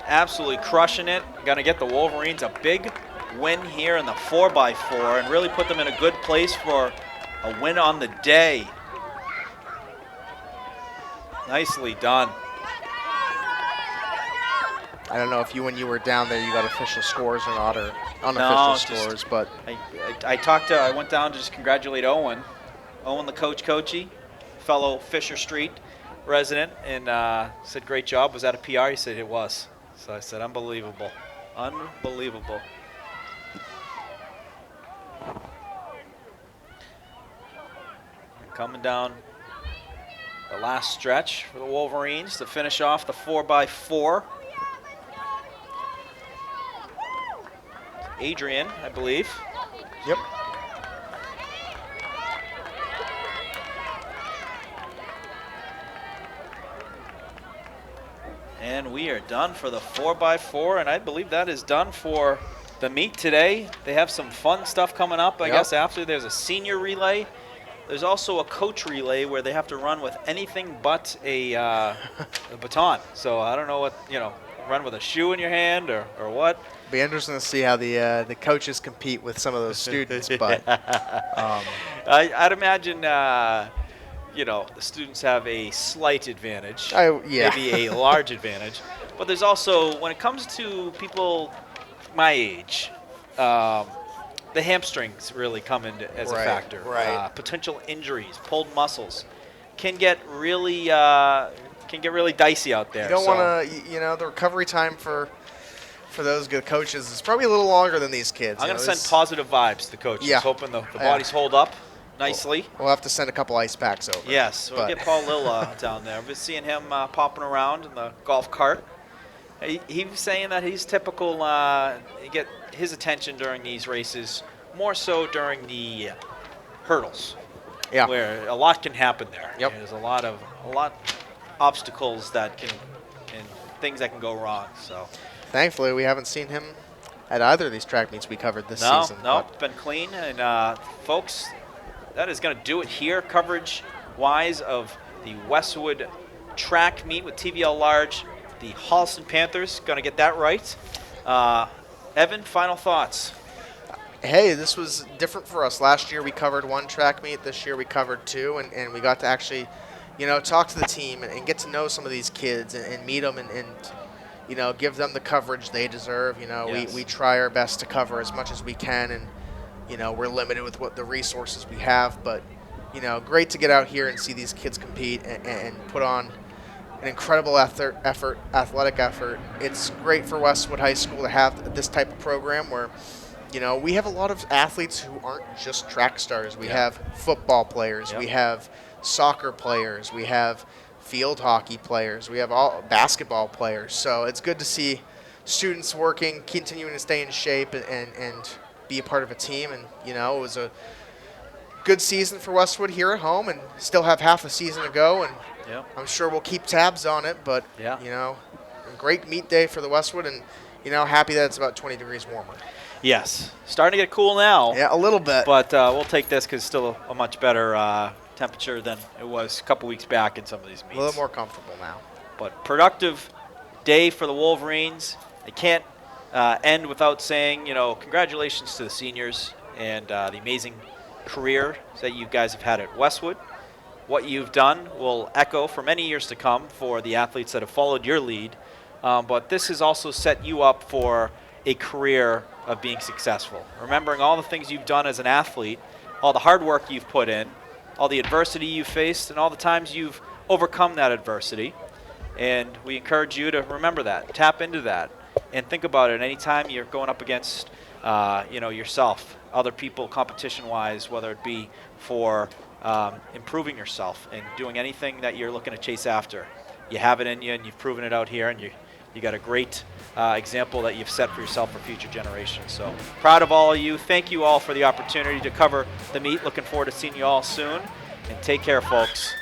absolutely crushing it. Going to get the Wolverines a big win here in the 4x4 and really put them in a good place for a win on the day. Nicely done. I don't know if when you were down there, you got official scores or not, or unofficial scores, but I went down to just congratulate Owen. Owen, the coachy, fellow Fisher Street resident, and said, great job. Was that a PR? He said it was. So I said, unbelievable. Unbelievable. And coming down the last stretch for the Wolverines to finish off the 4x4. Adrian, I believe. Yep. And we are done for the 4x4, and I believe that is done for the meet today. They have some fun stuff coming up, I guess, after. There's a senior relay. There's also a coach relay where they have to run with anything but a baton. So I don't know what, run with a shoe in your hand or what. Be interesting to see how the coaches compete with some of those students, but I'd imagine the students have a slight advantage, maybe a large advantage. But there's also, when it comes to people my age, the hamstrings really come in as a factor. Right. Potential injuries, pulled muscles, can get really dicey out there. You don't want to, the recovery time for those good coaches is probably a little longer than these kids. I'm going to send positive vibes to the coaches, hoping the bodies hold up nicely. We'll have to send a couple ice packs over. Yes, we'll get Paul Lilla down there. I've been seeing him popping around in the golf cart. He was saying that he's typical, you get his attention during these races, more so during the hurdles, where a lot can happen there. Yep. There's a lot obstacles and things that can go wrong. So. Thankfully, we haven't seen him at either of these track meets we covered this season. No, it's been clean. And folks, that is going to do it here, coverage-wise, of the Westwood track meet with TVL Large. The Holliston Panthers going to get that right. Evan, final thoughts? Hey, this was different for us. Last year we covered 1 track meet. This year we covered 2, and we got to actually, talk to the team and get to know some of these kids and meet them and give them the coverage they deserve. Yes. We try our best to cover as much as we can, and we're limited with what the resources we have. But great to get out here and see these kids compete and put on an incredible athletic effort. It's great for Westwood High School to have this type of program where, we have a lot of athletes who aren't just track stars. We have football players. We have soccer players. We have field hockey players. We have all basketball players. So it's good to see students working, continuing to stay in shape and be a part of a team. And, it was good season for Westwood here at home, and still have half a season to go, and Yep. I'm sure we'll keep tabs on it. But Yeah. you know, a great meet day for the Westwood, and you know, happy that it's about 20 degrees warmer. Yes. Starting to get cool now. Yeah, a little bit. But we'll take this because it's still a much better temperature than it was a couple weeks back in some of these meets. A little more comfortable now. But productive day for the Wolverines. I can't end without saying, you know, congratulations to the seniors and the amazing career that you guys have had at Westwood. What you've done will echo for many years to come for the athletes that have followed your lead. But this has also set you up for a career of being successful. Remembering all the things you've done as an athlete, all the hard work you've put in, all the adversity you've faced, and all the times you've overcome that adversity. And we encourage you to remember that, tap into that, and think about it anytime you're going up against you know, yourself, other people competition-wise, whether it be for improving yourself and doing anything that you're looking to chase after. You have it in you, and you've proven it out here, and you got a great example that you've set for yourself for future generations. So proud of all of you. Thank you all for the opportunity to cover the meet. Looking forward to seeing you all soon. And take care, folks.